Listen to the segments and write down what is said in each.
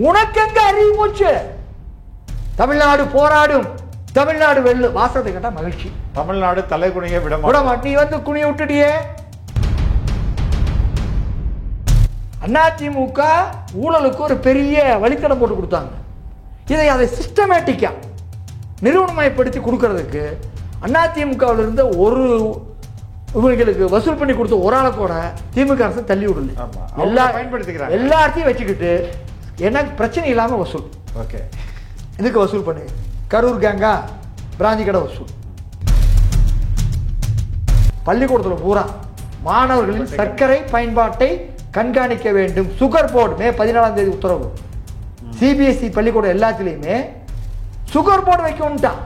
உனக்கு எங்க அறிவு போச்சு? தமிழ்நாடு போராடும், தமிழ்நாடு வெல்லு. வாசத்தை கேட்டா மகிழ்ச்சி. தமிழ்நாடு தலை குனிய விட நீ வந்து குனிய விட்டுட்டியே. அதிமுக ஊழலுக்கு ஒரு பெரிய வழித்தடம் போட்டு கொடுத்தாங்க. அதை சிஸ்டமேட்டிக்கா நிறுவனமயப்படுத்தி கொடுக்கறதுக்கு அதிமுகவில் இருந்த ஒரு இவங்களுக்கு வசூல் பண்ணி கொடுத்த ஒரு ஆளை கூட திமுக அரசு தள்ளி விடல. எல்லாத்தையும் வச்சுக்கிட்டு எனக்கு பிரச்சனை இல்லாம வசூல். ஓகே, இதுக்கு வசூல் பண்ணி கரூர் கேங்கா பிராஞ்சி கடை வசூல். பள்ளிக்கூடத்தில் பூரா மாணவர்களின் சர்க்கரை பயன்பாட்டை கண்காணிக்க வேண்டும். சுகர் போர்டு மே 14 உத்தரவு. சிபிஎஸ்இ பள்ளிக்கூடம் எல்லாத்திலையுமே சுகர் போர்டு வைக்கணும்ட்டான்.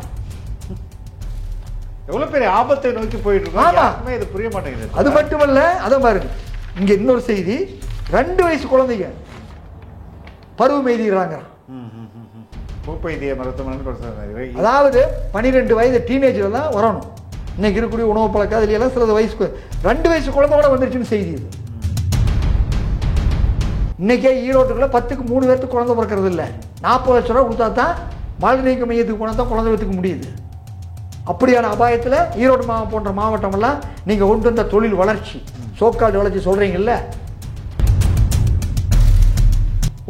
எவ்வளவு பெரிய ஆபத்தை நோக்கி போயிட்டு இருக்கோம். இது புரிய மாட்டேங்குது. அது மட்டுமல்ல, அதை பாருங்க, இங்க இன்னொரு செய்தி. 2 வயசு குழந்தைங்க பருவம் எய்திடுறாங்க. அதாவது 12 வயது டீனேஜ்ல தான் வரணும். இன்னைக்கு இருக்கக்கூடிய உணவு பழக்கம் அதுல எல்லாம் சில வயசுக்கு 2 வயசு குழந்தை கூட வந்துருச்சுன்னு செய்தி. இது இன்னைக்கே ஈரோட்டுக்குள்ள 10க்கு 3 பேருக்கு குழந்தை பிறக்கிறது இல்லை. 40 லட்சம் ரூபா கொடுத்தா தான் மாநில நீக்க மையத்துக்கு போனால் தான் குழந்தை வைத்துக்க முடியுது. அப்படியான அபாயத்தில் ஈரோடு போன்ற மாவட்டம் எல்லாம் நீங்க கொண்டு வந்த தொழில் வளர்ச்சி, சோக்கால் வளர்ச்சி சொல்றீங்கல்ல.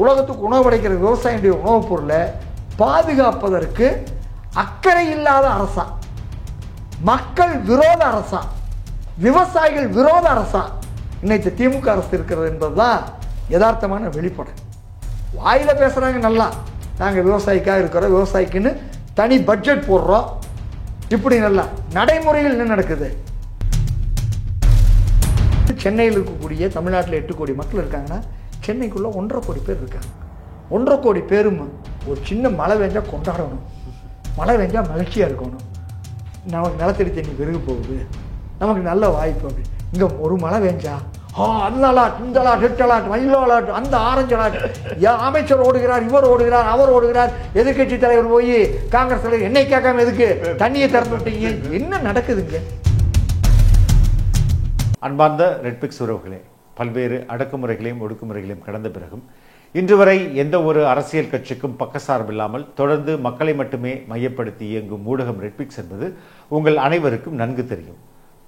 உலகத்துக்கு உணவு கிடைக்கிற விவசாயியுடைய உணவுப் பொருளை பாதுகாப்பதற்கு அக்கறை இல்லாத அரசா, மக்கள் விரோத அரசா, விவசாயிகள் விரோத அரசா இன்னைக்கு திமுக அரசு இருக்கிறது என்பதுதான் யதார்த்தமான வெளிப்பாடு. வாயில பேசுறாங்க நல்லா, நாங்க விவசாயிக்காக இருக்கிறோம், விவசாயிக்குன்னு தனி பட்ஜெட் போடுறோம். இப்படி நல்லா நடைமுறையில் என்ன நடக்குது? சென்னையில் இருக்கக்கூடிய தமிழ்நாட்டில் 8 கோடி மக்கள் இருக்காங்கன்னா சென்னைக்குள்ள 1.5 கோடி பேர் இருக்காங்க. 1.5 கோடி பேரும் ஒரு சின்ன மழை பெஞ்சா கொண்டாடணும், மழை பெஞ்சா மகிழ்ச்சியா இருக்கணும். நமக்கு நிலத்தடி தண்ணி பெருக போகுது, நமக்கு நல்ல வாய்ப்பு. அப்படி இங்க ஒரு மழை பெஞ்சா அந்த அலாட், இந்த அலாட், ரெட் அலாட், மயிலோ அலாட், அந்த ஆரஞ்சு அலாட், அமைச்சர் ஓடுகிறார், இவர் ஓடுகிறார், அவர் ஓடுகிறார், எதிர்கட்சி தலைவர் போய் காங்கிரஸ் தலைவர் என்னை கேட்காம எதுக்கு தண்ணியை திறந்து விட்டீங்க? என்ன நடக்குதுங்க? அன்பார்ந்த ரெட்பிக்ஸ் உறவுகளே, பல்வேறு அடக்குமுறைகளையும் ஒடுக்குமுறைகளையும் கடந்த பிறகும் இன்று வரை எந்த ஒரு அரசியல் கட்சிக்கும் பக்கசார்பில்லாமல் தொடர்ந்து மக்களை மட்டுமே மையப்படுத்தி இயங்கும் ஊடகம் ரெட்பிக்ஸ் என்பது உங்கள் அனைவருக்கும் நன்கு தெரியும்.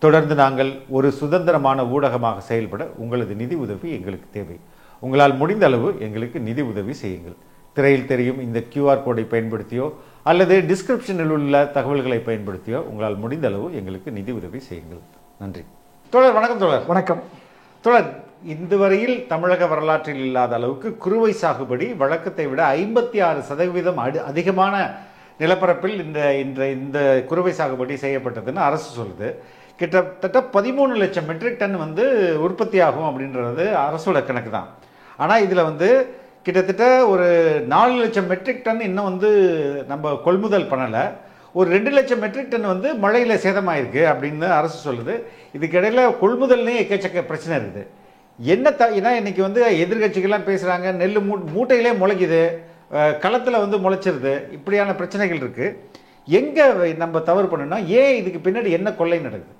தொடர்ந்து நாங்கள் ஒரு சுதந்திரமான ஊடகமாக செயல்பட உங்களது நிதி உதவி எங்களுக்கு தேவை. உங்களால் முடிந்த அளவு எங்களுக்கு நிதி உதவி செய்யுங்கள். திரையில் தெரியும் இந்த QR கோடை பயன்படுத்தியோ அல்லது டிஸ்கிரிப்ஷனில் உள்ள தகவல்களை பயன்படுத்தியோ உங்களால் முடிந்த அளவு எங்களுக்கு நிதி உதவி செய்யுங்கள். நன்றி. தோழர் வணக்கம். தோழர் வணக்கம். தோழர், இந்த வரையில் தமிழக வரலாற்றில் இல்லாத அளவுக்கு குறுவை சாகுபடி வழக்கத்தை விட 56% அதிகமான நிலப்பரப்பில் இந்த குறுவை சாகுபடி செய்யப்பட்டதுன்னு அரசு சொல்லுது. கிட்டத்தட்ட 13 லட்சம் மெட்ரிக் டன் உற்பத்தி ஆகும் அப்படின்றது அரசோட கணக்கு தான். ஆனால் இதில் கிட்டத்தட்ட ஒரு 4 லட்சம் மெட்ரிக் டன் இன்னும் நம்ம கொள்முதல் பண்ணலை. ஒரு 2 லட்சம் மெட்ரிக் டன் மழையில் சேதமாயிருக்கு அப்படின்னு அரசு சொல்லுது. இதுக்கிடையில் கொள்முதல்னே எக்கச்சக்க பிரச்சனை இருக்குது. ஏன்னா இன்னைக்கு எதிர்கட்சிகள்லாம் பேசுகிறாங்க, நெல் மூட்டையிலே முளைக்குது, களத்தில் முளைச்சிருது, இப்படியான பிரச்சனைகள் இருக்குது. எங்கே நம்ம தவறு பண்ணணும்னா ஏன் இதுக்கு பின்னாடி என்ன கொள்ளை நடக்குது?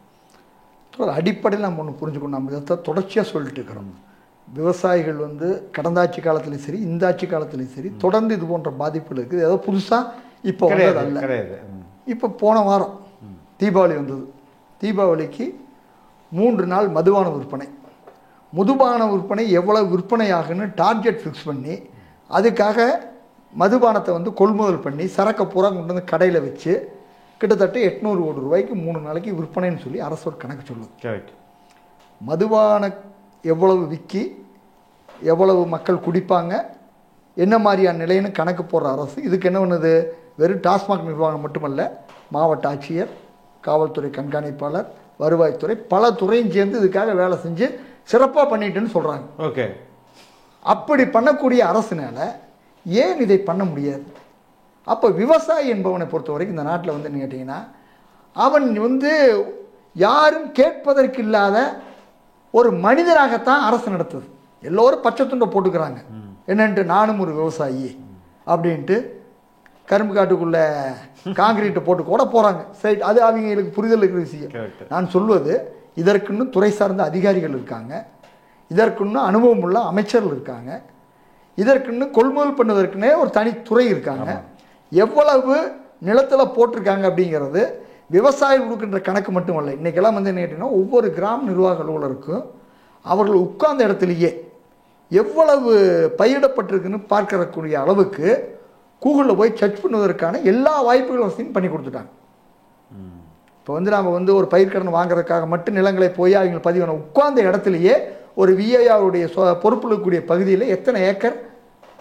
அடிப்படையில் நம்ம ஒன்று புரிஞ்சுக்கணும். நம்ம இதை தொடர்ச்சியாக சொல்லிட்டு இருக்கிறோம். விவசாயிகள் கடந்த ஆட்சி காலத்துலையும் சரி, இந்த ஆட்சி காலத்துலையும் சரி, தொடர்ந்து இது போன்ற பாதிப்புகள் இருக்குது. ஏதோ புதுசாக இப்போ கிடையாது. இப்போ போன வாரம் தீபாவளி வந்தது. தீபாவளிக்கு 3 நாள் மதுபான விற்பனை. மதுபான விற்பனை எவ்வளவு விற்பனை ஆகுன்னு டார்கெட் ஃபிக்ஸ் பண்ணி அதுக்காக மதுபானத்தை கொள்முதல் பண்ணி சரக்கை பூரா கொண்டு கடையில் வச்சு கிட்டத்தட்ட 800 கோடி ரூபாய்க்கு 3 நாளைக்கு விற்பனைன்னு சொல்லி அரசு ஒரு கணக்கு சொல்லுது. மதுபான எவ்வளவு விற்கி எவ்வளவு மக்கள் குடிப்பாங்க, என்ன மாதிரியான நிலைன்னு கணக்கு போடுற அரசு இதுக்கு என்ன பண்ணுது? வெறும் டாஸ்மாக் நிர்வாகம் மட்டுமல்ல, மாவட்ட ஆட்சியர், காவல்துறை கண்காணிப்பாளர், வருவாய்த்துறை, பல துறையும் சேர்ந்து இதுக்காக வேலை செஞ்சு சிறப்பாக பண்ணிட்டுன்னு சொல்கிறாங்க. ஓகே, அப்படி பண்ணக்கூடிய அரசுனால ஏன் இதை பண்ண முடியாது? அப்போ விவசாயி என்பவனை பொறுத்த வரைக்கும் இந்த நாட்டில் கேட்டிங்கன்னா அவன் யாரும் கேட்பதற்கு இல்லாத ஒரு மனிதராகத்தான் அரசு நடத்துது. எல்லோரும் பச்சை துண்டை போட்டுக்கிறாங்க. என்னன்ட்டு நானும் ஒரு விவசாயி அப்படின்ட்டு கரும்பு காட்டுக்குள்ள காங்கிரீட்டை போட்டு கூட போகிறாங்க. சரி, அது அவங்களுக்கு புரிதல் இருக்கிற விஷயம். நான் சொல்வது, இதற்குன்னு துறை சார்ந்த அதிகாரிகள் இருக்காங்க, இதற்குன்னு அனுபவம் உள்ள அமைச்சர்கள் இருக்காங்க. இதற்குன்னு கொள்முதல் பண்ணுவதற்குன்னே ஒரு தனித்துறை இருக்காங்க. எவ்வளவு நிலத்தில் போட்டிருக்காங்க அப்படிங்கிறது விவசாயிகள் கொடுக்கின்ற கணக்கு மட்டுமல்ல. இன்றைக்கெல்லாம் வந்து என்ன கேட்டிங்கன்னா, ஒவ்வொரு கிராம நிர்வாக அலுவலருக்கும் அவர்கள் உட்கார்ந்த இடத்துலையே எவ்வளவு பயிரிடப்பட்டிருக்குன்னு பார்க்கக்கூடிய அளவுக்கு கூகுளில் போய் சர்ச் பண்ணுவதற்கான எல்லா வாய்ப்புகளும் வசதியும் பண்ணி கொடுத்துட்டாங்க. இப்போ வந்து நாம் வந்து ஒரு பயிர்க்கடன் வாங்குறதுக்காக மட்டும் நிலங்களை போய் அவங்க பதிவான உட்கார்ந்த இடத்துலையே ஒரு விஐஆருடைய பொறுப்பில் இருக்கக்கூடிய பகுதியில் எத்தனை ஏக்கர்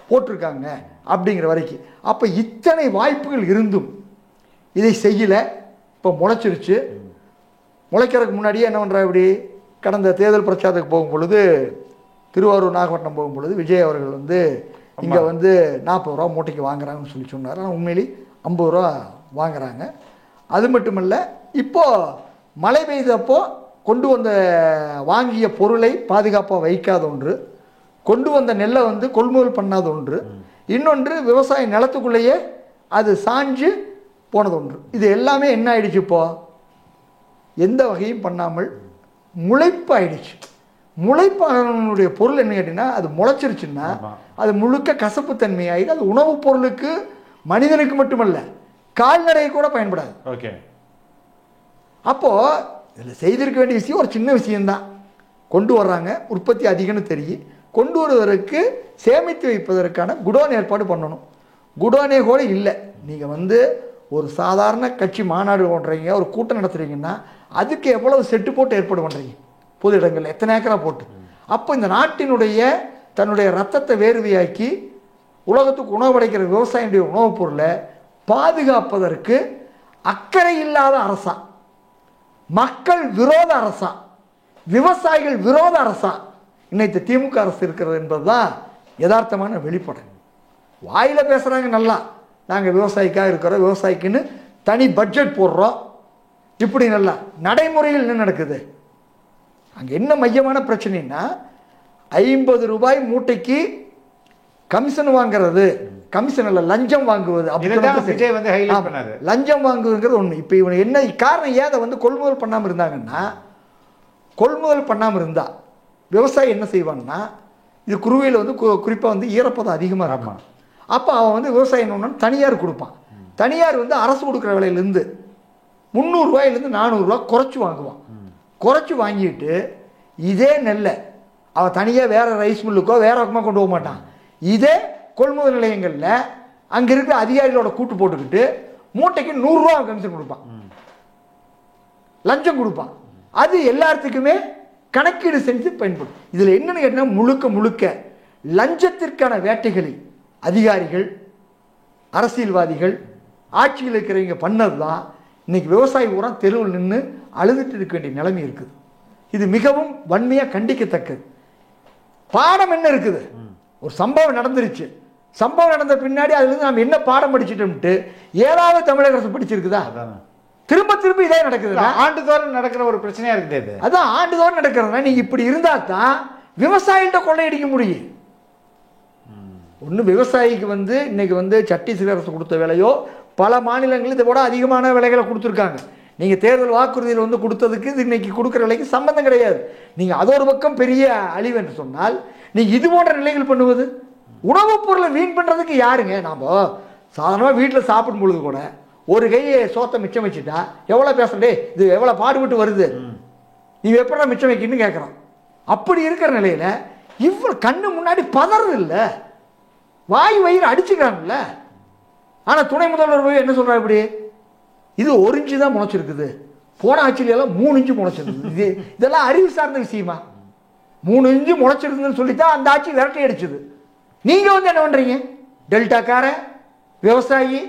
போட்டிருக்காங்க அப்படிங்கிற வரைக்கும். அப்போ இத்தனை வாய்ப்புகள் இருந்தும் இதை செய்யலை. இப்போ முளைச்சிருச்சு. முளைக்கிறதுக்கு முன்னாடியே என்ன பண்ணுறா, இப்படி கடந்த தேர்தல் பிரச்சாரத்துக்கு போகும் பொழுது, திருவாரூர் நாகப்பட்டினம் போகும் பொழுது விஜய் அவர்கள் வந்து இங்கே வந்து 40 ரூபா மூட்டைக்கு வாங்குறாங்கன்னு சொல்லி சொன்னார். ஆனால் உண்மையிலே 50 ரூபா வாங்குறாங்க. அது மட்டுமல்ல, இப்போது மழை பெய்தப்போ கொண்டு வந்த வாங்கிய பொருளை பாதுகாப்பாக வைக்காத ஒன்று, கொண்டு வந்த நெல்லை வந்து கொள்முதல் பண்ணாத ஒன்று, இன்னொன்று விவசாய நிலத்துக்குள்ளேயே அது சாஞ்சு போனது ஒன்று. இது எல்லாமே என்ன ஆயிடுச்சு, இப்போ எந்த வகையும் பண்ணாமல் முளைப்பு ஆயிடுச்சு. முளைப்பானுடைய பொருள் என்ன கேட்டீங்கன்னா, அது முளைச்சிருச்சுன்னா அது முழுக்க கசப்புத்தன்மை ஆகிடும். அது உணவுப் பொருளுக்கு மனிதனுக்கு மட்டுமல்ல கால்நடை கூட பயன்படாது. ஓகே. அப்போது இதில் செய்திருக்க வேண்டிய விஷயம் ஒரு சின்ன விஷயந்தான். கொண்டு வர்றாங்க, உற்பத்தி அதிகம்னு தெரியும். கொண்டு வருவதற்கு சேமித்து வைப்பதற்கான குடோன் ஏற்பாடு பண்ணணும். குடோனே கூட இல்லை. நீங்கள் வந்து ஒரு சாதாரண கட்சி மாநாடு பண்ணுறீங்க, ஒரு கூட்டம் நடத்துகிறீங்கன்னா அதுக்கு எவ்வளவு செட்டு போட்டு ஏற்பாடு பண்ணுறீங்க, பொது இடங்கள் எத்தனை ஏக்கரா போட்டு. அப்போ இந்த நாட்டினுடைய தன்னுடைய ரத்தத்தை வேர்வையாக்கி உலகத்துக்கு உணவு படைக்கிற விவசாயினுடைய உணவுப் பொருளை பாதுகாப்பதற்கு அக்கறை இல்லாத அரசா, மக்கள் விரோத அரசா, விவசாயிகள் விரோத அரசா இன்னைக்கு திமுக அரசு இருக்கிறது என்பதுதான் யதார்த்தமான வெளிப்பாடு. வாயில் பேசுகிறாங்க நல்லா, நாங்கள் விவசாயிக்காக இருக்கிறோம், விவசாயிக்குன்னு தனி பட்ஜெட் போடுறோம், இப்படி நல்லா. நடைமுறையில் என்ன நடக்குது அங்கே? என்ன மையமான பிரச்சனைன்னா, 50 ரூபாய் மூட்டைக்கு கமிஷன் வாங்குறது, கமிஷன் இல்லை லஞ்சம் வாங்குவது. லஞ்சம் வாங்குவதுங்கிறது ஒன்று. இப்போ இவன் என்ன காரணம், ஏன் அதை வந்து கொள்முதல் பண்ணாமல் இருந்தாங்கன்னா, கொள்முதல் பண்ணாமல் இருந்தா விவசாயி என்ன செய்வான்னா, இது குருவையில் வந்து குறிப்பாக வந்து ஈரப்பதம் அதிகமாக இருக்கும். அப்போ அவன் வந்து விவசாயம் ஒன்று தனியார் கொடுப்பான். தனியார் வந்து அரசு கொடுக்குற விலையிலேருந்து 300 ரூபாயிலேருந்து 400 ரூபா குறைச்சி வாங்குவான். குறைச்சி வாங்கிட்டு இதே நெல்லை அவன் தனியாக வேறு ரைஸ் மில்லுக்கோ வேறு பக்கமாக கொண்டு போக மாட்டான். இதே கொள்முதல் நிலையங்களில் அங்கே இருக்கிற அதிகாரிகளோட கூட்டு போட்டுக்கிட்டு மூட்டைக்கு 100 ரூபா கமிஷன் கொடுப்பான், லஞ்சம் கொடுப்பான். அது எல்லாத்துக்குமே கணக்கீடு செஞ்சு பயன்படும். இதில் என்னென்னு கேட்டால், முழுக்க முழுக்க லஞ்சத்திற்கான வேட்டைகளில் அதிகாரிகள், அரசியல்வாதிகள், ஆட்சியில் இருக்கிறவங்க பண்ணது தான் இன்னைக்கு விவசாயி பூரா தெருவில் நின்று அழுதுட்டு இருக்க வேண்டிய நிலைமை இருக்குது. இது மிகவும் வன்மையாக கண்டிக்கத்தக்கது. பாடம் என்ன இருக்குது? ஒரு சம்பவம் நடந்துருச்சு, சம்பவம் நடந்த பின்னாடி அதுலேருந்து நம்ம என்ன பாடம் படிச்சுட்டோம்ட்டு ஏதாவது தமிழக அரசு படிச்சிருக்குதா? திரும்ப திரும்ப இதே நடக்குது. ஆண்டுதோறும் நடக்கிற ஒரு பிரச்சனையா இருக்குது. அதான் ஆண்டுதோறும் நடக்கிறதுனா நீங்க இப்படி இருந்தா தான் விவசாயிகிட்ட கொள்ளையடிக்க முடியும். ஒன்று விவசாயிக்கு வந்து இன்னைக்கு வந்து சத்தீஸ்கர் அரசு கொடுத்த விலையோ பல மாநிலங்களில் இதை விட அதிகமான விலைகளை கொடுத்துருக்காங்க. நீங்கள் தேர்தல் வாக்குறுதியில் வந்து கொடுத்ததுக்கு இது இன்னைக்கு கொடுக்குற விலைக்கு சம்பந்தம் கிடையாது. நீங்கள் அது ஒரு பக்கம் பெரிய அழிவு என்று சொன்னால், நீங்கள் இது போன்ற நிலைகள் பண்ணுவது உணவுப் பொருளை வீண் பண்ணுறதுக்கு யாருங்க? நாம் சாதாரணமாக வீட்டில் சாப்பிடும் பொழுது கூட ஒரு கையை சோத்தை மிச்சம் வச்சுட்டா எவ்வளோ பேசுறே, இது எவ்வளோ பாடுபட்டு வருது, நீ எப்படா மிச்சம் வைக்கணும்னு கேட்குறோம். அப்படி இருக்கிற நிலையில் இவ்வளோ கண்ணு முன்னாடி பதறது இல்லை, வாய் வயிறு அடிச்சுக்கிறாங்கல்ல. ஆனால் துணை முதல்வர் போய் என்ன சொல்கிறா, இப்படி இது 1 இன்ச்சு தான் முளைச்சிருக்குது, போன ஆட்சியிலெல்லாம் 3 இன்ச்சு முளைச்சிருக்குது. இதெல்லாம் அறிவு சார்ந்த விஷயமா? 3 இன்ச்சு முளைச்சிருக்குதுன்னு சொல்லித்தான் அந்த ஆட்சி விரட்டி அடிச்சது. நீங்கள் வந்து என்ன பண்ணுறீங்க? டெல்டாக்கார விவசாயி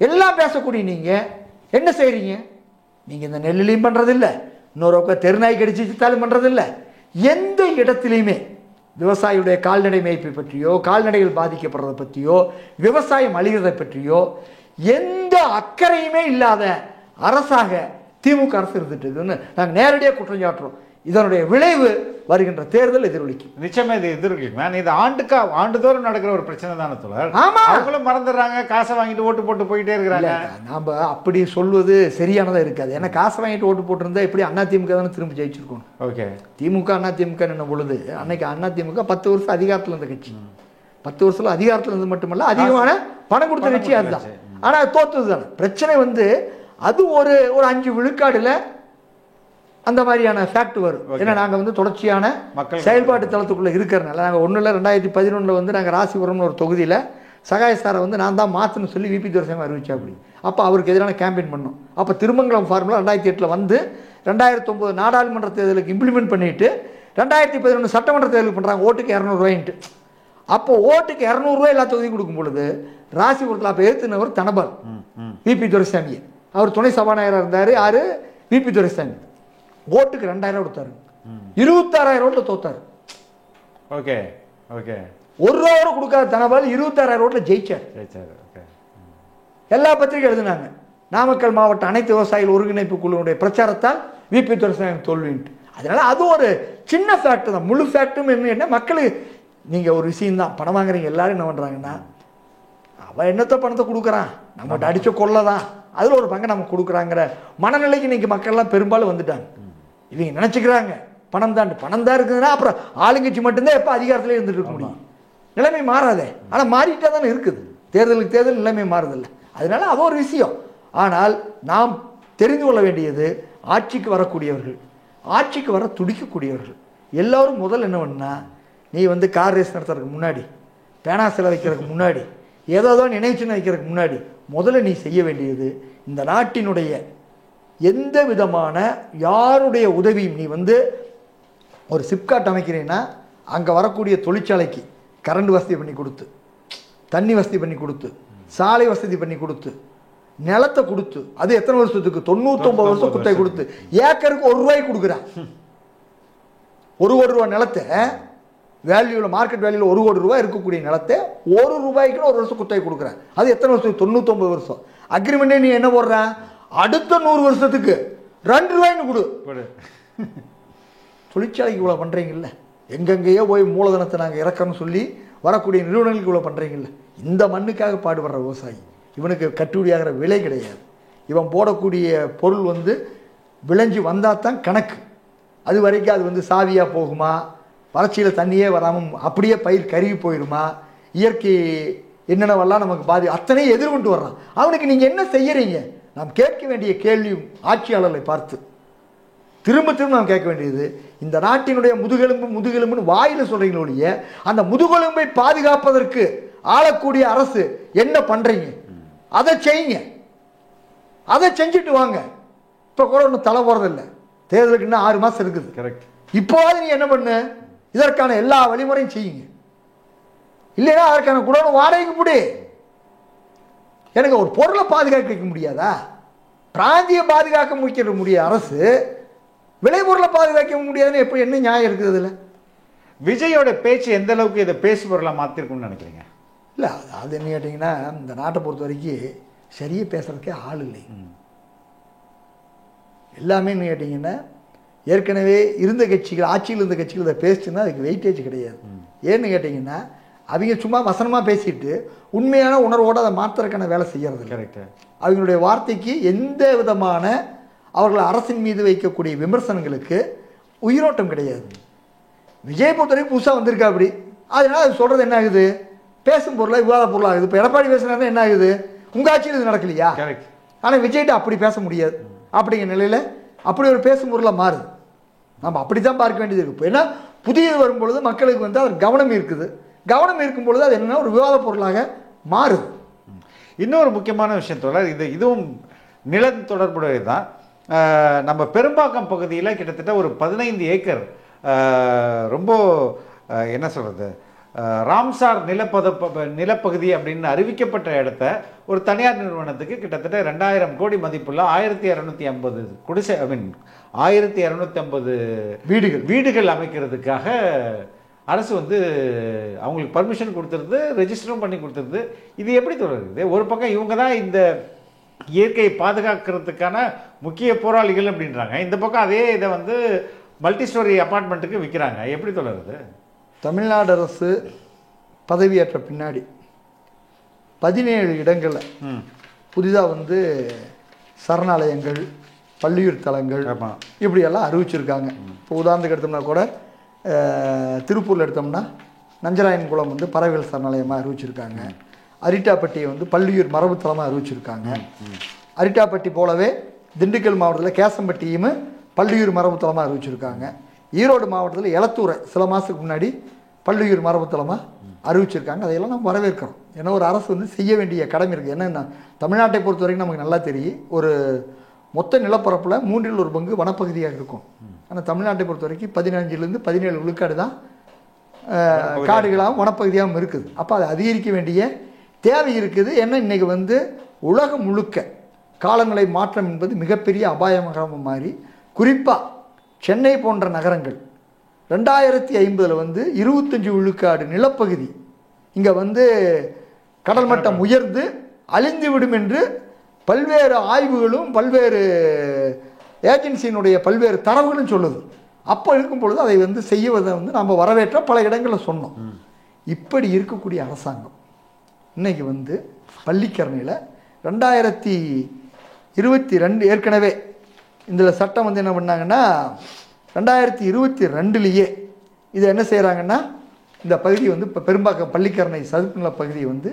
எல்லாம் பேசக்கூடிய நீங்கள் என்ன செய்கிறீங்க? நீங்கள் இந்த நெல்லிலையும் பண்ணுறதில்ல, இன்னொரு பக்கம் தெருநாய் கடிச்சிட்டாலும் பண்ணுறதில்ல. எந்த இடத்துலையுமே விவசாயியுடைய கால்நடை மேய்ப்பை பற்றியோ, கால்நடைகள் பாதிக்கப்படுறதை பற்றியோ, விவசாயம் அழிகிறதை பற்றியோ எந்த அக்கறையுமே இல்லாத அரசாக திமுக அரசு இருந்துட்டுன்னு நாங்கள் நேரடியாக குற்றம் சாட்டுறோம். இதனுடைய விளைவு வருகின்ற தேர்தல் எதிரொலிக்கும். நிச்சயமா இது எதிரொலிக்கும். இது ஆண்டுதோறும் நடக்கிற ஒரு பிரச்சனை தானே தோழர். ஆமா, அவங்களும் மறந்துடுறாங்க, காசை வாங்கிட்டு ஓட்டு போட்டு போயிட்டே இருக்கிறாங்க. நாம் அப்படி சொல்வது சரியானதாக இருக்காது. ஏன்னா காசை வாங்கிட்டு ஓட்டு போட்டிருந்தா எப்படி அதிமுக தானே திரும்ப ஜெயிச்சிருக்கணும். ஓகே, திமுக அதிமுக என்ன பொழுது அன்னைக்கு அதிமுக 10 வருஷம் அதிகாரத்தில் இருந்த கட்சி. 10 வருஷத்தில் அதிகாரத்தில் இருந்து மட்டுமல்ல, அதிகமான பணம் கொடுத்த கட்சி அதுதான். ஆனால் தோற்றது தானே. பிரச்சனை வந்து அது ஒரு 5 விழுக்காடில் அந்த மாதிரியான ஃபேக்ட் வரும். ஏன்னா நாங்கள் வந்து தொடர்ச்சியான செயல்பாட்டு தளத்துக்குள்ளே இருக்கிறனால, நாங்கள் 2011 வந்து நாங்கள் ராசிபுரம்னு ஒரு தொகுதியில் சகாய சாரை வந்து நான் தான் மாற்றணும்னு சொல்லி விபி துரைசாமி அறிவிச்சா. அப்படி அப்போ அவருக்கு எதிரான கேம்பெயின் பண்ணோம். அப்போ திருமங்கலம் ஃபார்முலா 2008 வந்து 2009 நாடாளுமன்ற தேர்தலுக்கு இம்ப்ளிமெண்ட் பண்ணிட்டு 2011 சட்டமன்ற தேர்தலுக்கு பண்ணுறாங்க. ஓட்டுக்கு 200 ரூபாயின்ட்டு. அப்போ ஓட்டுக்கு 200 ரூபாய் எல்லா தொகுதியும் கொடுக்கும் பொழுது ராசிபுரத்தில் அப்போ எழுத்துனவர் தனபால் விபி துரைசாமியை, அவர் துணை சபாநாயகராக இருந்தார். யார்? விபி துரைசாமி. ஓட்டுக்கு 2000 கொடுத்தாரு, 26,000 ஓட்டில் தோத்தாரு. ஓகே ஓகே, 1 ரூபா கூட கொடுக்காத தனபால் 26,000 ஓட்டில் ஜெயிச்சார். எல்லா பத்திரிகை எழுதுனாங்க, நாமக்கல் மாவட்ட அனைத்து விவசாயிகள் ஒருங்கிணைப்பு குழுவுடைய பிரச்சாரத்தால் விபி துரைசாமி தோல்வின்ட்டு. அதனால அது ஒரு சின்ன ஃபேக்ட் தான். முழு ஃபேக்டும் என்ன, மக்களுக்கு நீங்கள் ஒரு விஷயம்தான், பணம் வாங்குறீங்க. எல்லாரும் என்ன பண்ணுறாங்கன்னா, அவன் என்னத்த பணத்தை கொடுக்குறான், நம்மகிட்ட அடித்த கொள்ளை தான், அதில் ஒரு பங்கை நம்ம கொடுக்குறாங்கிற மனநிலைக்கு இன்றைக்கி மக்கள்லாம் பெரும்பாலும் வந்துட்டாங்க. இவங்க நினச்சிக்கிறாங்க பணம் தான் இருக்குதுன்னா அப்புறம் ஆளுங்கட்சி மட்டும்தான் எப்போ அதிகாரத்திலே இருந்துட்டு இருக்க முடியும். நிலைமை மாறாதே. ஆனால் மாறிட்டே தானே இருக்குது. தேர்தலுக்கு தேர்தல் நிலைமை மாறுதில்லை. அதனால அது ஒரு விஷயம். ஆனால் நாம் தெரிந்து கொள்ள வேண்டியது, ஆட்சிக்கு வரக்கூடியவர்கள், ஆட்சிக்கு வர துடிக்கக்கூடியவர்கள் எல்லோரும் முதல் என்ன பண்ணா, நீ வந்து கார் ரேஸ் நடத்துறதுக்கு முன்னாடி, பேனா சிலை வைக்கிறதுக்கு முன்னாடி, ஏதோ நினைச்சுன்னு வைக்கிறதுக்கு முன்னாடி முதல்ல நீ செய்ய வேண்டியது, இந்த நாட்டினுடைய எந்த விதமான யாருடைய உதவியும், நீ வந்து ஒரு சிப்காட் அமைக்கிறீன்னா அங்கே வரக்கூடிய தொழிற்சாலைக்கு கரண்ட் வசதி பண்ணி கொடுத்து, தண்ணி வசதி பண்ணி கொடுத்து, சாலை வசதி பண்ணி கொடுத்து, நிலத்தை கொடுத்து, அது எத்தனை வருஷத்துக்கு? 99 வருஷம் குத்தகை கொடுத்து, ஏக்கருக்கு 1 ரூபாய்க்கு கொடுக்குறான். 1 கோடி ரூபா நிலத்தை வேல்யூவில், மார்க்கெட் வேல்யூவில் 1 கோடி ரூபாய் இருக்கக்கூடிய நிலத்தை 1 ரூபாய்க்கு 1 வருஷம் குத்தகை கொடுக்குறேன். அது எத்தனை வருஷம்? 99 வருஷம். அக்ரிமெண்ட்டே நீ என்ன போடுற? அடுத்த 100 வருஷத்துக்கு 2 ரூபாய்னு கொடு. தொழிற்சாலைக்கு இவ்வளோ பண்ணுறீங்கல்ல, எங்கெங்கேயோ போய் மூலதனத்தை நாங்கள் இறக்கணும்னு சொல்லி வரக்கூடிய நிறுவனங்களுக்கு இவ்வளோ பண்ணுறீங்கல்ல. இந்த மண்ணுக்காக பாடுபடுற விவசாயி, இவனுக்கு கட்டுப்படியாகிற விலை கிடையாது. இவன் போடக்கூடிய பொருள் வந்து விளைஞ்சி வந்தால் தான் கணக்கு. அது வரைக்கும் அது வந்து சாவியாக போகுமா, வறட்சியில் தண்ணியே வராமல் அப்படியே பயிர் கருகி போயிடுமா, இயற்கை என்னென்னவெல்லாம் நமக்கு அத்தனையும் எதிர்கொண்டு வர்றான். அவனுக்கு நீங்கள் என்ன செய்யறீங்க? நாம் கேட்க வேண்டிய கேள்வி, ஆட்சியாளர்களை பார்த்து திரும்ப திரும்ப நாம் கேட்க வேண்டியது, இந்த நாட்டினுடைய முதுகெலும்புன்னு வாயில சொல்றீங்களோடைய, அந்த முதுகெலும்பை பாதுகாப்பதற்கு ஆளக்கூடிய அரசு என்ன பண்றீங்க? அதை செய்யுங்க. அதை செஞ்சுட்டு வாங்க. இப்போ கூட ஒன்றும் தலை போறதில்லை. தேர்தலுக்கு இன்னும் 6 மாசம் இருக்குது. கரெக்ட். இப்போவாது நீ என்ன பண்ணு, இதற்கான எல்லா வழிமுறையும் செய்யுங்க. இல்லைன்னா அதற்கான குடோன் வாடகைக்கு போடு. எனக்கு ஒரு பொருளை பாதுகாக்க முடியாதா? பிராந்திய பாதுகாக்க முடிய அரசு விளைபொருளை பாதுகாக்க முடியாதுன்னு எப்படி, என்ன நியாயம் இருக்குது அதில்? விஜயோட பேச்சு எந்த அளவுக்கு இதை பேசு பொருளாக மாற்றிருக்கும்னு நினைக்கிறீங்க? இல்லை, அது என்ன கேட்டிங்கன்னா, இந்த நாட்டை பொறுத்த வரைக்கும் சரியாக பேசுறதுக்கே ஆள் இல்லை. எல்லாமே என்ன கேட்டிங்கன்னா, ஏற்கனவே இருந்த கட்சிகள், ஆட்சியில் இருந்த கட்சிகள் இதை பேசுச்சுன்னா அதுக்கு வெயிட்டேஜ் கிடையாது. ஏன்னு கேட்டிங்கன்னா, அவங்க சும்மா வசனமாக பேசிட்டு உண்மையான உணர்வோடு அதை மாற்றுறதுக்கான வேலை செய்யறது. கரெக்டு. அவங்களுடைய வார்த்தைக்கு எந்த விதமான அவர்கள் அரசின் மீது வைக்கக்கூடிய விமர்சனங்களுக்கு உயிரோட்டம் கிடையாது. விஜய் பொறுத்தவரைக்கும் புதுசாக வந்திருக்கா அப்படி. அதனால் அது சொல்கிறது என்ன ஆகுது? பேசும் பொருளாக, விவாத பொருளாக ஆகுது. இப்போ எடப்பாடி பேசுனாருன்னா என்ன ஆகுது? உங்கள் ஆட்சியில் இது நடக்கலையா? கரெக்ட். ஆனால் விஜய்கிட்ட அப்படி பேச முடியாது. அப்படிங்கிற நிலையில் அப்படி ஒரு பேசும் பொருளாக மாறுது. நம்ம அப்படி தான் பார்க்க வேண்டியது இருக்குது. இப்போ ஏன்னா புதியது வரும்பொழுது மக்களுக்கு வந்து அவர் கவனம் இருக்குது. கவனம் இருக்கும் பொழுது அது என்னென்னா ஒரு விவாத பொருளாக மாறுது. இன்னொரு முக்கியமான விஷயம் தோழர், இதுவும் நில தொடர்புடையது தான். நம்ம பெரும்பாக்கம் பகுதியில் கிட்டத்தட்ட ஒரு 15 ஏக்கர் ரொம்ப என்ன சொல்கிறது, ராம்சார் நிலப்பகுதி அப்படின்னு அறிவிக்கப்பட்ட இடத்த ஒரு தனியார் நிறுவனத்துக்கு கிட்டத்தட்ட 2000 கோடி மதிப்புள்ள 1250 குடிசை, 1250 வீடுகள் அமைக்கிறதுக்காக அரசு வந்து அவங்களுக்கு பர்மிஷன் கொடுத்துருது, ரெஜிஸ்டரும் பண்ணி கொடுத்துருது. இது எப்படி தொடருது? ஒரு பக்கம் இவங்க தான் இந்த இயற்கையை பாதுகாக்கிறதுக்கான முக்கிய போராளிகள் அப்படின்றாங்க, இந்த பக்கம் அதே இதை வந்து மல்டி ஸ்டோரி அப்பார்ட்மெண்ட்டுக்கு விற்கிறாங்க. எப்படி தொடருது? தமிழ்நாடு அரசு பதவியேற்ற பின்னாடி 17 இடங்களில் புதிதாக வந்து சரணாலயங்கள், பள்ளியூர் தலங்கள் இப்படியெல்லாம் அறிவிச்சிருக்காங்க. இப்போ உதாரணத்துக்கு எடுத்தோம்னா கூட திருப்பூரில் எடுத்தோம்னா நஞ்சராயன் குளம் வந்து பறவைகள் சரணாலயமாக அறிவிச்சிருக்காங்க. அரிட்டாப்பட்டியை வந்து பல்லுயிர் மரபுத்தலமாக அறிவிச்சிருக்காங்க. அரிட்டாப்பட்டி போலவே திண்டுக்கல் மாவட்டத்தில் கேசம்பட்டியும் பல்லுயிர் மரபுத்தலமாக அறிவிச்சிருக்காங்க. ஈரோடு மாவட்டத்தில் எலத்தூரை சில மாதத்துக்கு முன்னாடி பல்லுயிர் மரபுத்தலமாக அறிவிச்சிருக்காங்க. அதையெல்லாம் நம்ம வரவேற்கிறோம். ஏன்னா ஒரு அரசு வந்து செய்ய வேண்டிய கடமை இருக்குது. ஏன்னா தமிழ்நாட்டை பொறுத்த வரைக்கும் நமக்கு நல்லா தெரியும், ஒரு மொத்த நிலப்பரப்பில் 1/3 வனப்பகுதியாக இருக்கும். ஆனால் தமிழ்நாட்டை பொறுத்த வரைக்கும் 15லேருந்து 17 விழுக்காடு தான் காடுகளாகவும் வனப்பகுதியாகவும் இருக்குது. அப்போ அதை அதிகரிக்க வேண்டிய தேவை இருக்குது. ஏன்னா இன்றைக்கி வந்து உலகம் முழுக்க காலநிலை மாற்றம் என்பது மிகப்பெரிய அபாயமாக மாறி, குறிப்பாக சென்னை போன்ற நகரங்கள் 2050 வந்து 25 விழுக்காடு நிலப்பகுதி இங்கே வந்து கடல் மட்டம் உயர்ந்து அழிந்துவிடும் என்று பல்வேறு ஆய்வுகளும் பல்வேறு ஏஜென்சியினுடைய பல்வேறு தரவுகளும் சொல்லுது. அப்போ இருக்கும் பொழுது அதை வந்து செய்வதை வந்து நம்ம வரவேற்ற பல இடங்களில் சொன்னோம். இப்படி இருக்கக்கூடிய அரசாங்கம் இன்னைக்கு வந்து பள்ளிக்கரணையில் 2022 ஏற்கனவே இந்த சட்டம் வந்து என்ன பண்ணாங்கன்னா 2022லேயே இதை என்ன செய்கிறாங்கன்னா இந்த பகுதி வந்து இப்போ பெரும்பாக்கம் பள்ளிக்கரணை சதுப்பு நில பகுதியை வந்து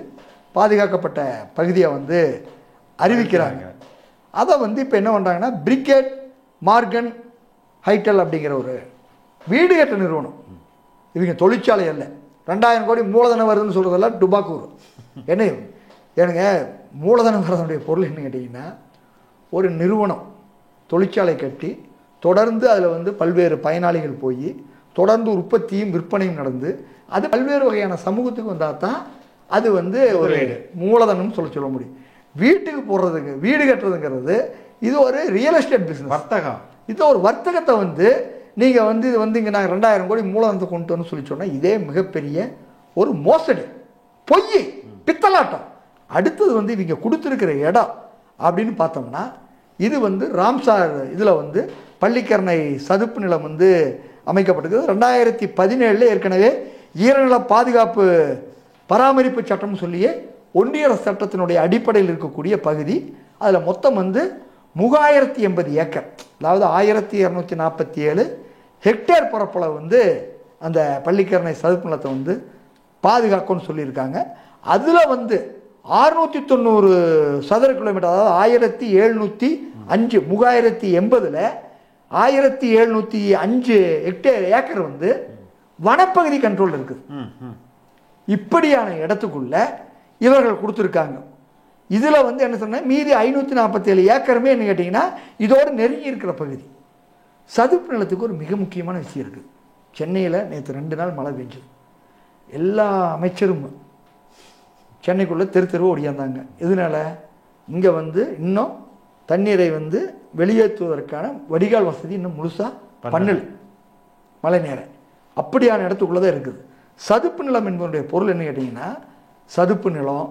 பாதுகாக்கப்பட்ட பகுதியை வந்து அறிவிக்கிறாங்க. அதை வந்து இப்போ என்ன பண்ணுறாங்கன்னா பிரிகேட் மார்கன் ஹைட்டல் அப்படிங்கிற ஒரு வீடு கட்ட நிறுவனம், இவங்க தொழிற்சாலை அல்ல, 2000 கோடி மூலதனம் வருதுன்னு சொல்கிறதெல்லாம் டுபாக்கூர். ஏனுங்க மூலதனம் வரதுடைய பொருள் என்ன கேட்டிங்கன்னா, ஒரு நிறுவனம் தொழிற்சாலை கட்டி தொடர்ந்து அதில் வந்து பல்வேறு பயனாளிகள் போய் தொடர்ந்து உற்பத்தியும் விற்பனையும் நடந்து அது பல்வேறு வகையான சமூகத்துக்கு வந்தால் தான் அது வந்து ஒரு மூலதனம் சொல்ல முடியும். வீட்டுக்கு போடுறதுக்கு வீடு கட்டுறதுங்கிறது இது ஒரு ரியல் எஸ்டேட் பிஸ்னஸ், வர்த்தகம். இது ஒரு வர்த்தகத்தை வந்து நீங்கள் வந்து இது வந்து இங்கே நாங்கள் 2000 கோடி மூலதனத்தை கொண்டு வந்து சொல்லி சொன்னால் இதே மிகப்பெரிய ஒரு மோசடி, பொய், பித்தலாட்டம். அடுத்தது வந்து இவங்க கொடுத்துருக்கிற இடம் அப்படின்னு பார்த்தோம்னா இது வந்து ராம்சார் இதில் வந்து பள்ளிக்கரணை சதுப்பு நிலம் வந்து அமைக்கப்பட்டிருக்குது. 2017 ஏற்கனவே ஈரநில பாதுகாப்பு பராமரிப்பு சட்டம் சொல்லியே ஒன்றிய அரசு சட்டத்தினுடைய அடிப்படையில் இருக்கக்கூடிய பகுதி. அதில் மொத்தம் வந்து 3080 ஏக்கர், அதாவது 1247 ஹெக்டேர் பரப்பளவு வந்து அந்த பள்ளிக்கரணை சதுப்பு நிலத்தை வந்து பாதுகாக்கும்னு சொல்லியிருக்காங்க. அதில் வந்து 690 சதுர கிலோமீட்டர், அதாவது 1705 3080ல் 1705 ஹெக்டேர் ஏக்கர் வந்து வனப்பகுதி கண்ட்ரோல் இருக்குது. இப்படியான இடத்துக்குள்ள இவர்கள் கொடுத்துருக்காங்க. இதில் வந்து என்ன சொன்னால் மீதி 547 ஏக்கருமே என்ன கேட்டிங்கன்னா இதோடு நெருங்கி இருக்கிற பகுதி. சதுப்பு நிலத்துக்கு ஒரு மிக முக்கியமான விஷயம் இருக்குது. சென்னையில் நேற்று 2 நாள் மழை பெஞ்சது. எல்லா அமைச்சரும் சென்னைக்குள்ளே தெரு ஓடியாந்தாங்க. இதனால இங்கே வந்து இன்னும் தண்ணீரை வந்து வெளியேற்றுவதற்கான வடிகால் வசதி இன்னும் முழுசாக பண்ணல. மழை நேரம் அப்படியான இடத்துக்குள்ளே தான் இருக்குது. சதுப்பு நிலம் என்பதனுடைய பொருள் என்ன கேட்டிங்கன்னா, சதுப்பு நிலம்,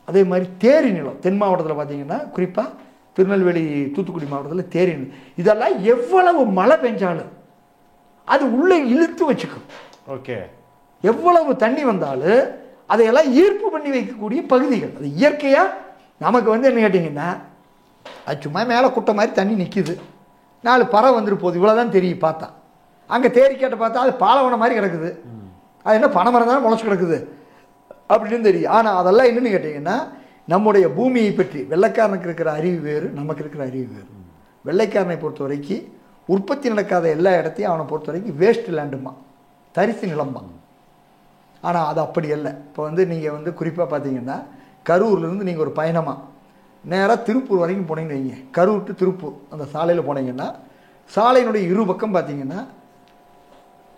அதே மாதிரி தேரி நிலம். தென் மாவட்டத்தில் பார்த்தீங்கன்னா குறிப்பாக திருநெல்வேலி தூத்துக்குடி மாவட்டத்தில் தேரி நிலம். இதெல்லாம் எவ்வளவு மழை பெஞ்சாலும் அது உள்ளே இழுத்து வச்சுக்கும். ஓகே, எவ்வளவு தண்ணி வந்தாலும் அதையெல்லாம் ஈர்ப்பு பண்ணி வைக்கக்கூடிய பகுதிகள். அது இயற்கையாக நமக்கு வந்து என்ன கேட்டிங்கன்னா, அது சும்மா மேலே குட்டை மாதிரி தண்ணி நிற்கிது, 4 பறவை வந்துட்டு போகுது, இவ்வளோதான் தெரியும் பார்த்தா. அங்கே தேரிக்கேட்ட பார்த்தா அது பாலவனம் மாதிரி கிடக்குது, அது என்ன பனைமரம் தானே முளைச்சி கிடக்குது அப்படின்னு தெரியும். ஆனால் அதெல்லாம் என்னென்னு கேட்டிங்கன்னா, நம்முடைய பூமியை பற்றி வெள்ளைக்காரனுக்கு இருக்கிற அறிவு வேறு, நமக்கு இருக்கிற அறிவு வேறு. வெள்ளைக்காரனை பொறுத்த வரைக்கும் உற்பத்தி நடக்காத எல்லா இடத்தையும் அவனை பொறுத்த வரைக்கும் வேஸ்ட் லேண்டுமா, தரிசு நிலம்பா. ஆனால் அது அப்படி இல்லை. இப்போ வந்து நீங்கள் வந்து குறிப்பாக பார்த்தீங்கன்னா கரூர்லேருந்து நீங்கள் ஒரு பயணமாக நேராக திருப்பூர் வரைக்கும் போனீங்கன்னு வைங்க, கரூர் டு திருப்பூர் அந்த சாலையில் போனீங்கன்னா சாலையினுடைய இரு பக்கம் பார்த்தீங்கன்னா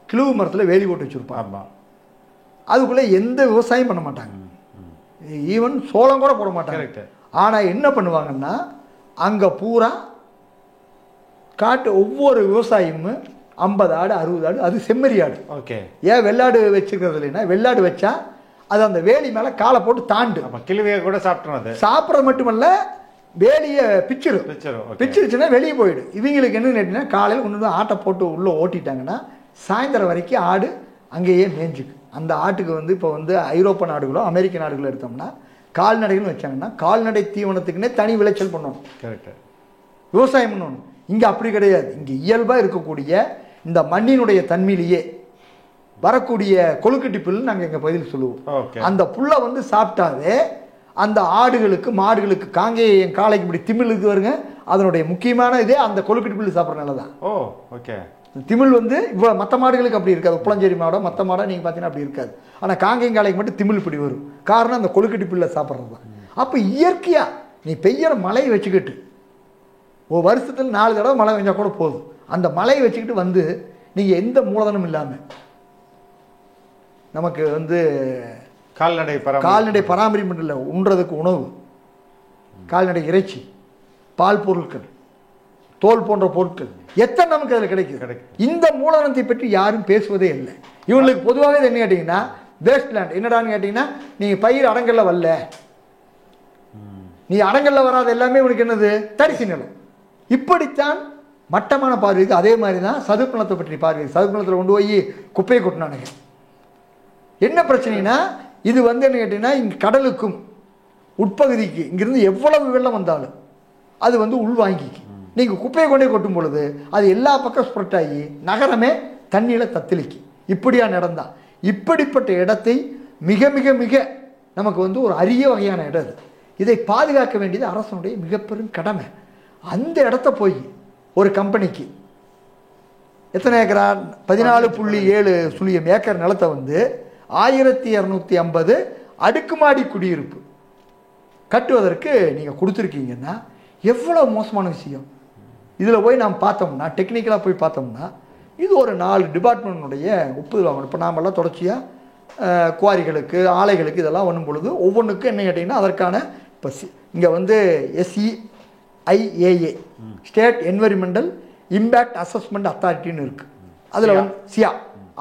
கிழுவு மரத்தில் வேலி போட்டு வச்சுருப்பாங்க. அதுக்குள்ளே எந்த விவசாயம் பண்ண மாட்டாங்க, ஈவன் சோளம் கூட போட மாட்டாங்க. ஆனால் என்ன பண்ணுவாங்கன்னா அங்கே பூரா காட்டு ஒவ்வொரு விவசாயமும் 50 ஆடு 60 ஆடு, அது செம்மறி ஆடு. ஓகே, ஏன் வெள்ளாடு வச்சுக்கிறது இல்லைன்னா, வெள்ளாடு வச்சா அது அந்த வேலி மேலே காலை போட்டு தாண்டு கிழுவையை கூட சாப்பிட்றது. சாப்பிட்றது மட்டுமல்ல, வேலியை பிச்சிருச்சுன்னா வெளியே போயிடும். இவங்களுக்கு என்ன கேட்டிங்கன்னா, காலையில் கொண்டு வந்து ஆட்டை போட்டு உள்ளே ஓட்டிட்டாங்கன்னா சாயந்தரம் வரைக்கும் ஆடு அங்கேயே மேய்ஞ்சிக்கு. அந்த ஆட்டுக்கு வந்து இப்போ வந்து ஐரோப்பா நாடுகளோ அமெரிக்க நாடுகளோ எடுத்தோம்னா கால்நடைகள்னு வச்சாங்கன்னா கால்நடை தீவனத்துக்குன்னே தனி விளைச்சல் பண்ணணும், கரெக்டாக விவசாயம் பண்ணணும். இங்கே அப்படி கிடையாது. இங்கே இயல்பாக இருக்கக்கூடிய இந்த மண்ணினுடைய தன்மையிலேயே வரக்கூடிய கொழுக்கட்டி புல் நாங்கள் எங்கள் பகுதியில் சொல்லுவோம். ஓகே. அந்த புல்லை வந்து சாப்பிட்டாவே அந்த ஆடுகளுக்கு மாடுகளுக்கு காங்கேயம் காளைக்கு இப்படி திமிழுக்கு வருங்க, அதனுடைய முக்கியமான இதே அந்த கொழுக்கட்டி புல் சாப்பிட்றதுனால தான். ஓ ஓகே. திமிழ் வந்து இவ்வளோ மற்ற மாடுகளுக்கு அப்படி இருக்காது. புளஞ்சேரி மாடோ மற்ற மாடோ நீங்கள் பார்த்தீங்கன்னா அப்படி இருக்காது. ஆனால் காங்கேயம் காளைக்கு மட்டும் திமிழ் இப்படி வரும். காரணம் அந்த கொழுக்கட்டி புல்லை சாப்பிட்றது தான். அப்போ இயற்கையாக நீ பெய்கிற மழையை வச்சுக்கிட்டு ஒரு வருஷத்தில் 4 தடவை மழை பெஞ்சா கூட போதும். அந்த மழையை வச்சுக்கிட்டு வந்து நீங்கள் எந்த மூலதனம் இல்லாமல் நமக்கு வந்து கால்நடை பராமரிப்பு இல்லை, உண்றதுக்கு உணவு, கால்நடை இறைச்சி, பால் பொருட்கள், தோல் போன்ற பொருட்கள் எத்தனை நமக்கு அதில் கிடைக்குது. இந்த மூலதனத்தை பற்றி யாரும் பேசுவதே இல்லை. இவங்களுக்கு பொதுவாக என்ன கேட்டிங்கன்னா வேஸ்ட் லேண்ட். என்னடான்னு கேட்டிங்கன்னா நீங்கள் பயிர் அடங்கல்ல வரல, நீ அடங்கல்ல வராத எல்லாமே உனக்கு என்னது தரிசு நிலம். இப்படித்தான் மட்டமான பார்வைக்கு. அதே மாதிரி தான் சதுப்பு நிலத்தை பற்றி பார்வை. சதுப்பு நிலத்தில் கொண்டு போய் குப்பையை கொட்டினானுங்க. என்ன பிரச்சனைனா இது வந்து என்ன கேட்டீங்கன்னா இங்கே கடலுக்கும் உட்பகுதிக்கு இங்கிருந்து எவ்வளவு வெள்ளம் வந்தாலும் அது வந்து உள்வாங்கிக்கு. நீங்கள் குப்பையை கொண்டே கொட்டும் பொழுது அது எல்லா பக்கம் ஸ்ப்ரெட் ஆகி நகரமே தண்ணியில் தத்தளிக்கு. இப்படியா நடந்தா இப்படிப்பட்ட இடத்தை மிக மிக மிக நமக்கு வந்து ஒரு அரிய வகையான இடம் அது. இதை பாதுகாக்க வேண்டியது அரசனுடைய மிகப்பெரும் கடமை. அந்த இடத்த போய் ஒரு கம்பெனிக்கு எத்தனை ஏக்கரா 14.7 ஏக்கர் நிலத்தை வந்து 1250 அடுக்குமாடி குடியிருப்பு கட்டுவதற்கு நீங்கள் கொடுத்துருக்கீங்கன்னா எவ்வளோ மோசமான விஷயம். இதில் போய் நாம் பார்த்தோம்னா டெக்னிக்கலாக போய் பார்த்தோம்னா இது ஒரு 4 டிபார்ட்மெண்ட்டுடைய ஒப்புதல் வாங்கணும். இப்போ நாமெல்லாம் தொடர்ச்சியாக குவாரிகளுக்கு ஆலைகளுக்கு இதெல்லாம் பண்ணும் பொழுது ஒவ்வொன்றுக்கும் என்ன கேட்டிங்கன்னா அதற்கான இப்போ இங்கே வந்து SEIAA ஸ்டேட் என்வரிமெண்டல் இம்பேக்ட் அசஸ்மெண்ட் அத்தாரிட்டின்னு இருக்குது. அதில் வந்து சியா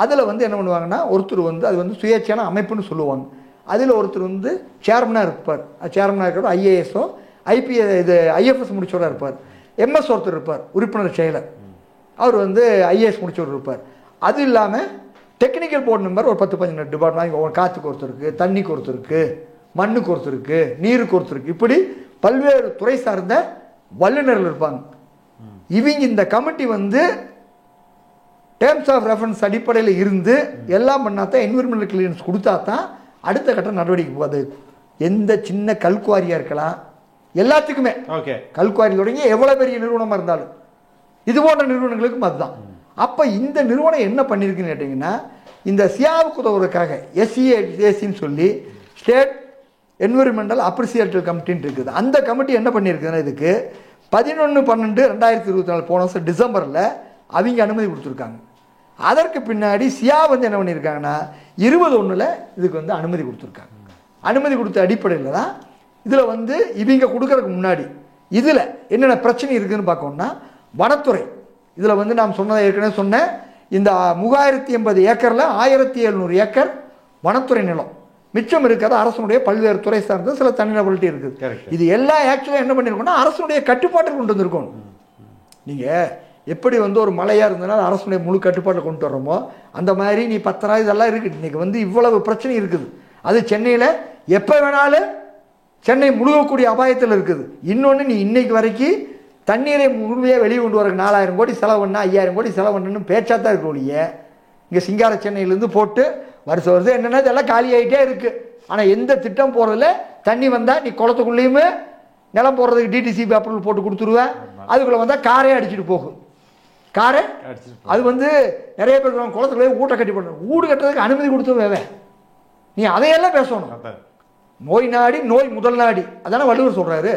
அதில் வந்து என்ன பண்ணுவாங்கன்னா ஒருத்தர் வந்து அது வந்து சுயேட்சையான அமைப்புன்னு சொல்லுவாங்க. அதில் ஒருத்தர் வந்து சேர்மனாக இருப்பார். சேர்மனாக இருக்கிற IASஓ IFS முடிச்சவராக இருப்பார். MS ஒருத்தர் இருப்பார், உறுப்பினர் செயலர். அவர் வந்து IAS முடிச்சவர் இருப்பார். அது இல்லாமல் டெக்னிக்கல் போர்டு மெம்பர் ஒரு 10-15 டிபார்ட்மெண்ட், காற்றுக்கு ஒருத்தருக்கு, தண்ணிக்கு ஒருத்தருக்கு, மண்ணுக்கு ஒருத்தருக்கு, நீருக்கு ஒருத்தருக்கு, இப்படி பல்வேறு துறை சார்ந்த வல்லுநர்கள் இருப்பாங்க. இவங்க இந்த கமிட்டி வந்து டேர்ம்ஸ் ஆஃப் ரெஃபரன்ஸ் அடிப்படையில் இருந்து எல்லாம் பண்ணாதான் என்விரான்மெண்டல் கிளியரன்ஸ் கொடுத்தா தான் அடுத்த கட்ட நடவடிக்கை போகாது. எந்த சின்ன கல்குவாரியாக இருக்கலாம், எல்லாத்துக்குமே கல்குவாரி தொடங்கி எவ்வளோ பெரிய நிறுவனமாக இருந்தாலும் இது போன்ற நிறுவனங்களுக்கும் அதுதான். அப்போ இந்த நிறுவனம் என்ன பண்ணியிருக்குன்னு கேட்டிங்கன்னா இந்த சியாவுக்கு உதவுறதுக்காக SEACன்னு சொல்லி ஸ்டேட் என்விரான்மெண்டல் அப்ரிசியேட்டிவ் கமிட்டின்னு இருக்குது. அந்த கமிட்டி என்ன பண்ணியிருக்குதுன்னா இதுக்கு 11/12/2024 போன வருஷம் டிசம்பரில் அவங்க அனுமதி கொடுத்துருக்காங்க. அதற்கு பின்னாடி சியா வந்து என்ன பண்ணியிருக்காங்கன்னா 21 இதுக்கு வந்து அனுமதி கொடுத்துருக்காங்க. அனுமதி கொடுத்த அடிப்படையில் தான் இதில் வந்து இவங்க கொடுக்கறதுக்கு முன்னாடி இதில் என்னென்ன பிரச்சனை இருக்குதுன்னு பார்க்கணும்னா வனத்துறை இதில் வந்து நாம் சொன்னதை ஏற்கனவே சொன்னேன். இந்த 3080 ஏக்கரில் 1700 ஏக்கர் வனத்துறை நிலம், மிச்சம் இருக்கிறது அரசனுடைய பல்வேறு துறை சார்ந்த சில தனிநபர்கள்ட்ட இருக்குது. இது எல்லாம் ஆக்சுவலாக என்ன பண்ணியிருக்கோம்னா அரசனுடைய கட்டுப்பாட்டில் கொண்டு வந்திருக்கணும். நீங்கள் எப்படி வந்து ஒரு மலையாக இருந்ததுனால அரசுடைய முழு கட்டுப்பாட்டில் கொண்டு வர்றோமோ அந்த மாதிரி நீ 10,000 இதெல்லாம் இருக்குது. இன்றைக்கி வந்து இவ்வளவு பிரச்சனை இருக்குது. அது சென்னையில் எப்போ வேணாலும் சென்னை முழுகக்கூடிய அபாயத்தில் இருக்குது. இன்னொன்று நீ இன்னைக்கு வரைக்கும் தண்ணீரை முழுமையாக வெளியே கொண்டு வரக்கு 4000 கோடி செலவு பண்ணா 5000 கோடி செலவு பண்ணணும்னு பேச்சாத்தான் இருக்கக்கூடிய இங்கே சிங்கார சென்னையிலேருந்து போட்டு வருஷம் என்னென்னா இதெல்லாம் காலி ஆகிட்டே இருக்குது. ஆனால் எந்த திட்டம் போகிறதில்ல. தண்ணி வந்தால் நீ குளத்துக்குள்ளேயுமே நிலம் போடுறதுக்கு DTCP அப்ரூவல் போட்டு கொடுத்துருவேன். அதுக்குள்ளே வந்தால் காரே அடிச்சுட்டு போகும். காரை அது வந்து நிறைய பேர் குளத்துக்குள்ளே ஊட்ட கட்டி போடணும். வீடு கட்டுறதுக்கு அனுமதி கொடுத்து வேவே நீ அதையெல்லாம் பேசணும். நோய் நாடி நோய் முதல் நாடி அதான வள்ளுவர் சொல்கிறாரு.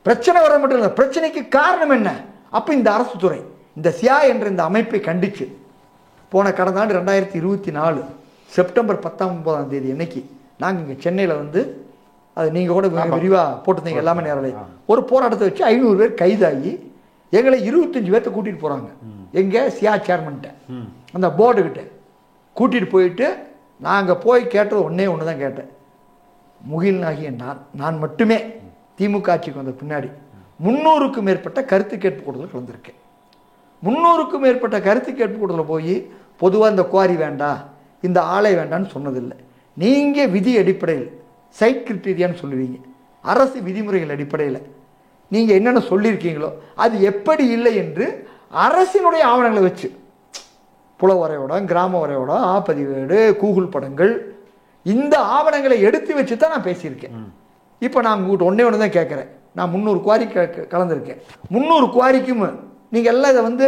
பிரச்சனை வர மட்டும் இல்லை, பிரச்சனைக்கு காரணம் என்ன? அப்போ இந்த அரசு துறை இந்த சியா என்ற இந்த அமைப்பை கண்டிச்சு போன கடந்த ஆண்டு 2024 செப்டம்பர் 19 அன்னைக்கு நாங்கள் இங்கே சென்னையில் வந்து அது நீங்கள் கூட விரிவாக போட்டுருந்தீங்க எல்லாமே நேரில் ஒரு போராட்டத்தை வச்சு 500 பேர் கைதாகி எங்களை 25 பேர்த்த கூட்டிகிட்டு போகிறாங்க. எங்கே சியா சேர்மன்ட்ட அந்த போர்டுக்கிட்ட கூட்டிகிட்டு போயிட்டு நாங்கள் போய் கேட்டது ஒன்று தான் கேட்டேன். முகில்னாகிய நான் மட்டுமே திமுக ஆட்சிக்கு வந்த பின்னாடி 300க்கும் மேற்பட்ட கருத்து கேட்பு கூட்டத்தில் கலந்துருக்கேன். 300க்கும் மேற்பட்ட கருத்து கேட்பு கூட்டத்தில் போய் பொதுவாக இந்த குவாரி வேண்டாம் இந்த ஆலை வேண்டான்னு சொன்னதில்லை. நீங்கள் விதி அடிப்படையில் சைட் கிரிட்டீரியான்னு சொல்லுவீங்க, அரசு விதிமுறைகள் அடிப்படையில் நீங்கள் என்னென்ன சொல்லியிருக்கீங்களோ அது எப்படி இல்லை என்று அரசினுடைய ஆவணங்களை வச்சு புல வரைபடம், கிராம வரைபடம், ஆப்பதிவேடு, கூகுள் படங்கள், இந்த ஆவணங்களை எடுத்து வச்சு தான் நான் பேசியிருக்கேன். இப்போ நான் உங்கள்கிட்ட ஒன்று தான் கேட்குறேன். நான் 300 குவாரி கலந்துருக்கேன். 300 குவாரிக்கும் நீங்கள் எல்லாம் இதை வந்து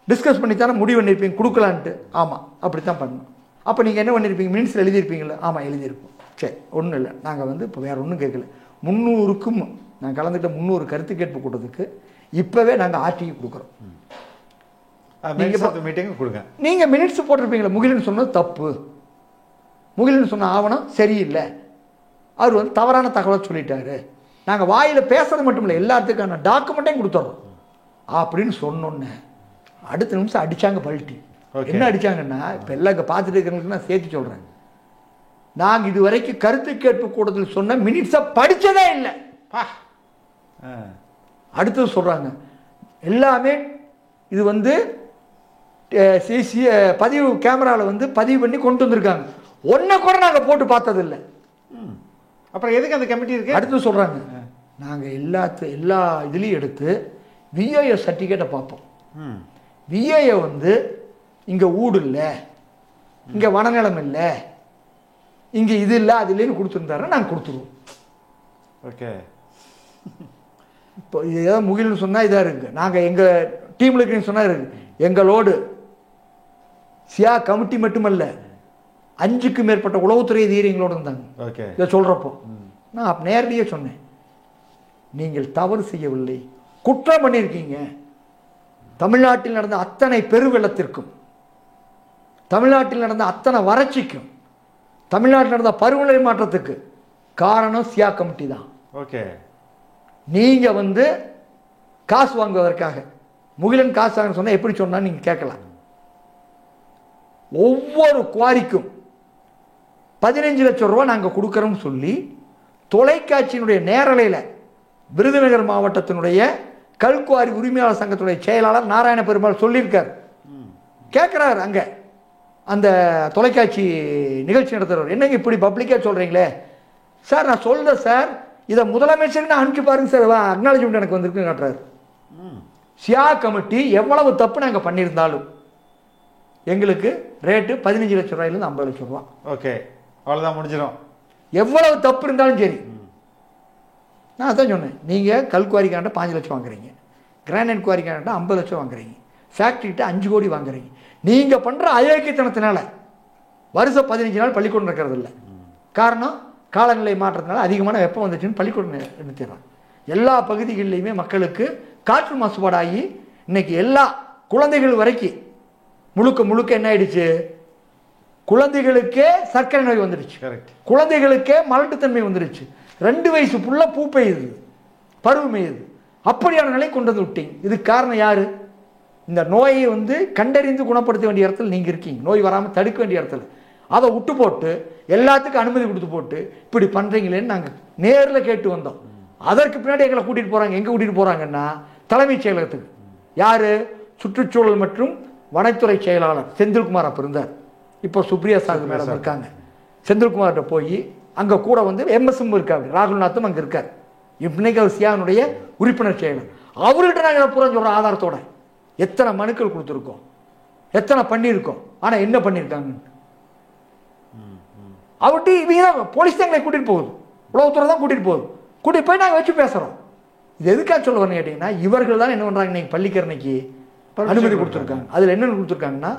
டிஸ்கஸ் பண்ணி தானே முடிவு பண்ணியிருப்பீங்க கொடுக்கலான்ட்டு. ஆமாம், அப்படி தான் பண்ணணும். அப்போ நீங்கள் என்ன பண்ணியிருப்பீங்க? மினிட்ஸில் எழுதியிருப்பீங்களா? ஆமாம், எழுதியிருப்போம். சரி, ஒன்றும் இல்லை. நாங்கள் வந்து இப்போ வேறு ஒன்றும் கேட்கல. 300க்கும் நான் கலந்துக்கிட்ட 300 கருத்து கேட்பு கூட்டத்துக்கு இப்போவே நாங்கள் ஆர்டிஐ கொடுக்குறோம். நீங்கள் மீட்டிங் கொடுங்க. நீங்கள் மினிட்ஸ் போட்டிருப்பீங்களா? முகிலன் சொன்னது தப்பு, முகிலன் சொன்ன ஆவணம் சரியில்லை, அவர் வந்து தவறான தகவலை சொல்லிட்டாரு, நாங்கள் வாயில் பேசுறது மட்டும் இல்லை எல்லாத்துக்கான டாக்குமெண்ட்டையும் கொடுத்துட்றோம் அப்படின்னு சொன்னோன்னே அடுத்த நிமிஷம் அடித்தாங்க பல்ட்டி. என்ன அடித்தாங்கன்னா, இப்போ எல்லாம் இங்கே பார்த்துட்டு இருக்கிறவங்களுக்கு நான் சேர்த்து சொல்கிறேன், நாங்கள் இது வரைக்கும் கருத்து கேட்பு கூட்டத்தில் சொன்ன மினிட்ஸை படித்ததே இல்லை. அடுத்தது சொல்கிறாங்க எல்லாமே இது வந்து பதிவு கேமராவில் வந்து பதிவு பண்ணி கொண்டு வந்திருக்காங்க. ஒன்றை கூட நாங்கள் போட்டு பார்த்ததில்லை. அப்புறம் எதுக்கு அந்த கமிட்டி இருக்கு? அடுத்து சொல்கிறாங்க நாங்கள் எல்லா இதுலேயும் எடுத்து விஏஏ சர்டிஃபிகேட்டை பார்ப்போம். விஏஏ வந்து இங்கே ஊடு இல்லை, இங்கே வனநிலம் இல்லை, இங்கே இது இல்லை, அது இல்லைன்னு கொடுத்துருந்தாருன்னா நாங்கள் கொடுத்துருவோம். ஓகே. இப்போ இது ஏதாவது முகில்னு சொன்னால் இதாக இருக்குது, நாங்கள் எங்கள் டீமில் இருக்குன்னு சொன்னால் இருக்குது. எங்களோடு சியா கமிட்டி மட்டுமல்ல 5க்கு மேற்பட்ட உளவுத்துறை அதிகாரிகளோடு இருந்தாங்க. ஓகே. இதை சொல்கிறப்போ நான் நேரடியே சொன்னேன், நீங்கள் தவறு செய்யவில்லை, குற்றம் பண்ணியிருக்கீங்க. தமிழ்நாட்டில் நடந்த அத்தனை பெருவெள்ளத்திற்கும், தமிழ்நாட்டில் நடந்த அத்தனை வறட்சிக்கும், தமிழ்நாட்டில் நடந்த பருவநிலை மாற்றத்துக்கு காரணம் சியா கமிட்டி தான். ஓகே. நீங்கள் வந்து காசு வாங்குவதற்காக முகிலன் காசு வாங்கன்னு சொன்னால் எப்படி சொன்னா நீங்கள் கேட்கலாம். ஒவ்வொரு குவாரிக்கும் 15 லட்சம் ரூபா நாங்கள் கொடுக்குறோம்னு சொல்லி தொலைக்காட்சியினுடைய நேரலையில் விருதுநகர் மாவட்டத்தினுடைய கல்குவாரி உரிமையாளர் சங்கத்துடைய செயலாளர் நாராயண பெருமாள் சொல்லியிருக்கார். கேட்குறாரு அங்கே அந்த தொலைக்காட்சி நிகழ்ச்சி நடத்துகிறவர், என்னங்க இப்படி பப்ளிக்காக சொல்கிறீங்களே சார்? நான் சொல்ல சார், இதை முதலமைச்சருக்கு நான் அனுப்பிச்சு பாருங்க சார், அக்னாலஜ்மெண்ட் எனக்கு வந்திருக்குன்னு காட்டுறாரு. சியா கமிட்டி எவ்வளவு தப்பு நாங்கள் பண்ணியிருந்தாலும் எங்களுக்கு ரேட்டு 15 லட்சம் ரூபாயிலிருந்து 50 லட்சம் ரூபா. ஓகே, அவ்வளோதான், முடிஞ்சிடும். எவ்வளவு தப்பு இருந்தாலும் சரி. நான் அதான் சொன்னேன், நீங்கள் கல்குவாரிக்காண்ட 5 லட்சம் வாங்குறீங்க, கிரானைட் குவாரிக்காண்ட 50 லட்சம் வாங்குறீங்க, ஃபேக்ட்ரிகிட்ட 5 கோடி வாங்குறீங்க. நீங்கள் பண்ணுற அயோக்கியத்தனத்தினால வருஷம் 15 நாள் பள்ளிக்கூடம் இருக்கிறது இல்லை. காரணம் காலநிலை மாற்றத்தினால அதிகமான வெப்பம் வந்துச்சுன்னு பள்ளிக்கூடம் நிறுத்திடுறாங்க. எல்லா பகுதிகளிலையுமே மக்களுக்கு காற்று மாசுபாடாகி இன்னைக்கு எல்லா குழந்தைகள் வரைக்கும் முழுக்க என்ன ஆயிடுச்சு, குழந்தைகளுக்கே சர்க்கரை நோய் வந்துடுச்சு, குழந்தைகளுக்கே மலட்டுத்தன்மை வந்துடுச்சு, 2 வயசு புள்ள பூ பெய்யுது, பருவம் பெய்யுது. அப்படியான நிலை கொண்டு வந்து விட்டீங்க. இதுக்கு காரணம் யாரு? இந்த நோயை வந்து கண்டறிந்து குணப்படுத்த வேண்டிய இடத்துல நீங்கள் இருக்கீங்க, நோய் வராமல் தடுக்க வேண்டிய இடத்துல அதை விட்டு போட்டு எல்லாத்துக்கும் அனுமதி கொடுத்து போட்டு இப்படி பண்ணுறீங்களேன்னு நாங்கள் நேரில் கேட்டு வந்தோம். அதற்கு பின்னாடி எங்களை கூட்டிகிட்டு போகிறாங்க. எங்கே கூட்டிகிட்டு போகிறாங்கன்னா தலைமைச் செயலகத்துக்கு. யார்? சுற்றுச்சூழல் மற்றும் வனத்துறை செயலாளர் செந்தில்குமார் அப்போ இருந்தார், இப்போ சுப்ரியா சாகு மேடம் இருக்காங்க. செந்தில்குமார்கிட்ட போய் அங்கே கூட வந்து எம்எஸ்எம் இருக்காரு, ராகுல்நாத்தும் அங்கே இருக்கார். இன்னைக்கு அவர் சியானுடைய உறுப்பினர் செயலர். அவர்கிட்ட நாங்கள் பூரா சொல்கிற ஆதாரத்தோட எத்தனை மனுக்கள் கொடுத்துருக்கோம், எத்தனை பண்ணியிருக்கோம், ஆனால் என்ன பண்ணியிருக்காங்க. அவர்கிட்ட இவங்க தான் போலீஸ் தான் எங்களை கூட்டிகிட்டு போகுது, உளவுத்துறை தான் கூட்டிகிட்டு போகுது. கூட்டிகிட்டு போய் நாங்கள் வச்சு பேசுகிறோம். இது எதுக்காக சொல்ல வரேன்னு கேட்டிங்கன்னா, இவர்கள் தான் என்ன பண்ணுறாங்க, நீங்கள் பள்ளிக்கரணைக்கு அனுமதி கொடுத்துருக்காங்க. அதில் என்னென்னு கொடுத்துருக்காங்கன்னா,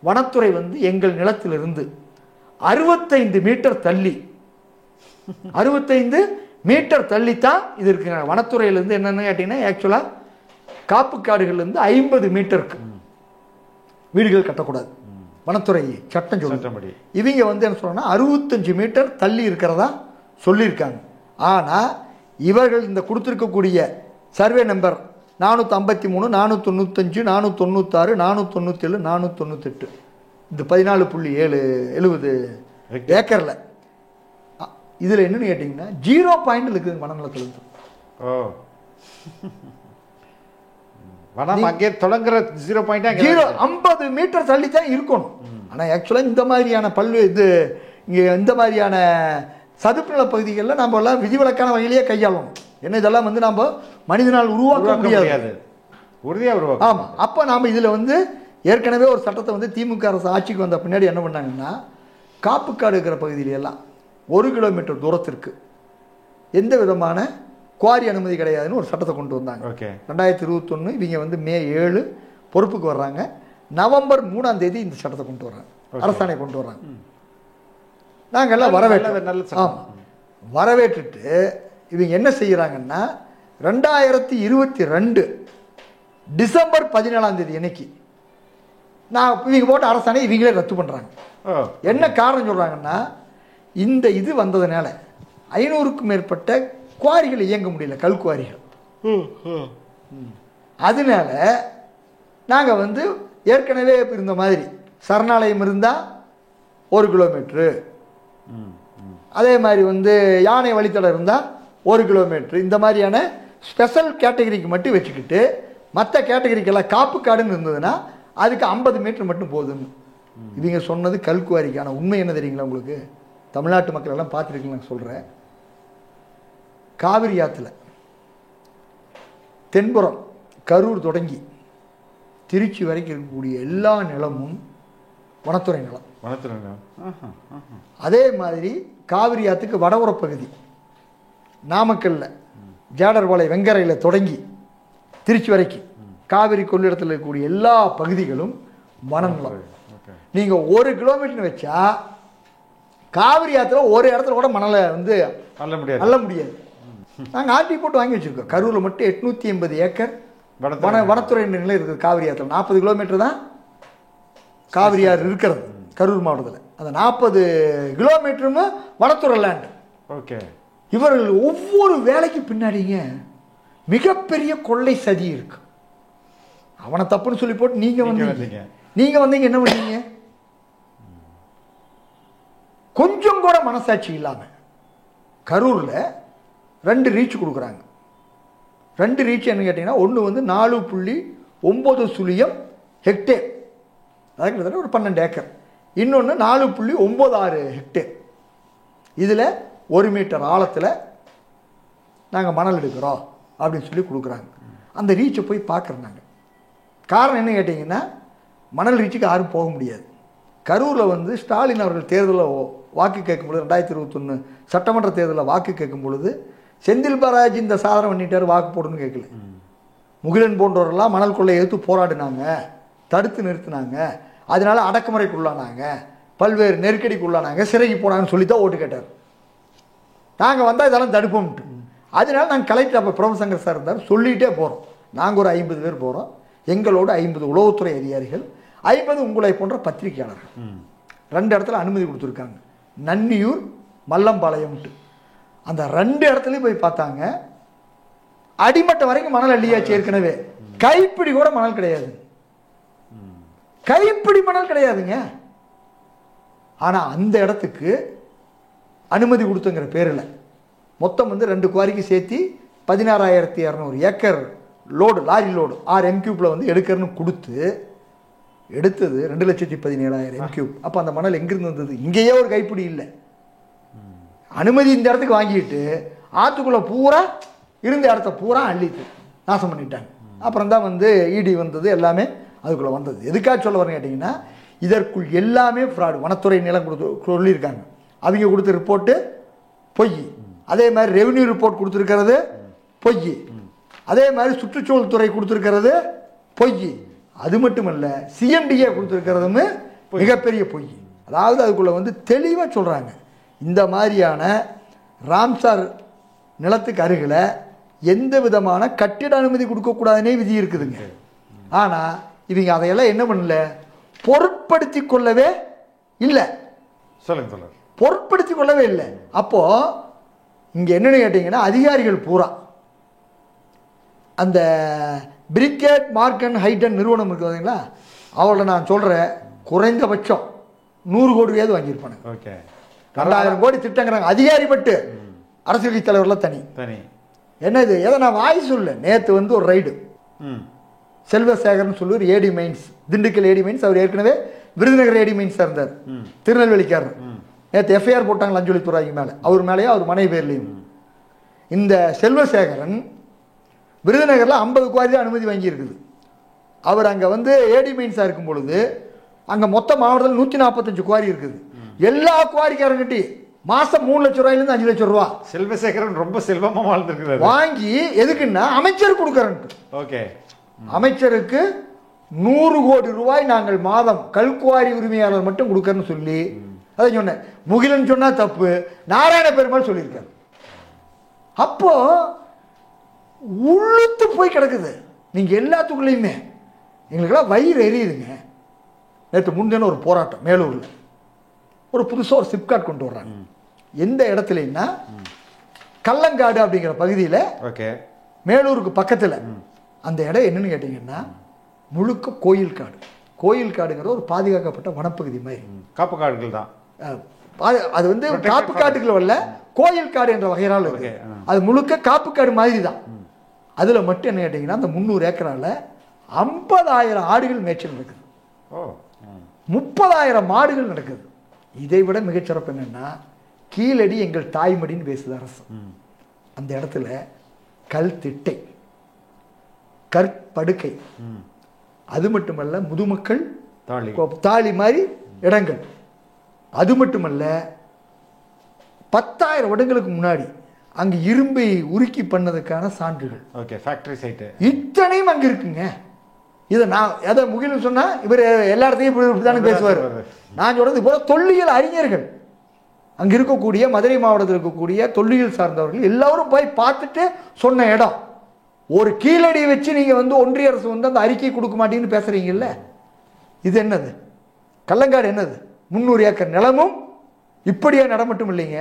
வனத்துறை வந்து எங்கள் நிலத்திலிருந்து 65 மீட்டர் தள்ளி 65 மீட்டர் தள்ளி தான் இது இருக்குங்க. வனத்துறையிலேருந்து என்னென்னு கேட்டிங்கன்னா, ஆக்சுவலாக காப்பு காடுகள்லேருந்து 50 மீட்டருக்கு வீடுகள் கட்டக்கூடாது, வனத்துறை சட்டம் சொல்லுபடி. இவங்க வந்து என்ன சொல்றாங்கன்னா 65 மீட்டர் தள்ளி இருக்கிறதா சொல்லியிருக்காங்க. ஆனால் இவர்கள் இந்த கொடுத்துருக்கக்கூடிய சர்வே நம்பர் 453, 495, 496, 497, 498 இந்த 14.70 ஏக்கரில் இதில் என்னன்னு கேட்டிங்கன்னா 0 பாயிண்ட் இருக்குது வனநிலத்தில் இருந்து. அங்கே தொடங்குற 0 பாயிண்ட் 50 மீட்டர் தள்ளி தான் இருக்கணும். ஆனால் ஆக்சுவலாக இந்த மாதிரியான இங்கே இந்த மாதிரியான சதுப்பு நில பகுதிகளில் நம்ம எல்லாம் விதிவிலக்கான வகையிலேயே கையாளணும். என்ன இதெல்லாம் வந்து நம்ம மனிதனால் உருவாக்க முடியாது, உறுதியாக உருவாக்க. ஆமாம். அப்போ நாம் இதில் வந்து ஏற்கனவே ஒரு சட்டத்தை வந்து திமுக அரசு ஆட்சிக்கு வந்த பின்னாடி என்ன பண்ணாங்கன்னா, காப்புக்காடு இருக்கிற பகுதியில எல்லாம் 1 கிலோமீட்டர் தூரத்திற்கு எந்த விதமான குவாரி அனுமதி கிடையாதுன்னு ஒரு சட்டத்தை கொண்டு வந்தாங்க. 2021 இவங்க வந்து மே 7 பொறுப்புக்கு வர்றாங்க. நவம்பர் 3ஆம் தேதி இந்த சட்டத்தை கொண்டு வர்றாங்க, அரசாணை கொண்டு வர்றாங்க. நாங்கள் எல்லாம் வரவேற்றுட்டு இவங்க என்ன செய்யறாங்கன்னா, 2022 டிசம்பர் 17ஆம் தேதி அன்னைக்கு நான் இவங்க போட்ட அரசாணை இவங்களே ரத்து பண்றாங்க. என்ன காரணம் சொல்றாங்கன்னா, இந்த இது வந்ததுனால 500க்கும் மேற்பட்ட குவாரிகள் இயங்க முடியல, கல் குவாரிகள். அதனால நாங்கள் வந்து ஏற்கனவே இருந்த மாதிரி சரணாலயம் இருந்தால் 1 கிலோமீட்ரு, அதே மாதிரி வந்து யானை வழித்தடம் இருந்தால் 1 கிலோமீட்ரு, இந்த மாதிரியான ஸ்பெஷல் கேட்டகரிக்கு மட்டும் வச்சுக்கிட்டு மற்ற கேட்டகரிக்கெல்லாம் காப்பு காடுன்னு இருந்ததுன்னா அதுக்கு 50 மீட்டர் மட்டும் போதுன்னு இவங்க சொன்னது கல்குவாரிக்கான உண்மை என்ன தெரியுங்களா உங்களுக்கு? தமிழ்நாட்டு மக்கள் எல்லாம் பார்த்துருக்கீங்க. நான் சொல்கிறேன், காவிரி ஆற்றுல தென்புறம் கரூர் தொடங்கி திருச்சி வரைக்கும் இருக்கக்கூடிய எல்லா நிலமும் வனத்துறை நிலம். அதே மாதிரி காவிரி ஆற்றுக்கு வடபுற பகுதி நாமக்கல்ல ஜேடர்பாளை வெங்கரையில் தொடங்கி திருச்சி வரைக்கும் காவிரி கொள்ளிடத்தில் இருக்கக்கூடிய எல்லா பகுதிகளும் வனநிலம். நீங்கள் 1 கிலோமீட்டர் வச்சா காவிரி ஆற்றுல ஒரு இடத்துல கூட மணலை வந்து அள்ள முடியாது. நாங்கள் ஆர்டி போட்டு வாங்கி வச்சுருக்கோம். கரூரில் மட்டும் 880 ஏக்கர் வனத்துறை நிலம் இருக்குது. காவிரி ஆற்றுல 40 கிலோமீட்டர் தான் காவிரி ஆறு இருக்கிறது கரூர் மாவட்டத்தில். அந்த 40 கிலோமீட்டரும் வனத்துறை லேண்டு. இவர்கள் ஒவ்வொரு வேலைக்கு பின்னாடிங்க மிகப்பெரிய கொள்ளை சதி இருக்கு. அவனை தப்புன்னு சொல்லி போட்டு நீங்க வந்தீங்க என்ன பண்ணீங்க? கொஞ்சம் கூட மனசாட்சி இல்லாம கரூர்ல 2 ரீச் கொடுக்குறாங்க. 2 ரீச் என்ன கேட்டீங்கன்னா, ஒன்று வந்து 4.9 ஹெக்டேர், அதாவது கிட்டத்தட்ட ஒரு 12 ஏக்கர். இன்னொன்று 4.96 ஹெக்டேர். இதில் 1 மீட்டர் ஆழத்தில் நாங்கள் மணல் எடுக்கிறோம் அப்படின்னு சொல்லி கொடுக்குறாங்க. அந்த ரீச்சை போய் பார்க்குறோம் நாங்கள். காரணம் என்ன கேட்டிங்கன்னா, மணல் ரீச்சுக்கு யாரும் போக முடியாது. கரூரில் வந்து ஸ்டாலின் அவர்கள் தேர்தலில் வாக்கு கேட்கும் பொழுது 2021 சட்டமன்ற தேர்தலில் வாக்கு கேட்கும் பொழுது செந்தில் பாலாஜி இந்த சாதனை பண்ணிட்டார், வாக்கு போடுன்னு கேட்கல. முகிலன் போன்றவரெல்லாம் மணல் கொள்ளை எதிர்த்து போராடினாங்க, தடுத்து நிறுத்தினாங்க, அதனால அடக்குமுறைக்குள்ளானாங்க, பல்வேறு நெருக்கடிக்குள்ளானாங்க, சிறைக்கு போனாங்கன்னு சொல்லி தான் ஓட்டு கேட்டார். நாங்கள் வந்தால் இதெல்லாம் தடுப்போம்ட்டு. அதனால நாங்கள் கலெக்டர் அப்போ பிரபசங்கர் சார் இருந்தார், சொல்லிகிட்டே போகிறோம். நாங்கள் ஒரு 50 பேர் போகிறோம். எங்களோட 50 உளவுத்துறை அதிகாரிகள், 50 உங்களை போன்ற பத்திரிகையாளர்கள் 2 இடத்துல அனுமதி கொடுத்துருக்காங்க. நன்னியூர், மல்லம்பாளையம்ட்டு. அந்த 2 இடத்துலையும் போய் பார்த்தாங்க. அடிமட்ட வரைக்கும் மணல் அள்ளியாச்சு. ஏற்கனவே கைப்பிடி கூட மணல் கிடையாது, கைப்பிடி மணல் கிடையாதுங்க. ஆனால் அந்த இடத்துக்கு அனுமதி கொடுத்துங்கிற பேரில் மொத்தம் வந்து 2 குவாரிக்கு சேர்த்து 16,200 ஏக்கர் லோடு, லாரி லோடு 6 எம்கியூப்பில் வந்து எடுக்கிறன்னு கொடுத்து எடுத்தது 2,17,000 எம்கியூப். அப்போ அந்த மணல் எங்கிருந்து வந்தது? இங்கேயே ஒரு கைப்பிடி இல்லை. அனுமதி இந்த இடத்துக்கு வாங்கிட்டு ஆற்றுக்குள்ளே பூரா இருந்த இடத்த பூரா அள்ளிட்டு நாசம் பண்ணிட்டாங்க. அப்புறம் தான் வந்து இடி வந்தது, எல்லாமே அதுக்குள்ளே வந்தது. எதுக்காக சொல்ல வரேன்னு கேட்டிங்கன்னா, இதற்குள் எல்லாமே ஃப்ராடு. வனத்துறை நிலம் சொல்லியிருக்காங்க, அவங்க கொடுத்த ரிப்போர்ட்டு பொய். அதே மாதிரி ரெவென்யூ ரிப்போர்ட் கொடுத்துருக்கிறது பொய். அதே மாதிரி சுற்றுச்சூழல் துறை கொடுத்துருக்கிறது பொய். அது மட்டுமல்ல, சிஎம்டிஏ கொடுத்துருக்கிறதும் மிகப்பெரிய பொய். அதாவது அதுக்குள்ளே வந்து தெளிவாக சொல்கிறாங்க, இந்த மாதிரியான ராம்சார் நிலத்துக்கு அருகில் எந்த விதமான கட்டிட அனுமதி கொடுக்கக்கூடாதுன்னே விதி இருக்குதுங்க. ஆனால் இவங்க அதையெல்லாம் என்ன பண்ணல, பொருட்படுத்தி கொள்ளவே இல்லை. பொருட்படுத்தி கொள்ளவே இல்லை. அப்போ இங்கே என்னன்னு கேட்டீங்கன்னா, அதிகாரிகள் பூரா அந்த பிரிகேட் மார்க்கன் ஹைட்டன் நிறுவனம் இருக்குது பார்த்தீங்களா, அவளை நான் சொல்கிறேன், குறைந்தபட்சம் 100 கோடியாவது வாங்கியிருப்பாங்க. 2,000 கோடி திட்டங்கிறாங்க. அதிகாரி பட்டு அரசியல் கட்சி தலைவர்லாம் தனி. என்னது எதை நான் வாய் சொல்ல. நேற்று வந்து ஒரு ரைடு, செல்வசேகர்னு சொல்லி ஒரு ஏடி மைன்ஸ், திண்டுக்கல் ஏடி மைன்ஸ். அவர் ஏற்கனவே விருதுநகர் ஏடி மைன்ஸாக இருந்தார், திருநெல்வேலிக்காரர். நேற்று எஃப்ஐஆர் போட்டாங்க லஞ்சொழித்துறைக்கு மேலே, அவர் மேலேயும் அவர் மனைவி பேர்லையும். இந்த செல்வசேகரன் விருதுநகரில் 50 குவாரி தான் அனுமதி வாங்கி இருக்குது. அவர் அங்கே வந்து ஏடி மைன்ஸாக இருக்கும் பொழுது அங்கே மொத்த மாவட்டத்தில் 145 குவாரி இருக்குது. எல்லா குவாரிக்காரங்கிட்டி மாதம் 3 லட்சம் ரூபாயிலேருந்து 5 லட்சம் ரூபா செல்வசேகரன் ரொம்ப செல்வமாக வாழ்ந்துருக்கிறார். வாங்கி எதுக்குன்னா அமைச்சர் கொடுக்குறேன்ட்டு. ஓகே, அமைச்சருக்கு 100 கோடி ரூபாய் நாங்கள் மாதம் கல்குவாரி உரிமையாளர் மட்டும் கொடுக்கறன்னு சொல்லி அதை சொன்னேன். முகிலன் சொன்னா தப்பு, நாராயண பெருமாள் சொல்லியிருக்காரு. அப்போ உள்ளுத்து போய் கிடக்குது. நீங்க எல்லாத்துக்குள்ளேயுமே எங்களுக்கெல்லாம் வயிறு எரியுதுங்க. நேற்று முன்தின ஒரு போராட்டம் மேலூர்ல ஒரு புதுசாக ஒரு சிப்காட் கொண்டு வர்றாங்க. எந்த இடத்துலன்னா கல்லங்காடு அப்படிங்கிற பகுதியில், ஓகே, மேலூருக்கு பக்கத்தில். அந்த இடம் என்னன்னு கேட்டீங்கன்னா முழுக்க கோயில் காடு. கோயில் காடுங்கிறது ஒரு பாதுகாக்கப்பட்ட வனப்பகுதி மாதிரி. காப்பு காடுகள் தான் அது வந்து காப்பு காட்டுகள் வரல, கோயில் காடு என்ற வகையால் இருக்கு. அது முழுக்க காப்பு காடு மாதிரி தான். அதில் மட்டும் என்ன கேட்டீங்கன்னா அந்த 300 ஏக்கரால 50,000 ஆடுகள் மேய்ச்சல் நடக்குது, 30,000 மாடுகள் நடக்குது. இதை விட மிகச்சிறப்பு என்னன்னா கீழடி எங்கள் தாய்மடின்னு பேசுது அரசு. அந்த இடத்துல கல் திட்டை, கற்படுக்கை, அது மட்டுமல்ல முதுமக்கள் தாலி மாதிரி இடங்கள். அது மட்டுமல்ல 10,000 வருடங்களுக்கு முன்னாடி அங்கு இரும்பை உருக்கி பண்ணதுக்கான சான்றுகள். ஓகே, ஃபேக்டரி சைட் இத்தனையும் அங்க இருக்குங்க. இதை நான் எதை முகில் சொன்னா இவர் எல்லா இடத்தையும் இப்படித்தானே பேசுவார். நான் சொல்றது போல தொல்லியல் அறிஞர்கள் அங்க இருக்கக்கூடிய மதுரை மாவட்டத்தில் இருக்கக்கூடிய தொல்லியல் சார்ந்தவர்கள் எல்லாரும் போய் பார்த்துட்டு சொன்ன இடம். ஒரு கீழடியை வச்சு நீங்க வந்து ஒன்றிய அரசு வந்து அந்த அறிக்கை கொடுக்க மாட்டீங்கன்னு பேசுறீங்கல்ல, இது என்னது? கல்லங்காடு என்னது? 300 ஏக்கர் நிலமும் இப்படியே நட மட்டும் இல்லைங்க.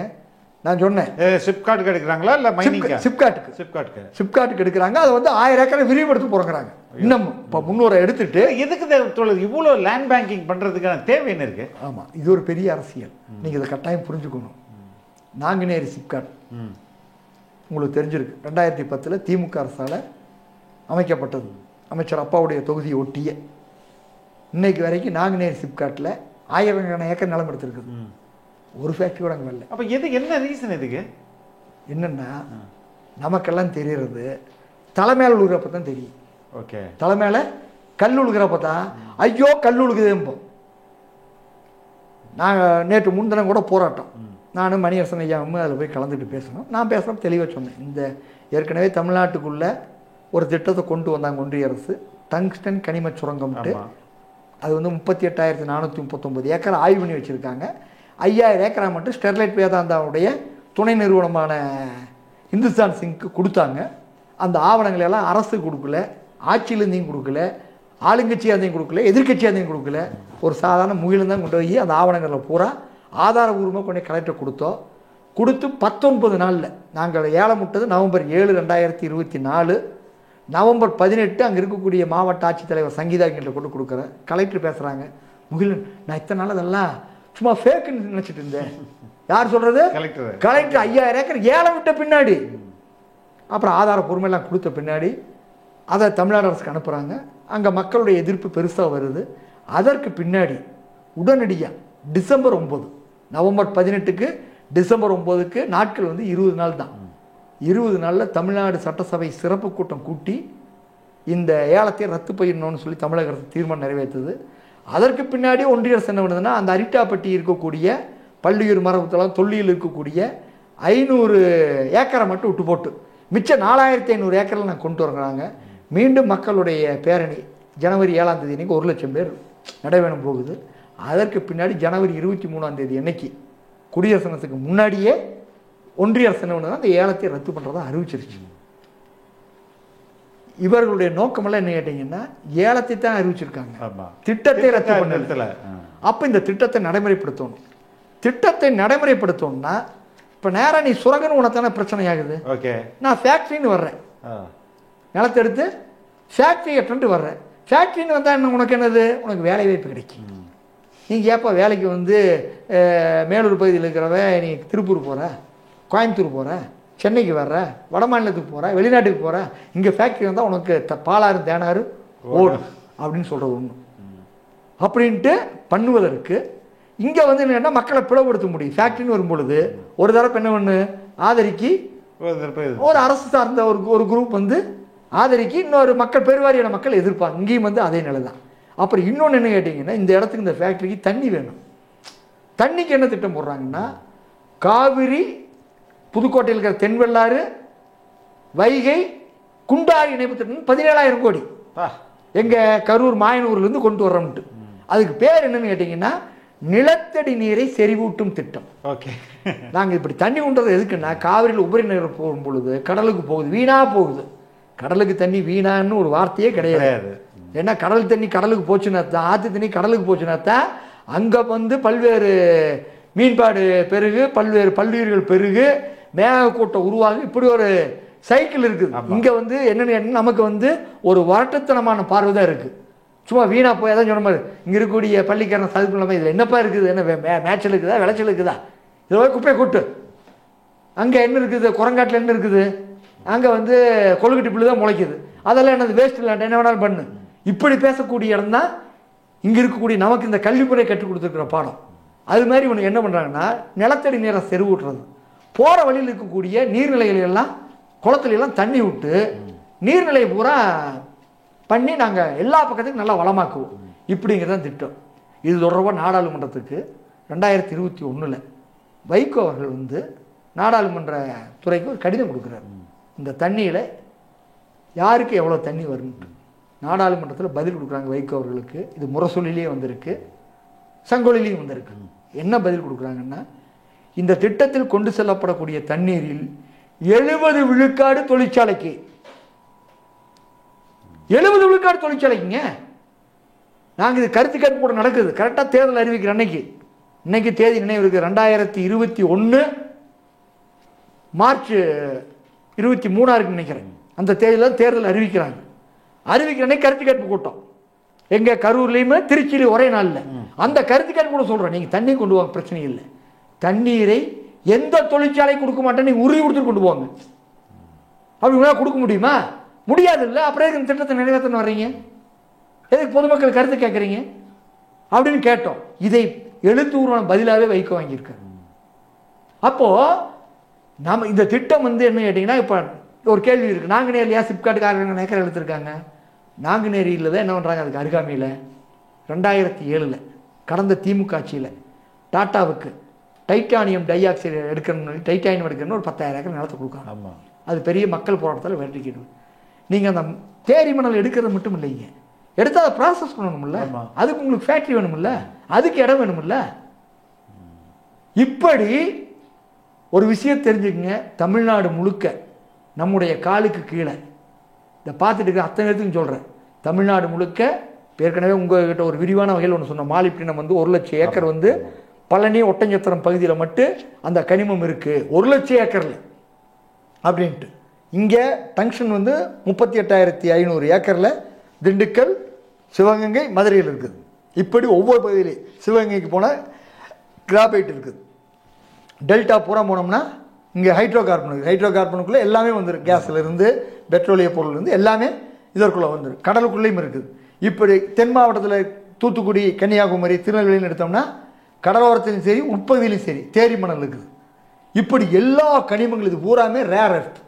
நான் சொன்னேன் சிப்காட்டுக்கு எடுக்கிறாங்களா இல்ல மைனிங்கா? சிப்காட்டுக்கு எடுக்கிறாங்க. அதை வந்து 1000 ஏக்கரை விரிவுபடுத்த போறாங்க. இன்னும் இப்போ 300 எடுத்துட்டு எதுக்கு இவ்வளவு லேண்ட் பேங்கிங் பண்றதுக்கான தேவை என்ன இருக்கு? ஆமா, இது ஒரு பெரிய அரசியல். நீங்க இதை கட்டாயம் புரிஞ்சுக்கணும். நாங்குநேரி சிப்காட் உங்களுக்கு தெரிஞ்சிருக்கு, 2010 திமுக அரசால அமைக்கப்பட்டது. அமைச்சர் அப்பாவுடைய தொகுதியை ஒட்டிய இன்னைக்கு வரைக்கும் நாங்குநேரி சிப்காட்டில் 1000 ஏக்கர் நிலம் எடுத்திருக்குது. ஒரு ஃபேக்டரியோட அங்கே வரல. அப்போ என்ன ரீசன் இதுக்கு? என்னன்னா நமக்கெல்லாம் தெரியறது தலைமையில உழுகிறப்ப தான் தெரியும். ஓகே, தலைமையில கல் உழுகிறப்ப தான் ஐயோ கல் உழுகுதேம்போ. நாங்கள் நேற்று முன்தினம் கூட போராட்டம், நானும் மணியரசன் ஐயாவும் அதில் போய் கலந்துட்டு பேசணும். நான் பேசுகிறப்ப தெளிவாக சொன்னேன். இந்த ஏற்கனவே தமிழ்நாட்டுக்குள்ளே ஒரு திட்டத்தை கொண்டு வந்தாங்க ஒன்றிய அரசு, டங்ஸ்டன் கனிம சுரங்கம்ட்டு. அது வந்து 38,439 ஏக்கர் ஆய்வு பண்ணி வச்சுருக்காங்க. 5000 ஏக்கரா மட்டும் ஸ்டெர்லைட் வேதாந்தாவுடைய துணை நிறுவனமான இந்துஸ்தான் சிங்க்கு கொடுத்தாங்க. அந்த ஆவணங்களை எல்லாம் அரசு கொடுக்கல, ஆட்சியிலேருந்தையும் கொடுக்கல, ஆளுங்கட்சியாந்தையும் கொடுக்கல, எதிர்கட்சியாந்தையும் கொடுக்கல. ஒரு சாதாரண முகிலும் தான் கொண்டு போய் அந்த ஆவணங்களில் பூரா ஆதாரபூர்வமாக கொண்டு கலெக்டர் கொடுத்தோம். கொடுத்து 19 நாளில் நாங்கள் ஏலம் விட்டது நவம்பர் 7, 2024. நவம்பர் 18 அங்கே இருக்கக்கூடிய மாவட்ட ஆட்சித்தலைவர் சங்கீதாங்கிட்ட கொண்டு கொடுக்குறேன். கலெக்டர் பேசுகிறாங்க, முகிலன் நான் இத்தனை நாள் அதெல்லாம் சும்மா ஃபேக்குன்னு நினச்சிட்டு இருந்தேன். யார் சொல்கிறது? கலெக்டர் 5000 ஏக்கர் ஏலம் விட்ட பின்னாடி, அப்புறம் ஆதாரப்பூர்வமெல்லாம் கொடுத்த பின்னாடி அதை தமிழ்நாடு அரசுக்கு அனுப்புகிறாங்க. அங்கே மக்களுடைய எதிர்ப்பு பெருசாக வருது. அதற்கு பின்னாடி உடனடியாக டிசம்பர் 9, நவம்பர் 18க்கு டிசம்பர் 9க்கு நாட்கள் வந்து 20 நாள் தான். 20 நாளில் தமிழ்நாடு சட்டசபை சிறப்பு கூட்டம் கூட்டி இந்த ஏலத்தை ரத்து பண்ணிடணும்னு சொல்லி தமிழக அரசு தீர்மானம் நிறைவேற்றுது. அதற்கு பின்னாடி ஒன்றிய அரசு என்ன பண்ணுதுன்னா அந்த அரிட்டாப்பட்டி இருக்கக்கூடிய பள்ளியூர் மரபுத்தளம் தொல்லியில் இருக்கக்கூடிய 500 ஏக்கரை மட்டும் விட்டு போட்டு மிச்சம் 4500 ஏக்கரில் நான் கொண்டு வருகிறாங்க. மீண்டும் மக்களுடைய பேரணி ஜனவரி 7ஆம் தேதி அன்றைக்கி 1 லட்சம் பேர் நடைபெறும் போகுது. அதற்கு பின்னாடி ஜனவரி 23ஆம் தேதி அன்னைக்கு குடியரசு தினத்துக்கு முன்னாடியே ஒன்றிய அரசு என்ன பண்ணுதுன்னா அந்த ஏலத்தை ரத்து பண்ணுறதா அறிவிச்சிருச்சு. இவர்களுடைய நோக்கமெல்லாம் என்ன கேட்டீங்கன்னா ஏலத்தை தான் அறிவிச்சிருக்காங்க, திட்டத்தை ரத்து பண்ணல. அப்போ இந்த திட்டத்தை நடைமுறைப்படுத்தணும். திட்டத்தை நடைமுறைப்படுத்தணும்னா இப்போ நேராக நீ சுரங்கன்னு உனத்தான பிரச்சனை ஆகுது. ஓகே, நான் ஃபேக்ட்ரின்னு வர்றேன், நிலத்தை எடுத்து ஃபேக்ட்ரி எட்டுன்ட்டு வர்றேன். ஃபேக்ட்ரின்னு வந்தால் என்ன உனக்கு என்னது? உனக்கு வேலை வாய்ப்பு கிடைக்கும். நீங்கள் ஏப்பா வேலைக்கு வந்து மேலூர் பகுதியில் இருக்கிறவ நீ திருப்பூர் போகிற, கோயம்புத்தூர் போகிற, சென்னைக்கு வர்ற, வட மாநிலத்துக்கு போகிற, வெளிநாட்டுக்கு போகிற, இங்கே ஃபேக்ட்ரி வந்தால் உனக்கு பாலாறு தேனாறு ஓடும் அப்படின்னு சொல்கிறது ஒன்று. அப்படின்ட்டு பண்ணுவதற்கு இங்கே வந்து என்னென்னா மக்களை பிளவுபடுத்த முடியும். ஃபேக்ட்ரின்னு வரும்பொழுது ஒரு தரப்பு என்ன ஒன்று ஆதரிக்கு ஒரு அரசு சார்ந்த ஒரு குரூப் வந்து ஆதரிக்கு இன்னொரு மக்கள் பெருவாரியான மக்கள் எதிர்ப்பாங்க. இங்கேயும் வந்து அதே நிலை தான். அப்புறம் இன்னொன்று என்ன கேட்டிங்கன்னா, இந்த இடத்துக்கு இந்த ஃபேக்ட்ரிக்கு தண்ணி வேணும். தண்ணிக்கு என்ன திட்டம் போடுறாங்கன்னா, காவிரி, புதுக்கோட்டையில் இருக்கிற தென்வெள்ளாறு, வைகை, குண்டாறு இணைப்பு திட்டம் 17,000 கோடி எங்கள் கரூர் மாயனூர்லேருந்து கொண்டு வர்றோம்ட்டு. அதுக்கு பேர் என்னன்னு கேட்டிங்கன்னா, நிலத்தடி நீரை செறிவூட்டும் திட்டம். ஓகே, நாங்கள் இப்படி தண்ணி உண்றது எதுக்குன்னா, காவிரியில் உபரி நீர் போகும் பொழுது கடலுக்கு போகுது, வீணாக போகுது. கடலுக்கு தண்ணி வீணான்னு ஒரு வார்த்தையே கிடையாது. ஏன்னா கடல் தண்ணி கடலுக்கு போச்சுன்னா தான், ஆற்று தண்ணி கடலுக்கு போச்சுன்னா தான் அங்கே வந்து பல்வேறு மீன்பாடு பெருகு, பல்வேறு பல்லுயிர்கள் பெருகு, மேகக்கூட்டம் உருவாகும். இப்படி ஒரு சைக்கிள் இருக்குது. இங்கே வந்து என்னென்னு நமக்கு வந்து ஒரு வரட்டுத்தனமான பார்வை தான் இருக்குது. சும்மா வீணாக போய் அதான் சொன்ன மாதிரி இங்கே இருக்கக்கூடிய பள்ளிக்காரன் சதுப்பு இல்லாமல் இதில் என்னப்பா இருக்குது, என்ன மேய்ச்சல் இருக்குதா, விளைச்சல் இருக்குதா, இதில் குப்பையை கொட்டு. அங்கே என்ன இருக்குது, குரங்காட்டில் என்ன இருக்குது, அங்கே வந்து கொழுக்கட்டி புல்லு தான் முளைக்குது, அதெல்லாம் என்னது வேஸ்ட் இல்லாட்ட என்ன வேணாலும் பண்ணு. இப்படி பேசக்கூடிய இடம் தான் இங்கே இருக்கக்கூடிய நமக்கு இந்த கல்விமுறை கற்றுக் கொடுத்துருக்கிற பாடம். அது மாதிரி இவனுக்கு என்ன பண்ணுறாங்கன்னா, நிலத்தடி நீரை செறிவூட்டுறது, போகிற வழியில் இருக்கக்கூடிய நீர்நிலைகளெல்லாம் குளத்துலாம் தண்ணி விட்டு நீர்நிலை பூரா பண்ணி நாங்கள் எல்லா பக்கத்துக்கும் நல்லா வளமாக்குவோம். இப்படிங்கிறதான் திட்டம். இது தொடர்பாக நாடாளுமன்றத்துக்கு 2021 வைகோ அவர்கள் வந்து நாடாளுமன்ற துறைக்கு ஒரு கடிதம் கொடுக்குறாரு. இந்த தண்ணியில் யாருக்கு எவ்வளோ தண்ணி வரும்ட்டு நாடாளுமன்றத்தில் பதில் கொடுக்குறாங்க வைகோ அவர்களுக்கு. இது முரசொலிலேயே வந்திருக்கு, சங்கொலிலையும் வந்திருக்கு. என்ன பதில் கொடுக்குறாங்கன்னா, இந்த திட்டத்தில் கொண்டு செல்லப்படக்கூடிய தண்ணீரில் 70 விழுக்காடு தொழிற்சாலைக்கு. 70 விழுக்காடு தொழிற்சாலைக்குங்க. நாங்கள் இது கருத்து கேட்பு கூட நடக்குது. கரெக்டாக தேர்தல் அறிவிக்கிற அன்னைக்கு, இன்னைக்கு தேதி நினைவு இருக்குது, 2021 மார்ச் 23 நினைக்கிறேன். அந்த தேதியில் தேர்தல் அறிவிக்கிறாங்க. அறிவிக்கிற அன்னைக்கு கருத்து கேட்பு கூட்டம் எங்க கரூர்லையுமே திருச்சியிலையும் ஒரே நாளில். அந்த கருத்து கேட்பு கூட சொல்கிறேன், நீங்கள் தண்ணி கொண்டு வாங்க, பிரச்சனை இல்லை. தண்ணீரை எந்த தொழிற்சாலை கொடுக்க மாட்டேன், நீங்கள் உறுதி கொடுத்துட்டு கொண்டு போங்க. அப்படி கொடுக்க முடியுமா? முடியாது. இல்லை, அப்புறம் இந்த திட்டத்தை நிறைவேற்றணும் வர்றீங்க, எதுக்கு பொதுமக்கள் கருத்து கேட்குறீங்க அப்படின்னு கேட்டோம். இதை எழுத்துூர்வன பதிலாகவே வைக்க வாங்கியிருக்காரு. அப்போது நம்ம இந்த திட்டம் வந்து என்ன கேட்டிங்கன்னா, இப்போ ஒரு கேள்வி இருக்குது, நாங்குநேரியா சிப்காட்டுக்காரங்க ஏக்கர் எடுத்திருக்காங்க. நாங்குநேரியில் தான் என்ன பண்ணுறாங்க, அதுக்கு அருகாமையில் 2007 கடந்த திமுக ஆட்சியில் டாட்டாவுக்கு டைட்டானியம் டை ஆக்சைடு எடுக்கணும்னு, டைட்டானியம் எடுக்கணும்னு ஒரு 10,000 ஏக்கர் நிலத்தை கொடுக்காங்க. அது பெரிய மக்கள் போராட்டத்தில் வெற்றிக்கிட்டு. நீங்கள் அந்த தேரி மணல் எடுக்கிறது மட்டும் இல்லைங்க, எடுத்து அதை ப்ராசஸ் பண்ணணும்ல, அதுக்கு உங்களுக்கு ஃபேக்ட்ரி வேணும்ல, அதுக்கு இடம் வேணும்ல. இப்படி ஒரு விஷயம் தெரிஞ்சுக்கங்க, தமிழ்நாடு முழுக்க நம்முடைய காலுக்கு கீழே இதை பார்த்துட்டு இருக்க அத்தனை பேருக்கும் சொல்கிறேன், தமிழ்நாடு முழுக்க ஏற்கனவே உங்கள்கிட்ட ஒரு விரிவான வகையில் ஒன்று சொன்ன மாலிப்டினம் வந்து 1,00,000 ஏக்கர் வந்து பழனி ஒட்டஞ்சத்திரம் பகுதியில் மட்டும் அந்த கனிமம் இருக்குது, 1,00,000 ஏக்கரில் அப்படின்ட்டு. இங்கே டங்ஷன் வந்து 38,500 ஏக்கரில் திண்டுக்கல், சிவகங்கை, மதுரையில் இருக்குது. இப்படி ஒவ்வொரு பகுதியிலையும் சிவகங்கைக்கு போனால் கிராபைட் இருக்குது. டெல்டா பூரா போனோம்னா இங்கே ஹைட்ரோ கார்பன் இருக்குது. ஹைட்ரோ கார்பனுக்குள்ளே எல்லாமே வந்துடும், கேஸ்லேருந்து பெட்ரோலிய பொருள்லேருந்து எல்லாமே இதற்குள்ளே வந்துடும். கடலுக்குள்ளேயும் இருக்குது. இப்படி தென் மாவட்டத்தில் தூத்துக்குடி, கன்னியாகுமரி, திருநெல்வேலின்னு எடுத்தோம்னா கடலோரத்திலும் சரி உட்பகுதியிலும் சரி தேரி மணல் இருக்குது. இப்படி எல்லா கனிமங்கள் இது பூராமே ரேர் எர்த்,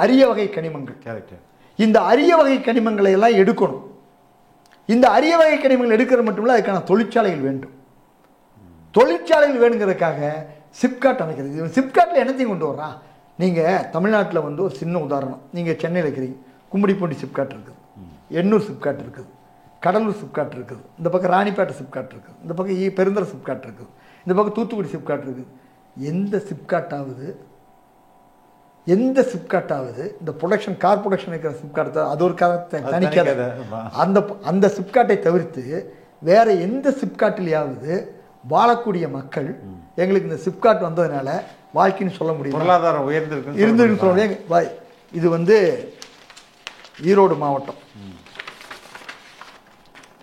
அரிய வகை கனிமங்கள். இந்த அரிய வகை கனிமங்களை எல்லாம் எடுக்கணும். இந்த அரிய வகை கனிமங்கள் எடுக்கிறது மட்டுமில்ல, அதுக்கான தொழிற்சாலைகள் வேண்டும். தொழிற்சாலைகள் வேணுங்கிறதுக்காக சிப்காட் அமைக்கிறது. சிப்காட்டில் என்னத்தையும் கொண்டு வர்றான். நீங்கள் தமிழ்நாட்டில் வந்து ஒரு சின்ன உதாரணம், நீங்கள் சென்னையில் இருக்கிறீங்க, கும்மிடிப்பூண்டி சிப்காட் இருக்குது, எண்ணூர் சிப்காட் இருக்குது, கடலூர் சிப்காட் இருக்குது, இந்த பக்கம் ராணிப்பேட்டை சிப்காட் இருக்குது, இந்த பக்கம் பெருந்தர சிப்காட் இருக்குது, இந்த பக்கம் தூத்துக்குடி சிப்காட் இருக்குது. எந்த சிப்காட்டாவது இந்த ப்ரொடக்ஷன் கார் ப்ரொடக்ஷன் இருக்கிற சிப்காட் அது ஒரு தனிக்காத அந்த சிப்காட்டை தவிர்த்து வேற எந்த சிப்காட்டிலேயாவது வாழக்கூடிய மக்கள் எங்களுக்கு இந்த சிப்காட் வந்ததுனால வாழ்க்கைன்னு சொல்ல முடியும், பொருளாதாரம் இருந்துன்னு சொல்ல முடியும். இது வந்து ஈரோடு மாவட்டம்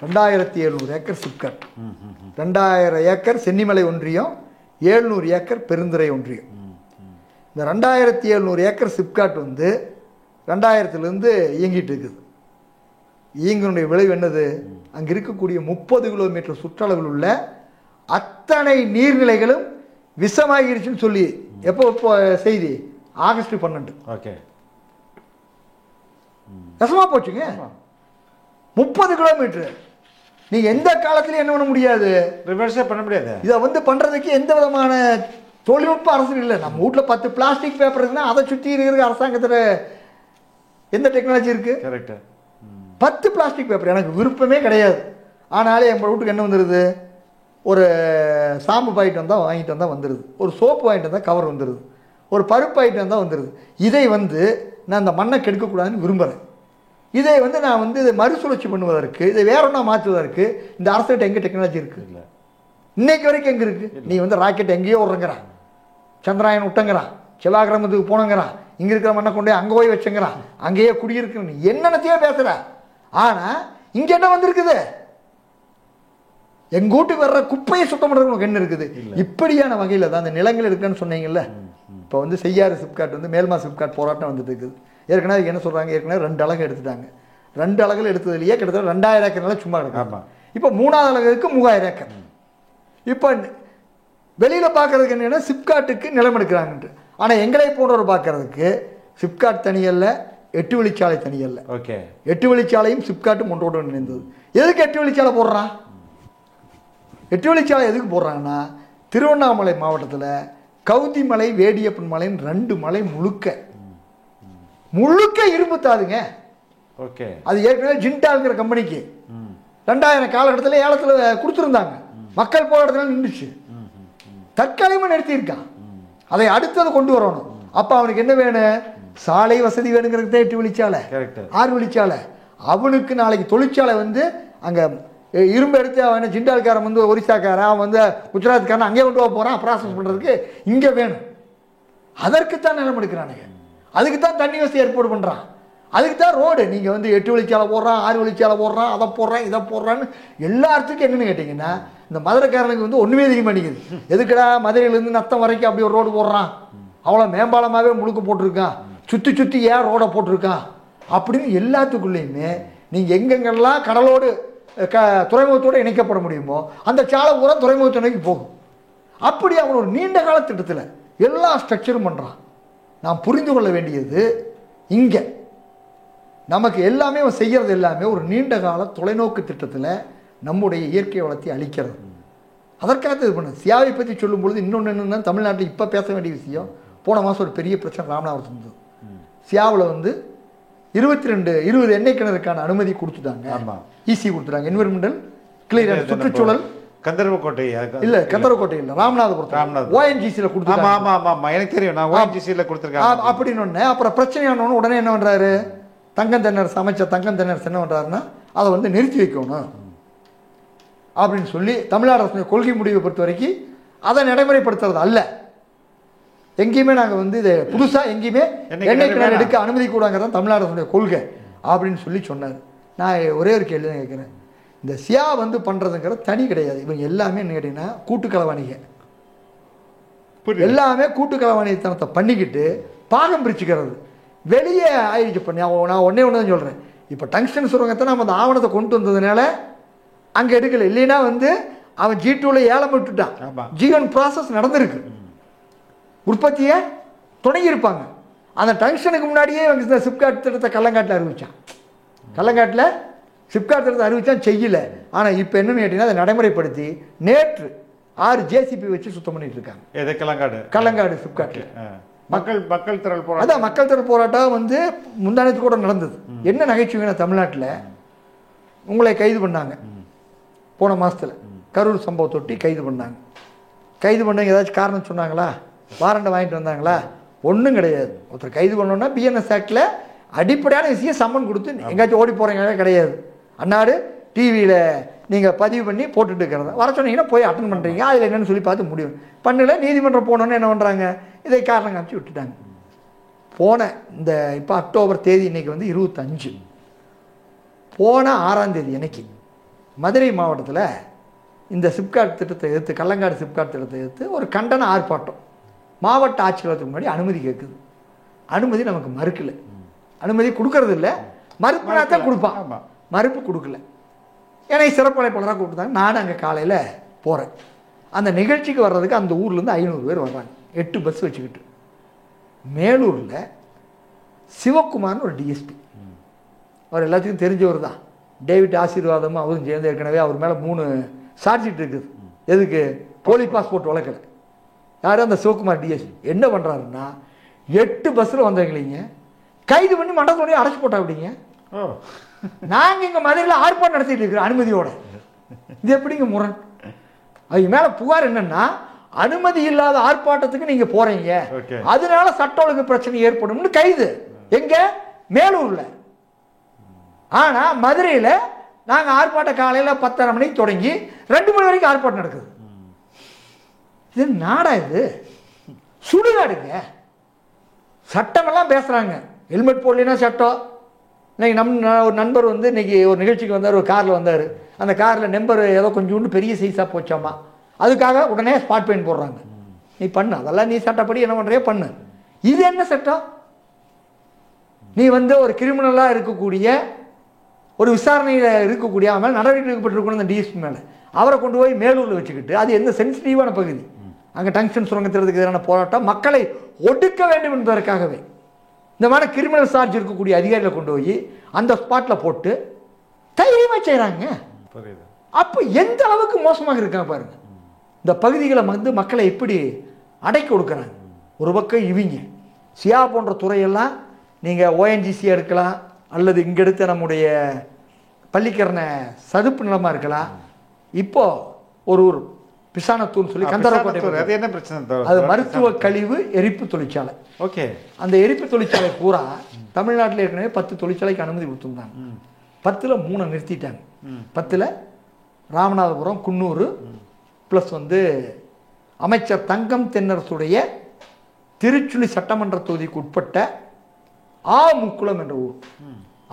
2700 ஏக்கர் சிப்காட், 2000 ஏக்கர் சென்னிமலை ஒன்றியம், 700 ஏக்கர் பெருந்துறை ஒன்றியம். இந்த 2700 ஏக்கர் சிப்காட் வந்து 2000 இயங்கிட்டு இருக்குது. இயங்கினுடைய விளைவு என்னது, அங்கே இருக்கக்கூடிய 30 கிலோமீட்டர் சுற்றளவில் உள்ள அத்தனை நீர்நிலைகளும் விஷமாகிருச்சுன்னு சொல்லி எப்போ செய்தி ஆகஸ்ட் 12. ஓகே, விஷமா போச்சுங்க. 30 கிலோமீட்டர். நீங்க எந்த காலத்திலயும் என்ன பண்ண முடியாது, ரிவர்ஸே பண்ண முடியாது. இதை வந்து பண்றதுக்கு எந்த விதமான தொழில்நுட்ப அரசு இல்லை. நம்ம வீட்டில் 10 பிளாஸ்டிக் பேப்பர் இருக்குன்னா அதை சுற்றி இருக்கிற அரசாங்கத்தில் எந்த டெக்னாலஜி இருக்கு? கரெக்ட். 10 பிளாஸ்டிக் பேப்பர் எனக்கு விருப்பமே கிடையாது. ஆனாலே எங்கள் வீட்டுக்கு என்ன வந்துடுது, ஒரு சாம்பு பாயிட்டு வந்தால் வாங்கிட்டு வந்தால் வந்துடுது, ஒரு சோப்பு வாங்கிட்டு வந்தால் கவர் வந்துடுது, ஒரு பருப்பு வாங்கிட்டு வந்தால் வந்துடுது. இதை வந்து நான் இந்த மண்ணை கெடுக்கக்கூடாதுன்னு விரும்புகிறேன். இதை வந்து நான் வந்து இதை மறுசுழற்சி பண்ணுவதற்கு, இதை வேற ஒன்றா மாற்றுவதற்கு இந்த அரசுகிட்ட எங்கே டெக்னாலஜி இருக்குது? இல்லை, இன்னைக்கு வரைக்கும் எங்கே இருக்குது? நீ வந்து ராக்கெட் எங்கேயோ விட்றங்கிறான், சந்திராயன் விட்டங்கிறான், செவ்வாய் கிரகத்துக்கு போனங்கிறான், இங்கே இருக்கிற மண்ணை கொண்டு அங்கே போய் வச்சுங்கிறான், அங்கேயே குடியிருக்க, நீ என்னென்னத்தையோ பேசுகிற. ஆனால் இங்கே என்ன வந்திருக்குது? எங்கள் வீட்டுக்கு வர்ற குப்பையை சுத்தம் பண்ணுறதுக்கு உனக்கு என்ன இருக்குது? இப்படியான வகையில் தான் அந்த நிலங்கள் இருக்குன்னு சொன்னீங்கல்ல. இப்போ வந்து செய்யாறு சிப்காட் வந்து மேல்மா சிப்காட் போராட்டம் வந்துட்டு இருக்குது. ஏற்கனவே என்ன சொல்கிறாங்க, ஏற்கனவே 2 அலகு எடுத்துட்டாங்க. 2 அலகுகள் எடுத்ததுலேயே கிட்டத்தட்ட 2000 ஏக்கர் நிலம் சும்மா எடுக்காம, இப்போ 3வது அலகுக்கு 3000 ஏக்கர். இப்போ வெளியில் பார்க்கறதுக்கு என்னென்னா சிப்காட்டுக்கு நிலம் எடுக்கிறாங்கன்ட்டு. ஆனால் எங்களை போன்றவர் பார்க்கறதுக்கு சிப்காட் தனியல்ல, 8 வழிச்சாலை தனியல்ல. ஓகே, 8 வழிச்சாலையும் சிப்காட்டும் ஒன்றோடு இணைந்தது. எதுக்கு 8 வழிச்சாலை போடுறான்? 8 வழிச்சாலை எதுக்கு போடுறாங்கன்னா, திருவண்ணாமலை மாவட்டத்தில் கவுதிமலை, வேடியப்பன் மலைன்னு 2 மலை முழுக்க இரும்பு தாதுங்க. ஓகே, அது ஏற்கனவே ஜிண்டாங்கிற கம்பெனிக்கு 2000 காலகட்டத்தில் ஏலத்தில் கொடுத்துருந்தாங்க. மக்கள் போராட்டத்தில் நின்றுச்சு, தற்காலிகமாக நிறுத்தியிருக்கான். அதை அடுத்தது கொண்டு வரணும். அப்போ அவனுக்கு என்ன வேணும்? சாலை வசதி வேணுங்கிறது தான் 8 வழிச்சாலை, 6 வழிச்சாலை. அவனுக்கு நாளைக்கு தொழிற்சாலை வந்து அங்கே இரும்பு எடுத்து அவன் ஜிண்டால்காரன் வந்து ஒரிசாக்காரன், அவன் வந்து குஜராத்காரன் அங்கே கொண்டு போக போகிறான் ப்ராசஸ் பண்ணுறதுக்கு, இங்கே வேணும். அதற்குத்தான் நிலம் எடுக்கிறானுங்க, அதுக்கு தான் தண்ணி வசதி ஏற்பாடு பண்ணுறான், அதுக்கு தான் ரோடு. நீங்கள் வந்து 8 வழிச்சாலை போடுறான், 6 வழிச்சாலை போடுறான், அதை போடுறான், இதை போடுறான்னு எல்லாத்துக்கும் என்னென்னு கேட்டிங்கன்னா, இந்த மதுரைக்காரனுக்கு வந்து ஒன்றுமே தெரிய மாட்டேங்குது. எதுக்குடா மதுரையிலேருந்து நத்தம் வரைக்கும் அப்படி ஒரு ரோடு போடுறான், அவ்வளோ மேம்பாலமாகவே முழுக்க போட்டிருக்கான், சுற்றி சுற்றி ஏன் ரோடை போட்டிருக்கான் அப்படின்னு எல்லாத்துக்குள்ளேயுமே நீங்கள் எங்கெங்கெல்லாம் கடலோடு துறைமுகத்தோடு இணைக்கப்பட முடியுமோ அந்த சாலை பூரா துறைமுகத்தினைக்கு போகும். அப்படி அவன் ஒரு நீண்ட கால திட்டத்தில் எல்லா ஸ்ட்ரக்சரும் பண்ணுறான். நாம் புரிந்து கொள்ள வேண்டியது, இங்கே நமக்கு எல்லாமே அவன் செய்கிறது எல்லாமே ஒரு நீண்ட கால தொலைநோக்கு திட்டத்தில் நம்முடைய இயற்கை வளத்தை அழிக்கிறது. அதற்காக இது பண்ண சியாவை பற்றி சொல்லும் பொழுது இன்னொன்று என்னென்னா, தமிழ்நாட்டில் இப்போ பேச வேண்டிய விஷயம், போன மாதம் ஒரு பெரிய பிரச்சனை ராமநாதபுரத்தில் இருந்தது. சியாவில் வந்து 20 எண்ணெய் கிணறுக்கான அனுமதி கொடுத்துட்டாங்க, ஈசி கொடுத்துட்டாங்க, என்விரான்மெண்டல் கிளியரன்ஸ், சுற்றுச்சூழல். கந்தர்வக்கோட்டை இல்ல, கந்தர்வக்கோட்டை இல்ல, ராமநாதபுரம் ONGCல கொடுத்தாங்க. ஆமா ஆமா ஆமா, எனக்கு தெரியும், நான் ONGCல கொடுத்திருக்கேன் அப்படின்னு ஒண்ணு. அப்புறம் பிரச்சனையான உடனே என்ன பண்றாரு, தங்கம் தென்னரசு அமைச்சர் தங்கம் தென்னரசு என்ன பண்றாருன்னா, அதை வந்து நிறுத்தி வைக்கணும் அப்படின்னு சொல்லி தமிழ்நாடு அரசு கொள்கை முடிவை பொறுத்த வரைக்கும் அதை நடைமுறைப்படுத்துறது அல்ல. எங்கேயுமே நாங்கள் வந்து இதை புதுசாக எங்கேயுமே எண்ணெய் கிணறு எடுக்க அனுமதி கூடாங்கிறதான் தமிழ்நாடு அரசுடைய கொள்கை அப்படின்னு சொல்லி சொன்னார். நான் ஒரே ஒரு கேள்வி தான் கேட்குறேன், இந்த சியா வந்து பண்ணுறதுங்கிற தனி கிடையாது. இவங்க எல்லாமே என்ன கேட்டிங்கன்னா கூட்டுக்களவாணிக, எல்லாமே கூட்டுக்களவாணித்தனத்தை பண்ணிக்கிட்டு பாகம் பிரிச்சுக்கிறது வெளியே ஆயிடுச்சு. பண்ணி நான் ஒன்றே ஒன்று தான் சொல்கிறேன், இப்போ டங்ஸ்டன் சுரங்கத்தை நம்ம அந்த ஆவணத்தை கொண்டு வந்ததுனால அங்கே எடுக்கலை. இல்லைன்னா வந்து அவன் G2ல ஏலம் விட்டுட்டான், G1 ப்ராசஸ் நடந்திருக்கு, உற்பத்தியை தொடங்கியிருப்பாங்க. அந்த டங்ஷனுக்கு முன்னாடியே இந்த சிப்காட் திட்டத்தை கள்ளங்காட்டில் அறிவித்தான், கள்ளங்காட்டில் சிப்காட் திட்டத்தை அறிவித்தான், செய்யலை. ஆனால் இப்போ என்னென்னு கேட்டிங்கன்னா அதை நடைமுறைப்படுத்தி நேற்று 6 JCB வச்சு சுத்தம் பண்ணிட்டு இருக்காங்க. கள்ளங்காடு சிப்காட்டில் மக்கள் திரள் போராட்டம், அதான் மக்கள் திரள் போராட்டம் வந்து முந்தானத்து கூட நடந்தது. என்ன நகைச்சுவைனா, தமிழ்நாட்டில் உங்களை கைது பண்ணாங்க போன மாதத்தில், கரூர் சம்பவத்தொட்டி கைது பண்ணாங்க. கைது பண்ணவங்க ஏதாச்சும் காரணம் சொன்னாங்களா? வாரண்டை வாங்கிட்டு வந்தாங்களா? ஒன்றும் கிடையாது. ஒருத்தர் கைது பண்ணோன்னா BNS ஆக்டில் அடிப்படையான விஷயம் சம்மன் கொடுத்து எங்கேயாச்சும் ஓடி போகிறீங்களே கிடையாது. அன்னாடு டிவியில் நீங்கள் பதிவு பண்ணி போட்டுட்டு இருக்கிறத வர சொன்னீங்கன்னா போய் அட்டன் பண்ணுறீங்க, அதில் என்னென்னு சொல்லி பார்த்து முடியும் பண்ணல. நீதிமன்றம் போனோன்னு என்ன பண்ணுறாங்க, இதை காரணம் காமிச்சு விட்டுட்டாங்க. போன இந்த இப்போ அக்டோபர் தேதி இன்றைக்கி வந்து 25, போன 6ஆம் தேதி அன்னைக்கு மதுரை மாவட்டத்தில் இந்த சிப்காட் திட்டத்தை எதிர்த்து, கள்ளங்காடு சிப்காட் திட்டத்தை எதிர்த்து ஒரு கண்டன ஆர்ப்பாட்டம் மாவட்ட ஆட்சியாளருக்கு முன்னாடி அனுமதி கேட்குது. அனுமதி நமக்கு மறுக்கலை, அனுமதி கொடுக்கறது இல்லை, மறுப்புனா தான் கொடுப்பான், மறுப்பு கொடுக்கல. ஏன்னா சிறப்பு அழைப்பாளராக கூப்பிட்டாங்க. நானும் அங்கே காலையில் போகிறேன். அந்த நிகழ்ச்சிக்கு வர்றதுக்கு அந்த ஊர்லேருந்து 500 பேர் வர்றாங்க, 8 பஸ் வச்சுக்கிட்டு. மேலூரில் சிவக்குமார்னு ஒரு DSP, அவர் எல்லாத்துக்கும் தெரிஞ்சவர் தான். டேவிட் ஆசீர்வாதமும் அவரும் சேர்ந்து ஏற்கனவே அவர் மேலே 3 சார்ஜ் ஷீட் இருக்குது. எதுக்கு? போலி பாஸ்போர்ட் வழக்கில். யாரும் அந்த சிவகுமார் டிஎஸ் என்ன பண்ணுறாருன்னா 8 பஸ்ஸில் வந்தவங்களைங்க கைது பண்ணி மண்டபத்தோடய அடைச்சி போட்டா அப்படிங்க. நாங்கள் இங்கே மதுரையில் ஆர்ப்பாட்டம் நடத்திட்டு இருக்கிறோம் அனுமதியோட. இது எப்படிங்க முரண்? அது மேலே புகார் என்னன்னா அனுமதி இல்லாத ஆர்ப்பாட்டத்துக்கு நீங்க போறீங்க, அதனால சட்ட ஒழுங்கு பிரச்சனை ஏற்படும்னு கைது. எங்க? மேலூர்ல. ஆனா மதுரையில நாங்க ஆர்ப்பாட்டம் காலையில 10:30 மணிக்கு தொடங்கி 2 மணி வரைக்கும் ஆர்ப்பாட்டம் நடக்குது. இது நாடா? இது சுடுகாடுங்க. சட்டமெல்லாம் பேசுறாங்க. ஹெல்மெட் போடலைன்னா சட்டம். இன்னைக்கு ஒரு நண்பர் வந்து இன்னைக்கு ஒரு நிகழ்ச்சிக்கு வந்தார், ஒரு காரில் வந்தார். அந்த காரில் நம்பர் ஏதோ கொஞ்சோண்டு பெரிய சைஸாக போச்சாமா, அதுக்காக உடனே ஸ்பாட் பெயின் போடுறாங்க. நீ பண்ணு, அதெல்லாம் நீ சட்டப்படி என்ன பண்ணுறியோ பண்ணு. இது என்ன சட்டம்? நீ வந்து ஒரு கிரிமினலாக இருக்கக்கூடிய ஒரு விசாரணையில் இருக்கக்கூடிய அவன் நடவடிக்கை எடுக்கப்பட்டிருக்கணும் அந்த டிஎஸ்பி மேலே, அவரை கொண்டு போய் மேலூரில் வச்சுக்கிட்டு, அது எந்த சென்சிட்டிவான பகுதி, அங்கே டங்ஷன் சுரங்கத்திற்கு எதிரான போராட்டம், மக்களை ஒடுக்க வேண்டும் என்பதற்காகவே இந்த மாதிரி கிரிமினல் சார்ஜ் இருக்கக்கூடிய அதிகாரிகளை கொண்டு போய் அந்த ஸ்பாட்டில் போட்டு தைரியமாக செய்கிறாங்க. அப்போ எந்த அளவுக்கு மோசமாக இருக்காங்க பாருங்க. இந்த பகுதிகளை வந்து மக்களை எப்படி அடக்கி கொடுக்குறாங்க. ஒரு பக்கம் இவங்க சியா போன்ற துறையெல்லாம் நீங்கள் ஓஎன்ஜிசி எடுக்கலாம், அல்லது இங்கே எடுத்த நம்முடைய பள்ளிக்கரணை சதுப்பு நிலமாக இருக்கலாம். இப்போ ஒரு ஊர் பிசானத்தூர்னு சொல்லி கந்தரக்கோட்டை, அது என்ன பிரச்சனை? அது மருத்துவ கழிவு எரிப்பு தொழிற்சாலை. ஓகே, அந்த எரிப்பு தொழிற்சாலை பூரா தமிழ்நாட்டில் ஏற்கனவே 10 தொழிற்சாலைக்கு அனுமதி கொடுத்துருந்தாங்க. 10ல் 3 நிறுத்திட்டாங்க. 10ல் ராமநாதபுரம், குன்னூர், ப்ளஸ் வந்து அமைச்சர் தங்கம் தென்னரசுடைய திருச்சுழி சட்டமன்ற தொகுதிக்கு உட்பட்ட ஆமுக்குளம் என்ற ஊர்.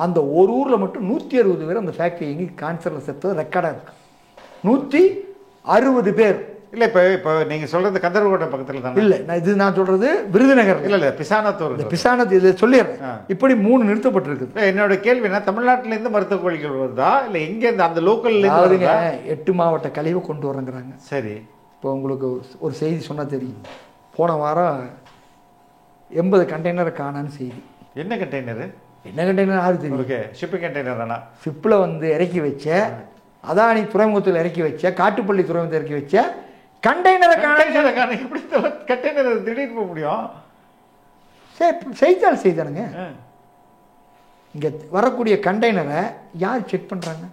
அந்த ஒரு ஊரில் மட்டும் 160 பேர் அந்த ஃபேக்ட்ரி எங்கே கேன்சரில் செத்தது ரெக்கார்டாக இருக்கு. 160 பேர். இல்லை, இப்போ நீங்கள் சொல்கிறது கந்தரகோட்டை பக்கத்தில் தான். இல்லை, நான் சொல்கிறது விருதுநகர். இல்லை, பிசானத்தூர். பிசானத்து இதை சொல்லிடுறேன். இப்படி 3 நிறுத்தப்பட்டிருக்கு. என்னோட கேள்வி என்ன, தமிழ்நாட்டிலேருந்து மருத்துவ கோழிகள் வருதா இல்லை எங்கேருந்து? அந்த லோக்கல்ல 8 மாவட்ட கழிவு கொண்டு வரங்கிறாங்க. சரி, இப்போ உங்களுக்கு ஒரு செய்தி சொன்னால் தெரியும். போன வாரம் 80 கண்டெய்னரை காணான்னு செய்தி. என்ன கண்டெய்னரு? என்ன கண்டெய்னர் யாருக்கு தெரியும்? ஓகே, ஷிப்பிங் கண்டெய்னர் தானா? ஷிப்பில் வந்து இறக்கி வச்ச, அதானி துறைமுகத்தில் இறக்கி வச்ச, காட்டுப்பள்ளி துறைமுகத்தில் இறக்கி வச்ச கண்டெய்னரை காண. எப்படி கண்டெய்னர் திடீர்னு போக முடியும்? செய்தால் செய்தானுங்க. இங்கே வரக்கூடிய கண்டெய்னரை யார் செக் பண்ணுறாங்க?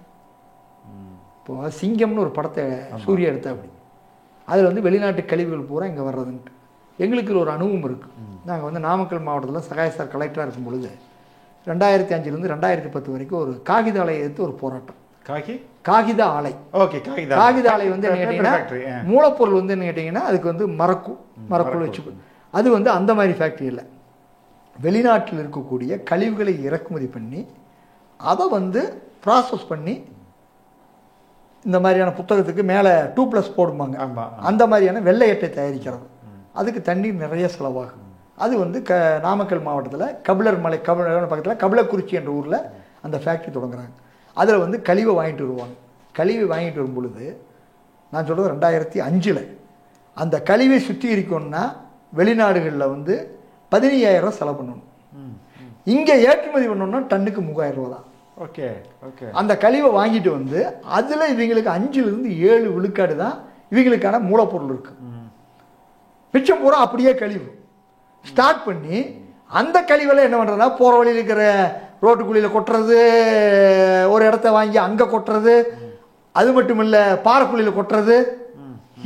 இப்போ சிங்கம்னு ஒரு படத்தை சூர்யா எடுத்தா அப்படி, அதில் வந்து வெளிநாட்டு கழிவுகள் பூரா இங்கே வர்றதுன்ட்டு எங்களுக்கு ஒரு அனுபவம் இருக்குது. நாங்கள் வந்து நாமக்கல் மாவட்டத்தில் சகாயசார் கலெக்டராக இருக்கும் பொழுது 2005லேருந்து 2010 வரைக்கும் ஒரு காகித ஆலையை எடுத்து ஒரு போராட்டம். காகித ஆலை. ஓகே, காகித ஆலை வந்து என்ன கேட்டிங்கன்னா, மூலப்பொருள் வந்து என்ன கேட்டிங்கன்னா அதுக்கு வந்து மரக்கூழ் வச்சு, அது வந்து அந்த மாதிரி ஃபேக்ட்ரி இல்லை. வெளிநாட்டில் இருக்கக்கூடிய கழிவுகளை இறக்குமதி பண்ணி அதை வந்து ப்ராசஸ் பண்ணி இந்த மாதிரியான புத்தகத்துக்கு மேலே 2+ போடுவாங்க. அந்த மாதிரியான வெள்ளை அட்டை தயாரிக்கிறது. அதுக்கு தண்ணீர் நிறைய செலவாகும். அது வந்து நாமக்கல் மாவட்டத்தில் கபிலர் மலை பக்கத்தில் கபிலக்குறிச்சி என்ற ஊரில் அந்த ஃபேக்ட்ரி தொடங்குறாங்க. அதில் வந்து கழிவை வாங்கிட்டு வருவாங்க. கழிவை வாங்கிட்டு வரும் பொழுது நான் சொல்கிறது 2005 அந்த கழிவை சுத்திகரிக்கணும்னா வெளிநாடுகளில் வந்து 15,000 செலவு பண்ணணும். இங்கே ஏற்றுமதி பண்ணணும்னா டன்னுக்கு 3,000 ரூபா தான். Okay okay. அந்த கழிவை வாங்கிட்டு வந்து அதில் இவங்களுக்கு 5லிருந்து 7 விழுக்காடு தான் இவங்களுக்கான மூலப்பொருள் இருக்குது. மிச்சம் பூரா அப்படியே கழிவு ஸ்டார்ட் பண்ணி அந்த கழிவெல்லாம் என்ன பண்ணுறதுனா போகிற வழியில் இருக்கிற ரோட்டுக்குழியில் கொட்டுறது, ஒரு இடத்த வாங்கி அங்கே கொட்டுறது, அது மட்டும் இல்லை பாறைக்குழியில் கொட்டுறது.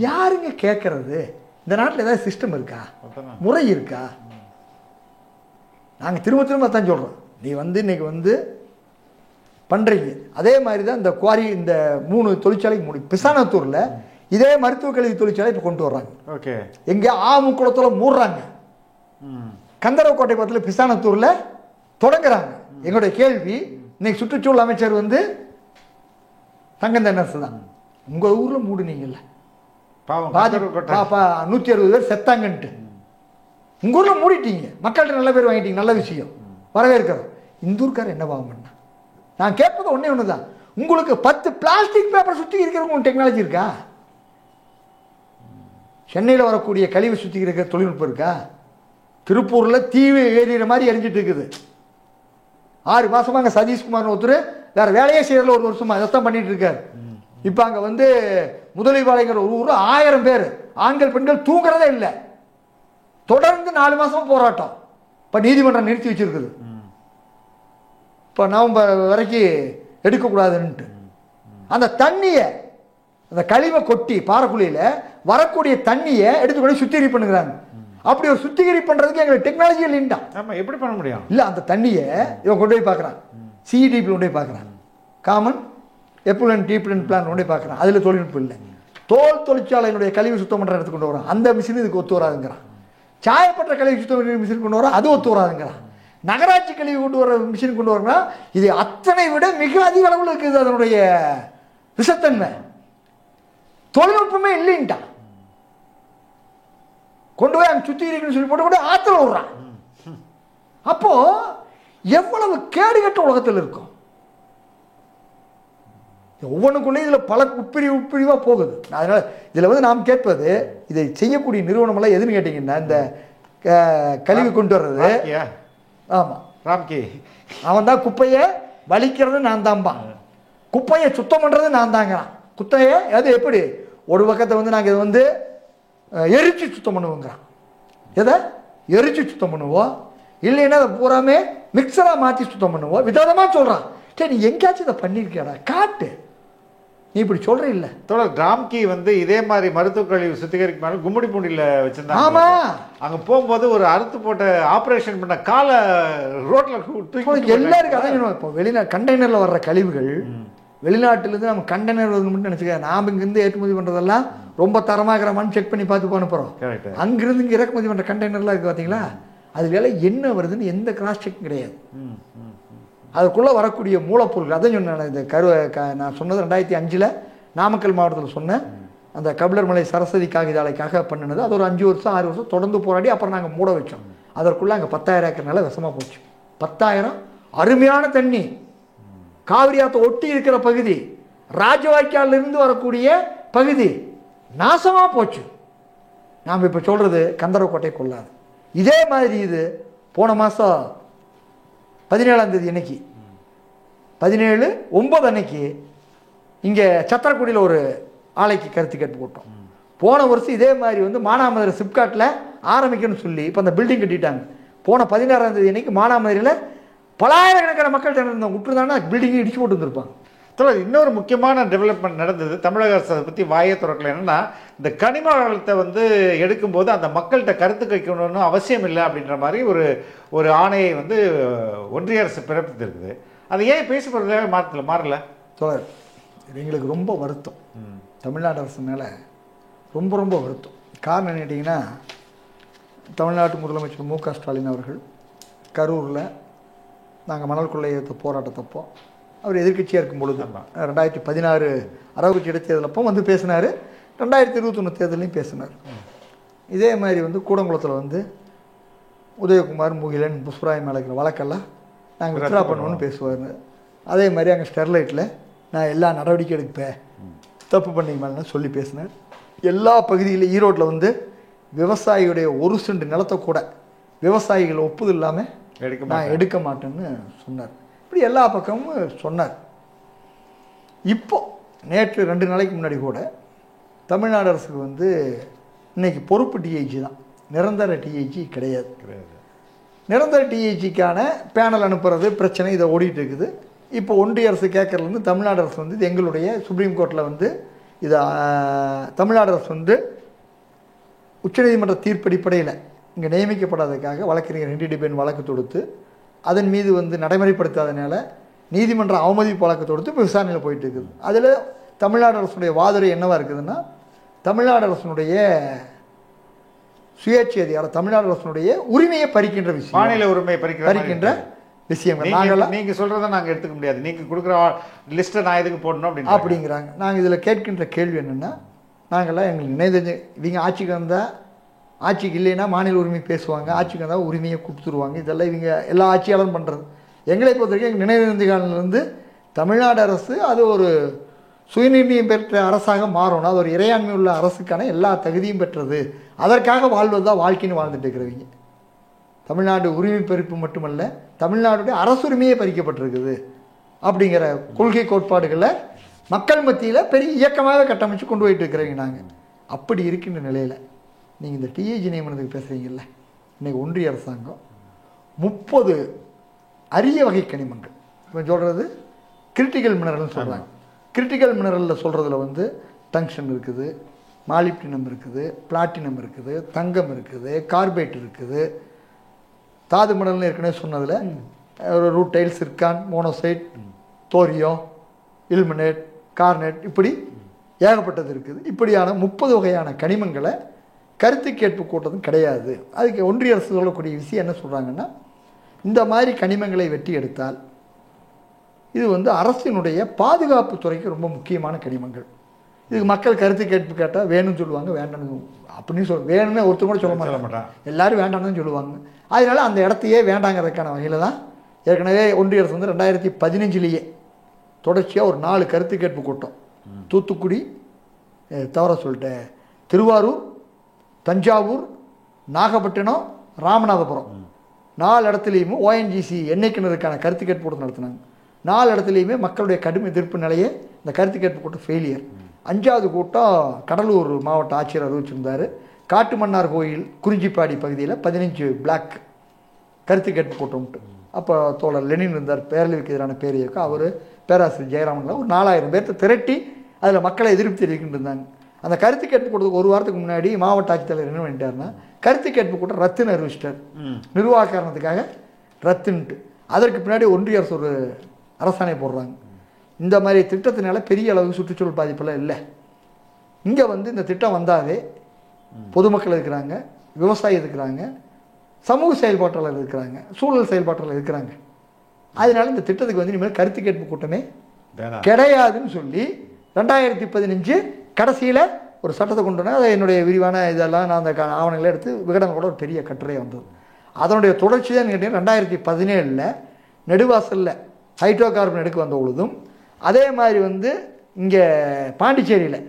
யாருங்க கேட்கறது? இந்த நாட்டில் ஏதாவது சிஸ்டம் இருக்கா? முறை இருக்கா? நாங்கள் திரும்ப தான் சொல்கிறோம். நீ வந்து இன்னைக்கு வந்து பண்ணுறீங்க. அதே மாதிரி தான் இந்த குவாரி, இந்த 3 தொழிற்சாலைக்கு பிசானத்தூரில் இதே மருத்துவ கழிவு தொழிற்சாலை இப்போ கொண்டு வர்றாங்க. ஓகே, எங்கே ஆமுக்குளத்தில் மூடுறாங்க. கந்தரக்கோட்டை பக்கத்தில் பிசானத்தூரில் தொடங்குறாங்க. எங்களுடைய கேள்வி, இன்னைக்கு சுற்றுச்சூழல் அமைச்சர் வந்து தங்கம் தென்னரசு தான். உங்கள் ஊரில் மூடுனீங்கல்ல, 160 பேர் செத்தாங்கன்ட்டு உங்கள் ஊரில் மூடிட்டீங்க. மக்கள்கிட்ட நல்ல பேர் வாங்கிட்டீங்க, நல்ல விஷயம், வரவேற்கிறோம். இந்த ஊருக்காரர் என்ன பாவம் பண்ணா? நான் கேட்பது ஒன்று தான், உங்களுக்கு 10 பிளாஸ்டிக் பேப்பர் சுற்றி இருக்கிறவங்க டெக்னாலஜி இருக்கா? சென்னையில் வரக்கூடிய கழிவு சுற்றி இருக்கிற தொழில்நுட்பம் இருக்கா? திருப்பூரில் தீவு ஏறிற மாதிரி எரிஞ்சிட்டு இருக்குது. 6 மாதமாக அங்கே சதீஷ்குமார்னு ஒருத்தர் வேறு வேலையே செய்யறதுல 1 வருஷமா இதைத்தான் பண்ணிட்டு இருக்காரு. இப்போ அங்கே வந்து முதலிபாளையங்கிற ஒரு ஊர் 1000 பேர் ஆண்கள் பெண்கள் தூங்குறதே இல்லை. தொடர்ந்து 4 மாசமா போராட்டம். இப்போ நீதிமன்றம் நிறுத்தி வச்சிருக்குது. இப்போ நவம்பர் வரைக்கும் எடுக்கக்கூடாதுன்ட்டு. அந்த தண்ணியை, அந்த கழிவை கொட்டி பாறைக்குழியில் வரக்கூடிய தண்ணியை எடுத்துக்கொண்டு சுத்திகரிப்பு பண்ணுறாங்க. அப்படி ஒரு சுத்திகரிப்பு பண்ணுறதுக்கு எங்களுக்கு டெக்னாலஜி இல்லைன்டா. நம்ம எப்படி பண்ண முடியும்? இல்லை, அந்த தண்ணியை இவன் கொண்டு போய் பார்க்குறான். சிஇடிபி கொண்டு போய் பார்க்குறான். காமன் எப்புலன் டீப்லன் பிளான் கொண்டு போய் பார்க்குறான். அதில் தொழில்நுட்பம் இல்லை. தோல் தொழிற்சாலையினுடைய கழிவு சுத்தம் பண்ணுற இடத்துக்கு கொண்டு வரான். அந்த மிஷின் இதுக்கு ஒத்து வராதுங்கிறான். சாயப்பட்ட கழிவு சுத்தம் பண்ணுற மிஷின் கொண்டு வரான். அது ஒத்து வராதுங்கிறான். நகராட்சி கழிவு கொண்டு வர மிஷின் கொண்டு வரா. இது அத்தனை விட மிக அதிக அளவில் இருக்குது அதனுடைய விஷத்தன்மை. தொழில்நுட்பமே இல்லைன்ட்டா. கொண்டு போய் அங்கே சுத்திகரிக்கணும்னு சொல்லி போட்டு கூட ஆற்றுல விடுறான். அப்போ எவ்வளவு கேடுகட்ட உலகத்தில் இருக்கும். ஒவ்வொன்றுக்குள்ளே இதில் பல உட்பிரிவாக போகுது. அதனால் இதில் வந்து நாம் கேட்பது, இதை செய்யக்கூடிய நிறுவனமெல்லாம் எதுன்னு கேட்டிங்கன்னா, இந்த கழிவு கொண்டு வர்றது. ஆமாம், ராம்கே அவன் தான் குப்பையை வலிக்கிறது நான் தான்பா, குப்பையை சுத்தம் பண்ணுறது நான் தாங்கிறான். குப்பையை அது எப்படி ஒரு பக்கத்தை வந்து நாங்கள் இதை வந்து எரிச்சு சுத்தம் பண்ணுவோங்கிறான். எதை எரிச்சு சுத்தம் பண்ணுவோம், இல்லைன்னா அதை பூராமே மிக்சராக மாற்றி சுத்தம் பண்ணுவோம். விதவிதமாக சொல்கிறான். சரி, நீ எங்கேயாச்சும் இதை பண்ணியிருக்கியாடா, காட்டு. நீ இப்படி சொல்ற இல்ல தோழர். ராம்கி வந்து இதே மாதிரி மருத்துவ கழிவு சுத்திகரிக்கும் மேலே கும்மிடிப்பூண்டியில் வச்சிருந்தாங்க. ஆமா, அங்கே போகும்போது ஒரு அறுத்து போட்ட ஆப்ரேஷன் பண்ண காலை ரோட்டில் தூக்கி எல்லாருக்கும் அதான். இப்போ வெளிநாட்டு கண்டெய்னரில் வர்ற கழிவுகள் வெளிநாட்டிலேருந்து நம்ம கண்டெய்னர் மட்டும் நினச்சிக்க, நாம் இங்கேருந்து ஏற்றுமதி பண்ணுறதெல்லாம் ரொம்ப தரமாகறமான்னு செக் பண்ணி பார்த்து போன போகிறோம். அங்கிருந்து இங்கே இறக்குமதி பண்ணுற கண்டெய்னர்லாம் இருக்குது பார்த்தீங்களா, அதுல என்ன வருதுன்னு எந்த கிராஸ் செக்கும் கிடையாது. அதுக்குள்ளே வரக்கூடிய மூலப்பொருள் அதான் சொன்னேன். இந்த நான் சொன்னது 2005 நாமக்கல் மாவட்டத்தில் சொன்னேன். அந்த கபிலர்மலை சரஸ்வதி காகிதாலைக்காக பண்ணினது. அது ஒரு 5 வருஷம் 6 வருஷம் தொடர்ந்து போராடி அப்புறம் நாங்கள் மூட வச்சோம். அதற்குள்ளே அங்கே 10,000 ஏக்கர் நிலம் விஷமாக போச்சு. 10,000 அருமையான தண்ணி, காவிரி ஆற்றை ஒட்டி இருக்கிற பகுதி, ராஜவாய்க்காலிருந்து வரக்கூடிய பகுதி நாசமாக போச்சு. நாம் இப்போ சொல்கிறது கந்தரவக்கோட்டை கொள்ளாது. இதே மாதிரி இது போன மாதம் 17ஆம் தேதி அன்னைக்கு 17/9 அன்னைக்கு இங்கே சத்திரக்குடியில் ஒரு ஆலைக்கு கருத்து கேட்பு போட்டோம். போன வருஷம் இதே மாதிரி வந்து மானாமதுரை சிப்காட்டில் ஆரம்பிக்கணும்னு சொல்லி இப்போ அந்த பில்டிங் கட்டிட்டாங்க. போன 16ஆம் தேதி அன்னைக்கு மானாமதுரையில் பலாயிரக்கணக்கான மக்கள் இருந்தவங்க விட்டுருந்தாங்கன்னா பில்டிங்கை இடிச்சு போட்டு வந்துருப்பாங்க. இன்னொரு முக்கியமான டெவலப்மெண்ட் நடந்தது. தமிழக அரசு அதை பற்றி வாயை திறக்கல. என்னன்னா, இந்த கனிம வளத்தை வந்து எடுக்கும்போது அந்த மக்கள்கிட்ட கருத்து கேட்கணும்னு அவசியம் இல்லை அப்படின்ற மாதிரி ஒரு ஆணையை வந்து ஒன்றிய அரசு பிறப்பித்திருக்குது. அதை ஏன் பேசப்படுறதாவே மாறல? தோழர், எங்களுக்கு ரொம்ப வருத்தம். தமிழ்நாடு அரசு மேலே ரொம்ப ரொம்ப வருத்தம். காரணம் என்ன கேட்டிங்கன்னா, தமிழ்நாட்டு முதலமைச்சர் மு க ஸ்டாலின் அவர்கள் கரூரில் நாங்கள் மணல் கொள்ளை ஏற்ற போராட்டத்தப்போ அவர் எதிர்கட்சியாக இருக்கும் பொழுது 2016 அரவக்குறிச்சி இடைத்தேர்தலப்போ வந்து பேசினார். 2021 தேர்தலையும் பேசினார். இதே மாதிரி வந்து கூடங்குளத்தில் வந்து உதயகுமார், முகிலன், புஷ்பராய் மேலே இருக்கிற வழக்கெல்லாம் நாங்கள் வித்ரா பண்ணுவோன்னு பேசுவார். அதே மாதிரி அங்கே ஸ்டெர்லைட்டில் நான் எல்லா நடவடிக்கை எடுப்பேன், தப்பு பண்ணிங்க மேலே சொல்லி பேசினார். எல்லா பகுதியிலும் ஈரோட்டில் வந்து விவசாயியுடைய 1 சென்ட் நிலத்தை கூட விவசாயிகள் ஒப்புதல் இல்லாமல் நான் எடுக்க மாட்டேன்னு சொன்னார். இப்படி எல்லா பக்கமும் சொன்னார். இப்போ நேற்று 2 நாளைக்கு முன்னாடி கூட தமிழ்நாடு அரசுக்கு வந்து இன்னைக்கு பொறுப்பு டிஐஜி தான், நிரந்தர டிஐஜி கிடையாது. நிரந்தர டிஐஜிக்கான பேனல் அனுப்புறது பிரச்சனை இதை ஓடிட்டு இருக்குது. இப்போ ஒன்றிய அரசு கேட்கறதுலேருந்து தமிழ்நாடு அரசு வந்து இது எங்களுடைய சுப்ரீம் கோர்ட்டில் வந்து இதை தமிழ்நாடு அரசு வந்து உச்சநீதிமன்ற தீர்ப்படிப்படையில் இங்கே நியமிக்கப்படாததுக்காக வழக்கறிஞர் ஹென்றி டிபேன் வழக்கு தொடுத்து அதன் மீது வந்து நடைமுறைப்படுத்தாதனால நீதிமன்ற அவமதிப்பு வழக்கு தொடுத்து இப்போ விசாரணையில் போயிட்டு இருக்குது. அதில் தமிழ்நாடு அரசுடைய வாதரை என்னவா இருக்குதுன்னா, தமிழ்நாடு அரசுடைய சுயேட்சை அதிகாரம், தமிழ்நாடு அரசுடைய உரிமையை பறிக்கின்ற விஷயம், மாநில உரிமையை பறிக்கின்ற விஷயங்கள் நீங்க சொல்றதை நாங்கள் எடுத்துக்க முடியாது, நீங்க கொடுக்குற லிஸ்ட்டை நான் எதுக்கு போடணும் அப்படிங்கிறாங்க. நாங்கள் இதில் கேட்கின்ற கேள்வி என்னென்னா, நாங்கள்லாம் எங்களுக்கு நினைவு இவங்க ஆட்சிக்கு வந்தால், ஆட்சிக்கு இல்லைன்னா மாநில உரிமை பேசுவாங்க, ஆட்சிக்கு வந்தால் உரிமையை கொடுத்துருவாங்க. இதெல்லாம் இவங்க எல்லா ஆட்சியாளரும் பண்ணுறது. எங்களை பொறுத்த வரைக்கும் எங்கள் நினைவு காலிலிருந்து தமிழ்நாடு அரசு அது ஒரு சுயநிர்ணயம் பெற்ற அரசாக மாறணும், அது ஒரு இறையாண்மை உள்ள அரசுக்கான எல்லா தகுதியும் பெற்றது, அதற்காக வாழ்வது தான் வாழ்க்கைன்னு வாழ்ந்துட்டு இருக்கிறவங்க. தமிழ்நாடு உரிமை பறிப்பு மட்டுமல்ல, தமிழ்நாடுடைய அரசுரிமையே பறிக்கப்பட்டிருக்குது அப்படிங்கிற கொள்கை கோட்பாடுகளை மக்கள் மத்தியில் பெரிய இயக்கமாகவே கட்டமைச்சு கொண்டு போயிட்டு இருக்கிறவங்க நாங்கள். அப்படி இருக்கின்ற நிலையில் நீங்கள் இந்த டிஏஜி நியமனத்துக்கு பேசுகிறீங்கல்ல, இன்றைக்கி ஒன்றிய அரசாங்கம் 30 அரிய வகை கனிமங்கள், இப்போ சொல்கிறது கிரிட்டிக்கல் மினரல்னு சொல்கிறாங்க. கிரிட்டிக்கல் மினரலில் சொல்கிறதுல வந்து டங்ஷன் இருக்குது, மாலிப்டினம் இருக்குது, பிளாட்டினம் இருக்குது, தங்கம் இருக்குது, கார்பேட் இருக்குது, தாது மணல்னு ஏற்கனவே சொன்னதில் rutile, zircon, monazite, thorium, ilmenite, garnet, இப்படி ஏகப்பட்டது இருக்குது. இப்படியான 30 வகையான கனிமங்களை கருத்து கேட்பு கூட்டதும் கிடையாது. அதுக்கு ஒன்றிய அரசு சொல்லக்கூடிய விஷயம் என்ன சொல்கிறாங்கன்னா, இந்த மாதிரி கனிமங்களை வெட்டி எடுத்தால் இது வந்து அரசினுடைய பாதுகாப்பு துறைக்கு ரொம்ப முக்கியமான கனிமங்கள். இதுக்கு மக்கள் கருத்து கேட்பு கேட்டால் வேணும்னு சொல்லுவாங்க, வேண்டாம்னு அப்படின்னு வேணும்னு ஒருத்தர் கூட சொல்ல மாட்டாங்க, எல்லோரும் வேண்டாம்னு சொல்லுவாங்க. அதனால் அந்த இடத்தையே வேண்டாங்கிறதுக்கான வகையில் தான் ஏற்கனவே ஒன்றிய அரசு வந்து 2015 தொடர்ச்சியாக ஒரு 4 கருத்து கேட்பு கூட்டம், தூத்துக்குடி, தவற சொல்லிட்டேன், திருவாரூர், தஞ்சாவூர், நாகப்பட்டினம், ராமநாதபுரம் 4 இடத்துலையுமே ONGC எண்ணெய் கிணறுக்கான கருத்து கேட்பு கூட்டம் நடத்தினாங்க. 4 இடத்துலையுமே மக்களுடைய கடும் எதிர்ப்பு நிலையே இந்த கருத்து கேட்பு கூட்டம் ஃபெயிலியர். 5வது கூட்டம் கடலூர் மாவட்ட ஆட்சியர் அறிவிச்சிருந்தார். காட்டுமன்னார் கோயில் குறிஞ்சிப்பாடி பகுதியில் 15 பிளாக் கருத்து கேட்பு கூட்டம் உண்டு. அப்போ தோழர் லெனின் இருந்தார், பேரழிவுக்கு எதிரான பேரியக்கம், அவர் பேராசிரியர் ஜெயராமன்லாம் ஒரு 4000 பேர்த்த திரட்டி அதில் மக்களை எதிர்ப்பு தெரிவிக்கிட்டு இருந்தாங்க. அந்த கருத்து கேட்பு கூட்டத்துக்கு ஒரு வாரத்துக்கு முன்னாடி மாவட்ட ஆட்சித்தலைவர் என்ன பண்ணிட்டாருன்னா, கருத்து கேட்பு கூட்டம் ரத்துன்னு அறிவிச்சிட்டார். நிர்வாக காரணத்துக்காக ரத்துன்ட்டு. அதற்கு பின்னாடி ஒன்றிய அரசு ஒரு அரசாணை போடுறாங்க. இந்த மாதிரி திட்டத்தினால பெரிய அளவுக்கு சுற்றுச்சூழல் பாதிப்பெல்லாம் இல்லை. இங்கே வந்து இந்த திட்டம் வந்தாலே பொதுமக்கள் இருக்கிறாங்க, விவசாயி இருக்கிறாங்க, சமூக செயல்பாட்டாளர் இருக்கிறாங்க, சூழல் செயல்பாட்டாளர் இருக்கிறாங்க. அதனால இந்த திட்டத்துக்கு வந்து இனிமேல் கருத்து கேட்பு கூட்டமே கிடையாதுன்னு சொல்லி 2015 கடைசியில் ஒரு சட்டத்தை கொண்டு வந்தேன். அதை என்னுடைய விரிவான இதெல்லாம் நான் அந்த ஆவணங்களை எடுத்து விகடன் கூட ஒரு பெரிய கட்டுரை வந்தது. அதனுடைய தொடர்ச்சி தான் கேட்டீங்கன்னா 2017 நெடுவாசலில் ஹைட்ரோ கார்பன் எடுக்க வந்த பொழுதும், அதே மாதிரி வந்து இங்கே பாண்டிச்சேரியில்,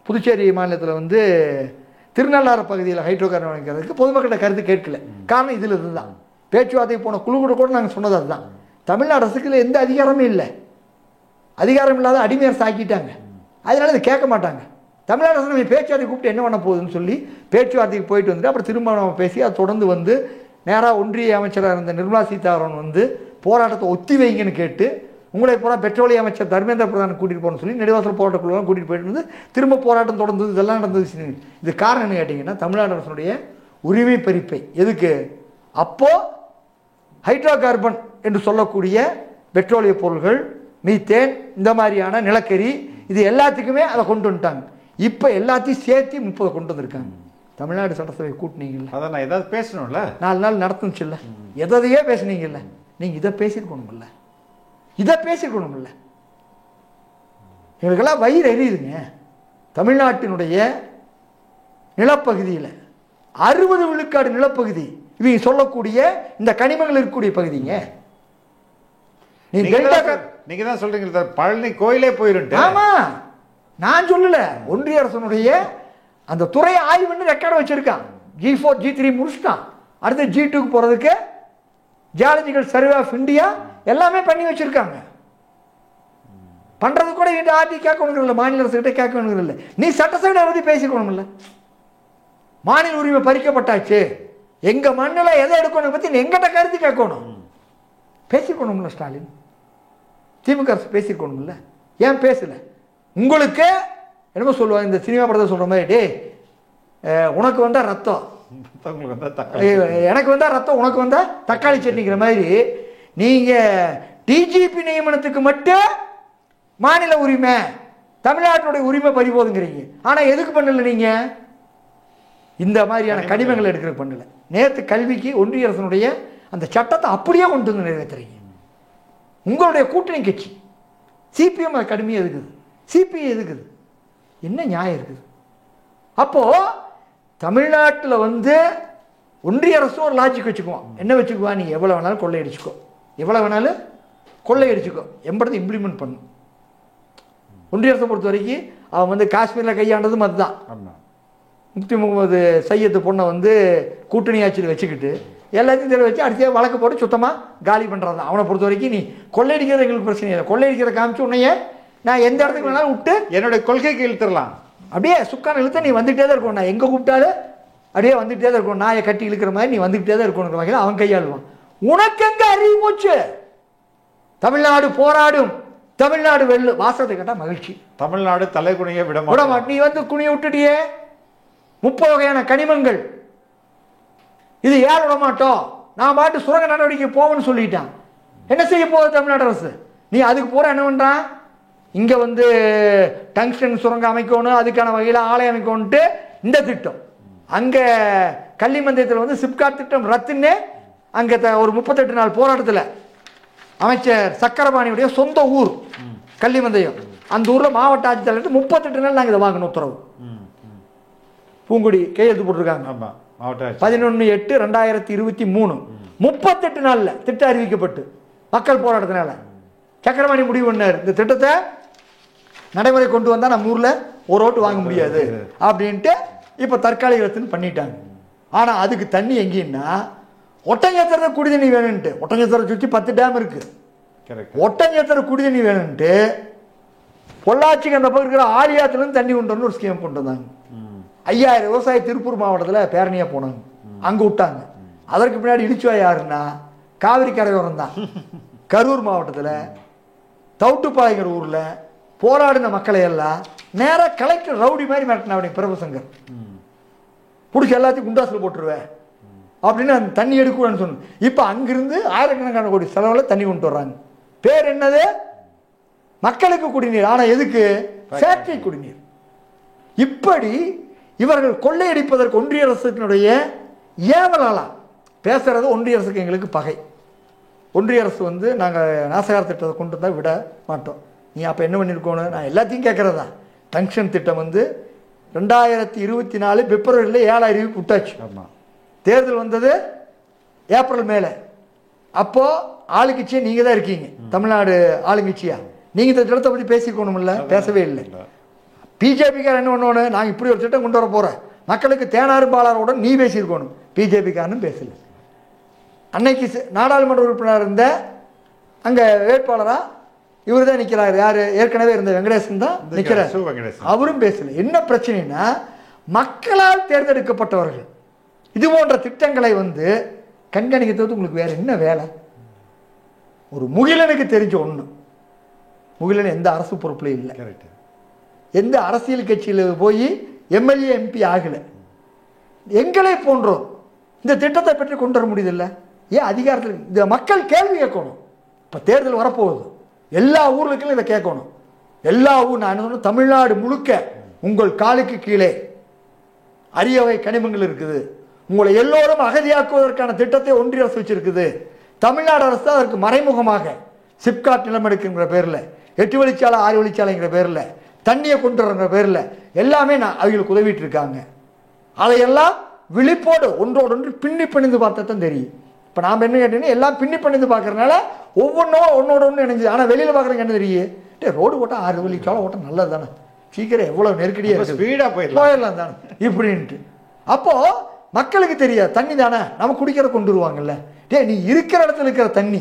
புதுச்சேரி மாநிலத்தில் வந்து திருநள்ளாறு பகுதியில் ஹைட்ரோ கார்பன் வைக்கிறதுக்கு பொதுமக்களோட கருத்து கேட்கல. காரணம் இதில் இதுதான். பேச்சுவார்த்தை போன குழு கூட நாங்கள் சொன்னது அதுதான். தமிழ்நாடு அரசுக்கு எந்த அதிகாரமும் இல்லை, அதிகாரம் இல்லாத அடிமை அரசு ஆக்கிட்டாங்க. அதனால இதை கேட்க மாட்டாங்க. தமிழ்நாடு அரசு நம்ம பேச்சுவார்த்தை கூப்பிட்டு என்ன பண்ண போகுதுன்னு சொல்லி பேச்சுவார்த்தைக்கு போயிட்டு வந்துட்டு அப்புறம் திரும்ப நம்ம பேசி அதை தொடர்ந்து வந்து நேராக ஒன்றிய அமைச்சராக இருந்த நிர்மலா சீதாராமன் வந்து போராட்டத்தை ஒத்தி வைங்கன்னு கேட்டு, உங்களை பூரா பெட்ரோலிய அமைச்சர் தர்மேந்திர பிரதான் கூட்டிகிட்டு போகணும்னு சொல்லி நெடுவாசல் போராட்டக்குழுலாம் கூட்டிகிட்டு போயிட்டு வந்து திரும்ப போராட்டம் தொடர்ந்தது. இதெல்லாம் நடந்தது. இது காரணம் என்ன கேட்டிங்கன்னா, தமிழ்நாடு அரசனுடைய உரிமை பறிப்பை. எதுக்கு? அப்போது ஹைட்ரோ கார்பன் என்று சொல்லக்கூடிய பெட்ரோலிய பொருள்கள், மீத்தேன், இந்த மாதிரியான நிலக்கரி, இது எல்லாத்துக்குமே அதை கொண்டு வந்துட்டாங்க. இப்போ எல்லாத்தையும் சேர்த்து 30 கொண்டு வந்திருக்காங்க. தமிழ்நாடு சட்டசபை கூட்டினீங்கல்ல, அதான் நான் ஏதாவது பேசணும்ல, 4 நாள் நடத்துச்சுல்ல, எதையே பேசுனீங்கல்ல, நீங்கள் இதை பேசியிருக்கணும்ல, இதை பேசியிருக்கணும்ல. எங்களுக்கெல்லாம் வயிறு எரியுதுங்க. தமிழ்நாட்டினுடைய நிலப்பகுதியில் 60 விழுக்காடு நிலப்பகுதி இவங்க சொல்லக்கூடிய இந்த கனிமங்கள் இருக்கக்கூடிய பகுதிங்க. நீங்க தான் சொல்றீங்க பழனி கோயிலே போயிருக்கு. ஆமா, நான் சொல்லல. ஒன்றிய அரசனுடைய அந்த துறை ஆய்வு பண்ணி ரெக்கார்டு வச்சிருக்கான். G4 G3 முடிச்சுட்டான். அடுத்து G2க்கு போறதுக்கு ஜியாலஜிக்கல் சர்வே ஆஃப் இந்தியா எல்லாமே பண்ணி வச்சிருக்காங்க. பண்றது கூட இந்த ஆர்டி கேட்கணும் இல்லை, மாநில அரசு கிட்ட கேட்கணும் இல்லை. நீ சட்டசபையை பற்றி பேசிக்கணும் இல்லை. மாநில உரிமை பறிக்கப்பட்டாச்சு, எங்க மண்ணில் எதை எடுக்கணும் பத்தி எங்கிட்ட கருத்து கேட்கணும், பேசிக்கணும்ல. ஸ்டாலின் திமுக அரசு பேசிக்கணும்ல. ஏன் பேசல? உங்களுக்கு என்னமோ சொல்லுவாங்க, இந்த சினிமா படத்தை சொல்ற மாதிரி, டே உனக்கு வந்தா ரத்தம், எனக்கு வந்தா ரத்தம், உனக்கு வந்தா தக்காளி சட்னிங்கிற மாதிரி நீங்க டிஜிபி நியமனத்துக்கு மட்டும் மாநில உரிமை, தமிழ்நாட்டுடைய உரிமை பறிபோதுங்கிறீங்க. ஆனா எதுக்கு பண்ணல? நீங்க இந்த மாதிரியான கனிமங்கள் எடுக்கிற பண்ணல. நேற்று கல்விக்கு ஒன்றிய அரசனுடைய அந்த சட்டத்தை அப்படியே கொண்டு வந்து நிறைவேற்றுறீங்க. உங்களுடைய கூட்டணி கட்சி சிபிஎம் அது கடுமையாக இருக்குது, சிபிஐ எதுக்குது? என்ன நியாயம் இருக்குது? அப்போ தமிழ்நாட்டில் வந்து ஒன்றிய அரசும் ஒரு லாஜிக் வச்சுக்குவான். என்ன வச்சுக்குவான்? நீ எவ்வளோ வேணாலும் கொள்ளையடிச்சுக்கோ, எவ்வளோ வேணாலும் கொள்ளையடிச்சுக்கோ, எம்படத்தை இம்ப்ளிமெண்ட் பண்ணும். ஒன்றிய அரசை பொறுத்த வரைக்கும் அவன் வந்து காஷ்மீரில் கையாண்டதும் அதுதான். முஃப்தி முகமது சையத்து பொண்ணை வந்து கூட்டணி ஆட்சியில் வச்சுக்கிட்டு எல்லாத்தையும் தெரிய வச்சு அடுத்த வழக்கு போட்டு சுத்தமாக காலி பண்ணுறது தான். அவனை பொறுத்த வரைக்கும் நீ கொள்ளையடிக்கிறது எங்களுக்கு பிரச்சனை இல்லை. கொள்ளையடிக்கிறத காமிச்சு உன்னையே நான் எந்த இடத்துக்கு வேணாலும் விட்டு என்னுடைய கொள்கைக்கு இழுத்துடலாம். அப்படியே சுக்கான இழுத்த நீ வந்துகிட்டே தான் இருக்கணும். நான் எங்கே கூப்பிட்டாலும் அப்படியே வந்துகிட்டே தான் இருக்கணும். நாயை கட்டி இழுக்கிற மாதிரி நீ வந்துகிட்டே தான் இருக்கணுங்கிற வகையில் அவன் கையாளுவான். உனக்கு எங்கே அறிவு போச்சு? தமிழ்நாடு போராடும், தமிழ்நாடு வெள்ளு வாசத்தை கேட்டால் மகிழ்ச்சி. தமிழ்நாடு தலைகுனிய விட மாட்டேன். நீ வந்து குனிய விட்டுட்டியே 30 வகையான கனிமங்கள், இது ஏற விட மாட்டோம், நான் பாட்டு சுரங்க நடவடிக்கை போவேன்னு சொல்லிட்டான். என்ன செய்ய போகுது தமிழ்நாடு அரசு? நீ அதுக்கு போற என்ன பண்றான்? இங்க வந்து டங்ஸ்டன் சுரங்கம் அமைக்கணும், அதுக்கான வகையில் ஆலை அமைக்கணும்ட்டு இந்த திட்டம். அங்க கள்ளிமந்தயத்தில் வந்து சிப்காட் திட்டம் ரத்துன்னு அங்க ஒரு 38 நாள் போராட்டத்தில் அமைச்சர் சக்கரபாணியுடைய சொந்த ஊர் கள்ளிமந்தயம், அந்த ஊர்ல மாவட்ட ஆட்சித்தலைவர் 38 நாள் நாங்கள் இதை வாங்கணும் உத்தரவு. பூங்குடி கையெழுத்து போட்டிருக்காங்க. 11/8/2023 38 நாள்ல திட்டம் அறிவிக்கப்பட்டு மக்கள் போராட்டத்தினால சக்கரபாணி முடிவு பண்ணார், இந்த திட்டத்தை நடைமுறை கொண்டு வந்தா நம்ம ஊர்ல ஒரு ஓட்டு வாங்க முடியாது அப்படின்ட்டு இப்ப தற்காலிக ரத்துன்னு பண்ணிட்டாங்க. ஆனா அதுக்கு தண்ணி எங்கன்னா ஒட்டஞ்சத்திர குடிதண்ணி வேணும்ட்டு, ஒட்டஞ்சத்திர சுற்றி 10 டேம் இருக்கு, ஒட்டஞ்சத்திர குடிதண்ணி வேணும்ட்டு பொள்ளாச்சிக்கு அந்த பக்கம் இருக்கிற ஆலியாத்துல இருந்து தண்ணி கொண்டு வந்து ஒரு ஸ்கீம் கொண்டு வந்தாங்க. 5000 விவசாயி திருப்பூர் மாவட்டத்தில் பேரணியா போனாங்க, அங்க விட்டாங்க. அதற்கு பின்னாடி இடிச்சுவா யாருன்னா காவிரி கரையோரம் தான். கரூர் மாவட்டத்தில் தவுட்டுப்பாளையங்கிற ஊர்ல போராடின மக்களை எல்லாம் நேராக கலெக்டர் ரவுடி மாதிரி மிரட்டின பிரபசங்கர், பிடிச்சி எல்லாத்தையும் குண்டாசில் போட்டுருவேன் அப்படின்னு அந்த தண்ணி எடுக்கூடாதுன்னு சொன்ன. இப்போ அங்கிருந்து ஆயிரக்கணக்கான கோடி செலவில் தண்ணி கொண்டு வர்றாங்க. பேர் என்னது? மக்களுக்கு குடிநீர். ஆனால் எதுக்கு? ஃபேக்டரி குடிநீர். இப்படி இவர்கள் கொள்ளையடிப்பதற்கு ஒன்றிய அரசுடைய ஏவலாலாம் பேசுறது. ஒன்றிய அரசுக்கு எங்களுக்கு பகை. ஒன்றிய அரசு வந்து நாங்கள் நாசகார திட்டத்தை கொண்டு வந்தால் விட மாட்டோம். நீ அப்போ என்ன பண்ணியிருக்கோன்னு நான் எல்லாத்தையும் கேட்குறதா. டங்ஷன் திட்டம் வந்து 2024 பிப்ரவரியில் 7 அறிவிப்பு விட்டாச்சு. தேர்தல் வந்தது ஏப்ரல் மேலே. அப்போ ஆளுங்கட்சியா நீங்க தான் இருக்கீங்க, தமிழ்நாடு ஆளுங்கட்சியா. நீங்க இந்த திட்டத்தை பற்றி பேசிக்கணும்ல, பேசவே இல்லை. பிஜேபிக்காரன் என்ன பண்ணோன்னு, நாங்கள் இப்படி ஒரு திட்டம் கொண்டு வர போகிறோம் மக்களுக்கு தேனாறு பாலாரோட நீ பேசியிருக்கணும். பிஜேபிக்காரனும் பேசல. அன்னைக்கு நாடாளுமன்ற உறுப்பினர் இருந்த அங்கே வேட்பாளராக இவர் தான் நிற்கிறார். யார்? ஏற்கனவே இருந்த வெங்கடேசன் தான் நிற்கிறார். அவரும் பேசல. என்ன பிரச்சனைனா, மக்களால் தேர்ந்தெடுக்கப்பட்டவர்கள் இது போன்ற திட்டங்களை வந்து கண்காணிக்கிறது உங்களுக்கு வேற என்ன வேலை? ஒரு முகிலனுக்கு தெரிஞ்ச ஒன்று, முகிலன் எந்த அரசு பொறுப்புல இல்லை, எந்த அரசியல் கட்சியில் போய் எம்எல்ஏ எம்பி ஆகலை. எங்களை போன்றோம் இந்த திட்டத்தை பற்றி கொண்டு வர முடியுதில்லை. ஏன் அதிகாரத்தில் இந்த மக்கள் கேள்வி கேட்கணும். இப்போ தேர்தல் வரப்போகுது, எல்லா ஊர்களுக்கும் இதை கேட்கணும். எல்லா ஊர் நான் சொன்ன தமிழ்நாடு முழுக்க உங்கள் காலுக்கு கீழே அரியவை கனிமங்கள் இருக்குது. உங்களை எல்லோரும் அகதியாக்குவதற்கான திட்டத்தை ஒன்றிய அரசு வச்சிருக்குது. தமிழ்நாடு அரசு அதற்கு மறைமுகமாக சிப்காட் நிலம் எடுக்கின்ற பேரில், 8 வழிச்சாலை 6 வழிச்சாலைங்கிற பேரில், தண்ணியை கொண்டு வரங்கிற பேரில் எல்லாமே அவங்களுக்கு உதவிட்டு இருக்காங்க. அதையெல்லாம் விழிப்போடு ஒன்றோடு பின்னி பிணிந்து பார்த்தா தான் தெரியும். இப்போ நாம் என்ன கேட்டீங்கன்னா, எல்லாம் பின்னி பிணிந்து பார்க்கறதுனால ஒவ்வொன்றும் ஒன்னோட ஒன்று இணைஞ்சு. ஆனால் வெளியில் பார்க்குறவங்க என்ன தெரியும்? ரோடு ஓட்டம் 6 வழிச்சாலை ஓட்டம் நல்லது தானே, சீக்கிரம் எவ்வளோ நெருக்கடியாக ஸ்பீடாக போயிடலாம் தானே இப்படின்ட்டு. அப்போது மக்களுக்கு தெரியாது, தண்ணி தானே நம்ம குடிக்கிற கொண்டு வருவாங்கல்ல. நீ இருக்கிற இடத்துல இருக்கிற தண்ணி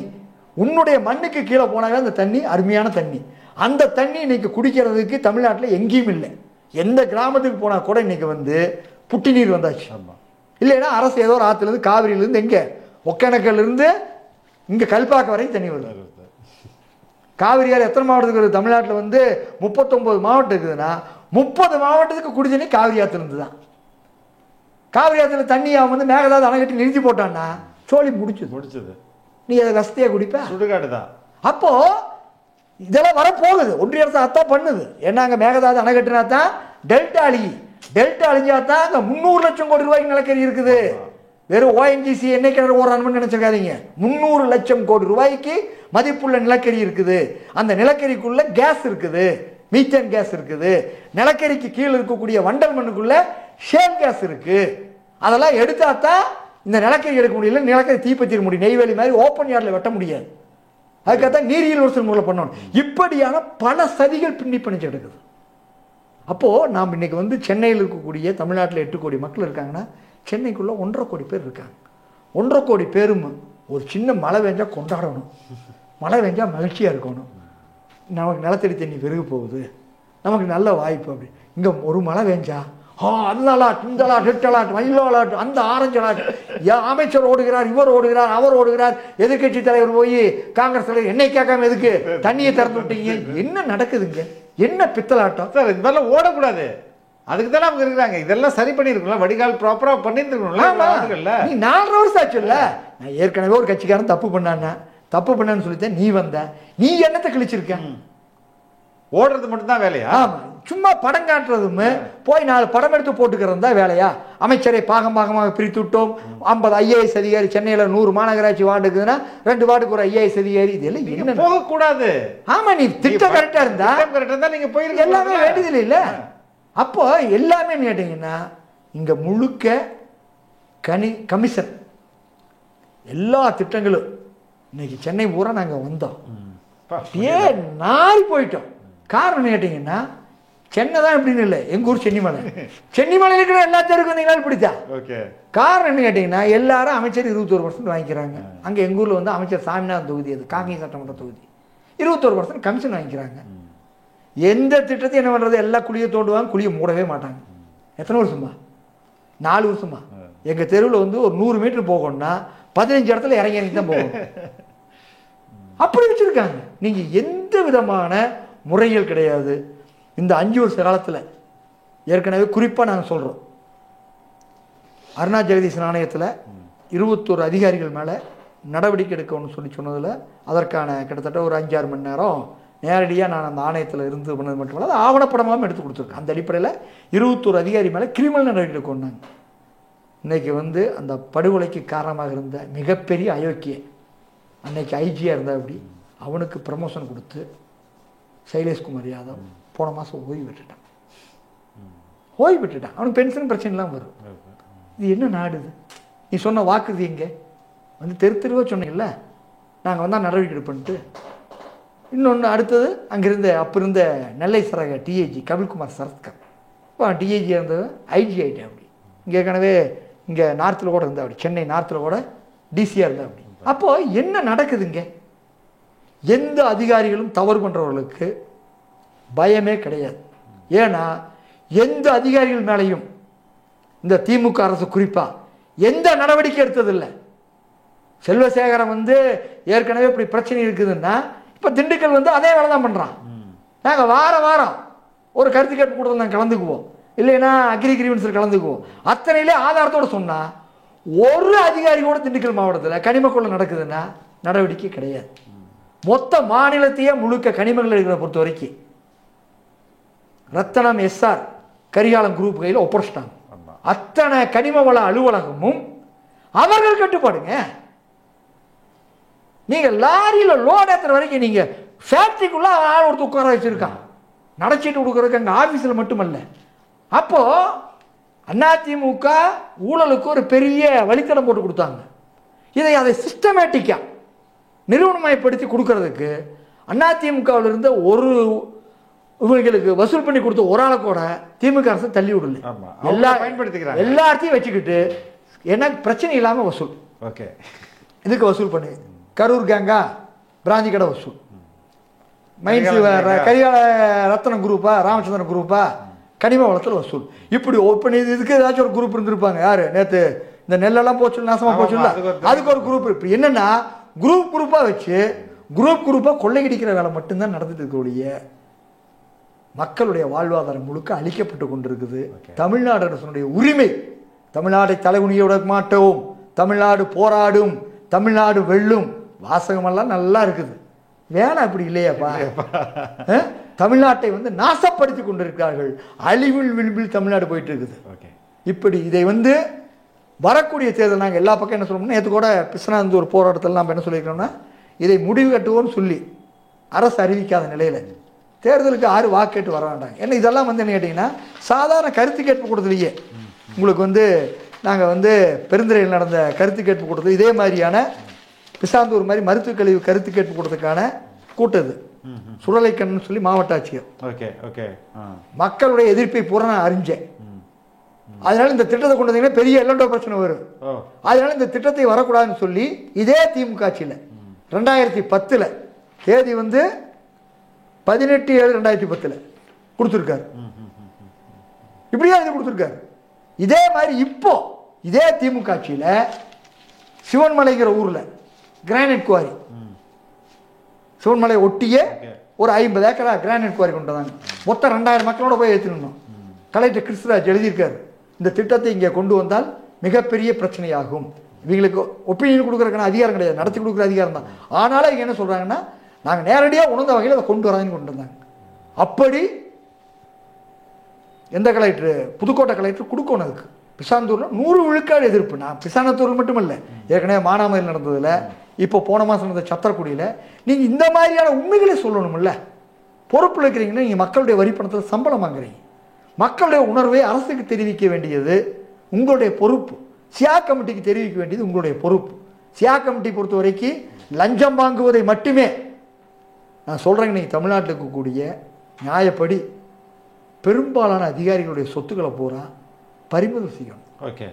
உன்னுடைய மண்ணுக்கு கீழே போனாங்க அந்த தண்ணி அருமையான தண்ணி. அந்த தண்ணி இன்னைக்கு குடிக்கிறதுக்கு தமிழ்நாட்டில் எங்கேயும் இல்லை. எந்த கிராமத்துக்கு போனால் கூட இன்னைக்கு வந்து புட்டி நீர் வந்தாச்சு. இல்லைன்னா அரசு ஏதோ ஒரு ஆற்றுலேருந்து காவிரியிலேருந்து எங்கே ஒகேனக்கல்லிருந்து இங்கே கல்பாக்கம் வரைக்கும் தண்ணி வருது. காவிரியால் எத்தனை மாவட்டத்துக்கு வருது? தமிழ்நாட்டில் வந்து 39 மாவட்டம் இருக்குதுன்னா 30 மாவட்டத்துக்கு குடி தண்ணி காவிரி ஆற்றுலேருந்து தான். காவிரி ஆற்றுல தண்ணியை வந்து மேகதாது அணை கட்டி நிறுத்தி போட்டான்னா சோழி முடிச்சது. நீ அதை வசதியாக குடிப்ப, சுடுகாடு தான். அப்போ இதெல்லாம் வரப்போகுது. ஒன்றிய அரசு அதான் பண்ணுது. ஏன்னா அங்கே மேகதாது அணை கட்டினா தான் டெல்டா அழிஞ்சா தான் அங்கே 300 லட்சம் கோடி ரூபாய்க்கு நிலக்கரி இருக்குது. வெறும் ஓஎன்ஜிசி எண்ணெய் கிணறு ஓடுறான்னு நினைச்சிருக்காதீங்க. 300 லட்சம் கோடி ரூபாய்க்கு மதிப்புள்ள நிலக்கரி இருக்குது. அந்த நிலக்கரிக்குள்ள கேஸ் இருக்குது, மீத்தேன் கேஸ் இருக்குது. நிலக்கரிக்கு கீழே இருக்கக்கூடிய வண்டல் மண்ணுக்குள்ள ஷேல் கேஸ் இருக்கு. அதெல்லாம் எடுத்தா தான் இந்த நிலக்கரி எடுக்க முடியல, நிலக்கரி தீப்பற்றிட முடியும். நெய்வேலி மாதிரி ஓப்பன் யார்டில் வெட்ட முடியாது. அதுக்காகத்தான் நீரியல் வசூல் முறையில் பண்ணணும். இப்படியான பல சதிகள் பின்னி பண்ணிச்சு எடுக்குது. அப்போது நாம் இன்னைக்கு வந்து சென்னையில் இருக்கக்கூடிய தமிழ்நாட்டில் 8 கோடி மக்கள் இருக்காங்கன்னா சென்னைக்குள்ளே 1.5 கோடி பேர் இருக்காங்க. 1.5 கோடி பேரும் ஒரு சின்ன மழை பெஞ்சா கொண்டாடணும், மழை பெஞ்சா மகிழ்ச்சியாக இருக்கணும், நமக்கு நிலத்தடி தண்ணி பெருக போகுது, நமக்கு நல்ல வாய்ப்பு. அப்படி இங்கே ஒரு மழை பெஞ்சா அந்த அலாட், இந்த அலாட், ரெட் அலாட், மயிலோ அலாட், அந்த ஆரஞ்சு அலாட், அமைச்சர் ஓடுகிறார், இவர் ஓடுகிறார், அவர் ஓடுகிறார், எதிர்கட்சி தலைவர் போய் காங்கிரஸ் தலைவர் என்னை கேட்காம எதுக்கு தண்ணியை திறந்து விட்டீங்க? என்ன நடக்குதுங்க? என்ன பித்தலாட்டம் சார்? இது மாதிரிலாம் ஓடக்கூடாது. அதுக்கு தானே அவங்க இருக்கிறாங்க. இதெல்லாம் சரி பண்ணிருக்கணும், வடிகால் ப்ராப்பரா பண்ணிருக்கணும்ல. நீ 4 வருஷம் ஆச்சுல்ல. நான் ஏற்கனவே ஒரு கட்சிக்காரன் தப்பு பண்ணான்னு சொல்லிட்டேன், நீ வந்த, நீ என்னத்தை கிழிச்சிருக்க? ஓடுறது மட்டும் தான் வேலையா? ஆமா, சும்மா படம் காட்டுறதும் போய் 4 படம் எடுத்து போட்டுக்கிறது தான் வேலையா? அமைச்சரை பாகமாக பிரித்து விட்டோம். 50 IAS அதிகாரி, சென்னையில் 100 மாநகராட்சி வார்டு இருக்குதுன்னா 2 வார்டுக்கு ஒரு IAS அதிகாரி. இதெல்லாம் என்ன போகக்கூடாது. ஆமா, நீ திட்டம் கரெக்டா இருந்தா நீங்க போயிருக்க எல்லாமே வேண்டியதில்லை இல்ல. அப்போ எல்லாமே கேட்டீங்கன்னா இங்க முழுக்க கமிஷன் எல்லா திட்டங்களும். இன்னைக்கு சென்னை பூரா நாங்க வந்தோம், ஏன் நாரி போயிட்டோம். காரணம் கேட்டீங்கன்னா சென்னை தான் எப்படின்னு இல்லை, எங்க ஊர் சென்னிமலை. சென்னிமலையில் இருக்கிற எல்லா தெருக்கும் வந்தீங்களாலும் பிடிச்சா. காரணம் என்ன கேட்டீங்கன்னா எல்லாரும் அமைச்சர் 21% வாங்கிக்கிறாங்க. அங்கே எங்கள் ஊரில் வந்து அமைச்சர் சாமிநாதன் தொகுதி, அது காங்கிரஸ் சட்டமன்ற தொகுதி, 21% கமிஷன் வாங்கிக்கிறாங்க. எந்த திட்டத்தையும் என்ன பண்ணுறது, எல்லா குழியை தோண்டுவாங்க, குழியை மூடவே மாட்டாங்க. எத்தனை வருஷமா? 4 வருஷமா. எங்கள் தெருவில் வந்து ஒரு 100 மீட்டர் போகணும்னா 15 இடத்துல இறங்கி தான் போகணும். அப்படி வச்சுருக்காங்க. நீங்கள் எந்த விதமான முறைகள் கிடையாது. இந்த 5 வருஷ காலத்தில் ஏற்கனவே குறிப்பாக நாங்கள் சொல்கிறோம், அருணா ஜெகதீசன் ஆணையத்தில் 21 அதிகாரிகள் மேலே நடவடிக்கை எடுக்கணும்னு சொன்னதில் அதற்கான கிட்டத்தட்ட ஒரு 5-6 மணி நேரம் நேரடியாக நான் அந்த ஆணையத்தில் இருந்து பண்ணது மட்டுமல்ல, அது ஆவணப்படமாகவும் எடுத்து கொடுத்துருக்கேன். அந்த அடிப்படையில் 21 அதிகாரி மேலே கிரிமினல் நடவடிக்கை எடுக்கணுன்னாங்க. இன்றைக்கி வந்து அந்த படுகொலைக்கு காரணமாக இருந்த மிகப்பெரிய அயோக்கிய அன்னைக்கு ஐஜியாக இருந்தால் அப்படி அவனுக்கு ப்ரமோஷன் கொடுத்து சைலேஷ்குமார் யாதவ் போன மாதம் ஓய்வு விட்டுட்டான். அவனுக்கு பென்ஷன் பிரச்சனைலாம் வரும். இது என்ன நாடு இது? நீ சொன்ன வாக்குது எங்கே வந்து தெருவாக சொன்னீங்கல்ல, நாங்கள் வந்தால் நடவடிக்கை எடுப்போன்ட்டு. இன்னொன்று அடுத்தது அங்கிருந்த அப்போ இருந்த நெல்லை சரக டிஐஜி கபில்குமார் சரத்கர், இப்போ டிஐஜியாக இருந்தது ஐஜி ஆகிட்டேன். அப்படி இங்கே ஏற்கனவே இங்கே நார்த்தில் கூட இருந்தால் அப்படி, சென்னை நார்த்தில் கூட டிசியாக இருந்தால் அப்படி. அப்போது என்ன நடக்குதுங்க? எந்த அதிகாரிகளும் தவறு பண்ணுறவர்களுக்கு பயமே கிடையாது. ஏன்னா எந்த அதிகாரிகள் மேலேயும் இந்த திமுக அரசு குறிப்பாக எந்த நடவடிக்கை எடுத்ததில்லை. செல்வசேகரன் வந்து ஏற்கனவே இப்படி பிரச்சனை இருக்குதுன்னா இப்போ திண்டுக்கல் வந்து அதே வேலை தான் பண்ணுறான். நாங்கள் வாரம் ஒரு கருத்து கேட்பு கூட்டத்தில் நாங்கள் கலந்துக்குவோம், இல்லைன்னா அக்ரி கிரீவன்ஸில் கலந்துக்குவோம். அத்தனையிலே ஆதாரத்தோடு சொன்னால் ஒரு அதிகாரி கூட திண்டுக்கல் மாவட்டத்தில் கனிம கொள்ளை நடக்குதுன்னா நடவடிக்கை கிடையாது. மொத்த மாநிலத்தையே முழுக்க கனிமங்கள் இருக்கிற பொறுத்த வரைக்கும் ரத்தனம் SR கரிகாலம் குரூப் கையில் ஒப்படைச்சிட்டாங்க. அத்தனை கனிம வள அலுவலகமும் அவர்கள் கட்டுப்பாடுங்க. நீங்க லாரியில் லோட் ஏற்றுற வரைக்கும் நீங்க ஃபேக்டரிக்குள்ள ஆள் ஒருத்தர் உட்கார வச்சிருக்கான், நடச்சிட்டு கொடுக்கறதுக்கு அங்கே ஆஃபீஸில் மட்டுமல்ல. அப்போ அதிமுக ஊழலுக்கு ஒரு பெரிய வழித்தடம் போட்டு கொடுத்தாங்க. அதை சிஸ்டமேட்டிக்கா நிறுவனமயப்படுத்தி கொடுக்கறதுக்கு அதிமுகவில் இருந்த ஒரு இவங்களுக்கு வசூல் பண்ணி கொடுத்த ஒரு ஆளை கூட திமுக அரசு தள்ளி விடல. எல்லாத்தையும் வச்சுக்கிட்டு எனக்கு பிரச்சனை இல்லாமல் வசூல். ஓகே, இதுக்கு வசூல் பண்ணி கரூர் கேங்கா பிராஞ்சி கடை வசூல், மைன்ஸ் கரிகால ரத்னம் குரூப்பா ராமச்சந்திரன் குரூப்பா கனிம வளத்தில் வசூல். இப்படி ஓப்பன் இதுக்கு ஏதாச்சும் ஒரு குரூப் இருந்திருப்பாங்க. யாரு நேற்று இந்த நெல்லெல்லாம் போச்சு நாசமாக போச்சுல்ல, அதுக்கு ஒரு குரூப். இப்போ என்னன்னா குரூப்பாக வச்சு குரூப்பாக கொள்ளையடிக்கிற வேலை மட்டும்தான் நடந்துட்டு இருக்கக்கூடிய மக்களுடைய வாழ்வாதாரம் முழுக்க அளிக்கப்பட்டு கொண்டிருக்குது. தமிழ்நாடு அரசுடைய உரிமை, தமிழ்நாட்டை தலைகுனிய விட மாட்டோம், தமிழ்நாடு போராடும், தமிழ்நாடு வெல்லும் வாசகமெல்லாம் நல்லா இருக்குது. வேலை அப்படி இல்லையாப்பா? தமிழ்நாட்டை வந்து நாசப்படுத்தி கொண்டிருக்கிறார்கள். அழிவில் விளிம்பில் தமிழ்நாடு போயிட்டு இருக்குது. இப்படி இதை வந்து வரக்கூடிய தேர்தல் நாங்கள் எல்லா பக்கம் என்ன சொல்லணும்னா, நேற்று கூட பிஸ்னாந்து ஒரு போராட்டத்தில் நம்ம என்ன சொல்லியிருக்கோம்னா, இதை முடிவு கட்டுவோம்னு சொல்லி அரசு அறிவிக்காத நிலையில் தேர்தலுக்கு 6 வாக்கு கேட்டு வர வேண்டாங்க. ஏன்னா இதெல்லாம் வந்து என்ன கேட்டிங்கன்னா சாதாரண கருத்து கேட்பு கூட்டத்திலேயே உங்களுக்கு வந்து நாங்கள் வந்து பெருந்துறையில் நடந்த கருத்து கேட்பு கூட்டத்தில் இதே மாதிரியான பிசாந்தூர் மாதிரி மருத்துவ கழிவு கருத்து கேட்பு கூட்டத்துக்கான கூட்டது சுடலைக்கண்ணு சொல்லி மாவட்ட ஆட்சியர். மக்களுடைய எதிர்ப்பை பூரா நான் அறிஞ்சேன். அதனால இந்த திட்டத்தை கொண்டு வந்தீங்கன்னா பெரிய எல்லண்டோ பிரச்சனை வரும். அதனால இந்த திட்டத்தை வரக்கூடாதுன்னு சொல்லி இதே திமுக ஆட்சியில் 2010 தேதி வந்து 18/7/2010 கொடுத்துருக்காரு. இப்படியா இது கொடுத்துருக்காரு. இதே மாதிரி இப்போ இதே திமுக ஆட்சியில் சிவன்மலைங்கிற ஊரில் கிரானைட் குவாரி, சிவன்மலை ஒட்டியே ஒரு 50 ஏக்கரா கிரானைட் குவாரி கொண்டு வந்தாங்க. மொத்தம் 2000 மக்களோட போய் ஏற்றினோம். கலெக்டர் கிருஷ்ணராஜ் எழுதியிருக்காரு, இந்த திட்டத்தை இங்கே கொண்டு வந்தால் மிகப்பெரிய பிரச்சனையாகும். இவங்களுக்கு ஒப்பீனியன் கொடுக்குறதுக்கான அதிகாரம் கிடையாது, நடத்தி கொடுக்குற அதிகாரம் தான். ஆனாலும் இவங்க என்ன சொல்கிறாங்கன்னா, நாங்கள் நேரடியாக உணர்ந்த வகையில் அதை கொண்டு வராங்கன்னு கொண்டு வந்தாங்க. அப்படி எந்த கலெக்டர், புதுக்கோட்டை கலெக்டர் கொடுக்கணும். அதுக்கு பிசாந்தூரில் 100 விழுக்காடு எதிர்ப்பு. நான் பிசானத்தூரில் மட்டும் இல்லை, ஏற்கனவே மானாமதியில் நடந்ததில், இப்போ போன மாதம் நடந்த சத்திரக்குடியில். நீங்கள் இந்த மாதிரியான உண்மைகளை சொல்லணும்ல. பொறுப்பில் இருக்கிறீங்கன்னா நீங்கள் மக்களுடைய வரி பணத்தில் சம்பளம் வாங்குறீங்க. மக்களுடைய உணர்வை அரசுக்கு தெரிவிக்க வேண்டியது உங்களுடைய பொறுப்பு. சியா கமிட்டிக்கு தெரிவிக்க வேண்டியது உங்களுடைய பொறுப்பு. சியா கமிட்டி பொறுத்த வரைக்கும் லஞ்சம் வாங்குவதை மட்டுமே நான் சொல்கிறேங்க. நீங்கள் தமிழ்நாட்டில் இருக்கக்கூடிய நியாயப்படி பெரும்பாலான அதிகாரிகளுடைய சொத்துக்களை பூரா பறிமுதல் செய்யணும். ஓகே,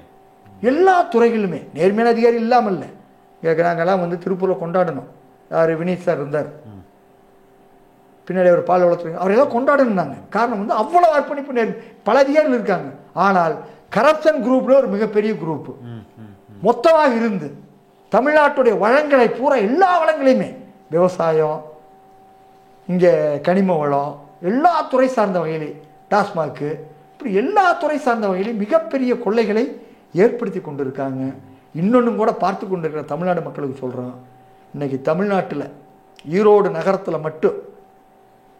எல்லா துறைகளிலுமே நேர்மையான அதிகாரி இல்லாமல் இல்லை. நாங்கள்லாம் வந்து திருப்பூரில் கொண்டாடணும். யார், வினீத் சார் இருந்தார், பின்னாடி அவர் பால் வளர்த்துறீங்க, அவரெல்லாம் கொண்டாடணுன்னாங்க. காரணம் வந்து அவ்வளோ அர்ப்பணிப்பு பல அதிகாரிகள் இருக்காங்க. ஆனால் கரப்ஷன் குரூப்ல ஒரு மிகப்பெரிய குரூப் மொத்தமாக இருந்து தமிழ்நாட்டுடைய வளங்களை பூரா, எல்லா வளங்களையுமே, விவசாயம், இங்கே கனிம வளம், எல்லா துறை சார்ந்த வகையிலே, டாஸ்மாக்கு, இப்படி எல்லா துறை சார்ந்த வகையிலையும் மிகப்பெரிய கொள்ளைகளை ஏற்படுத்தி கொண்டு இருக்காங்க. இன்னொன்றும் கூட பார்த்து கொண்டு இருக்கிற தமிழ்நாடு மக்களுக்கு சொல்கிறோம், இன்னைக்கு தமிழ்நாட்டில் ஈரோடு நகரத்தில் மட்டும்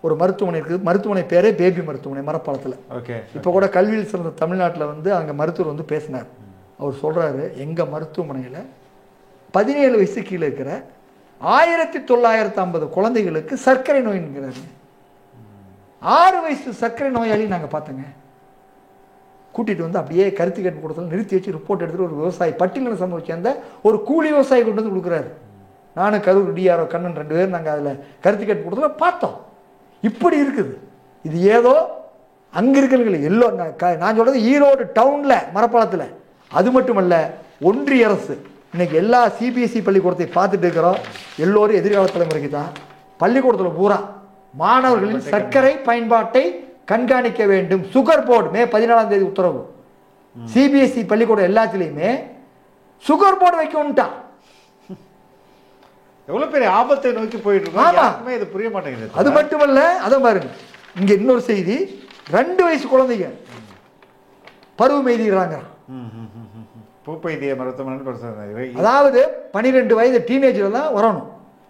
ஒரு மருத்துவமனை இருக்குது. மருத்துவமனை பேரே பேபி மருத்துவமனை, மரப்பாலத்தில். ஓகே, இப்போ கூட கல்வியில் சிறந்த தமிழ்நாட்டில் வந்து அங்கே மருத்துவர் வந்து பேசினார். அவர் சொல்கிறாரு, எங்கள் மருத்துவமனையில் 17 வயசு கீழே இருக்கிற 1950 குழந்தைகளுக்கு சர்க்கரை நோய்ங்கிறாரு. 6 வயசு சர்க்கரை நோயாளி நாங்கள் பார்த்தோங்க. கூட்டிகிட்டு வந்து அப்படியே கருத்து கேட்பு கொடுத்தாலும் நிறுத்தி வச்சு ரிப்போர்ட் எடுத்துகிட்டு ஒரு விவசாயி, பட்டியலின சமூகம் சேர்ந்த ஒரு கூலி விவசாயி கொண்டு வந்து கொடுக்குறாரு. நானும் கரூர் டிஆர்ஓ கண்ணன் 2 பேர் நாங்கள் அதில் கருத்து கேட்பு கொடுத்தோம், பார்த்தோம். இப்படி இருக்குது. இது ஏதோ அங்கே இருக்கிறவங்க எல்லோ, நான் சொல்கிறது ஈரோடு டவுனில் மரப்பாலத்தில். அது மட்டுமல்ல, ஒன்றிய அரசு இன்னைக்கு எல்லா சிபிஎஸ்சி பள்ளிக்கூடத்தை பார்த்துட்டு இருக்கிறோம். எல்லோரும் எதிர்கால தலைமுறைக்கு தான். பள்ளிக்கூடத்தில் பூரா மாணவர்களின் சர்க்கரை பயன்பாட்டை கண்காணிக்க வேண்டும். சுகர் போர்டு மே 14ஆம் தேதி உத்தரவு. சிபிஎஸ்சி பள்ளிக்கூடம் எல்லாத்திலையுமே சுகர் போர்டு வைக்கணும்ட்டான். எவ்வளவு பெரிய ஆபத்தை நோக்கி போயிட்டு இருக்கோம். இது புரிய மாட்டேங்குது. அது மட்டுமல்ல, அதை பாருங்க, இங்க இன்னொரு செய்தி, 2 வயசு குழந்தைங்க பருவம் எய்திடுறாங்க. பூப்பைத்திய மருத்துவமனை, அதாவது 12 வயது டீனேஜில் தான் வரணும்.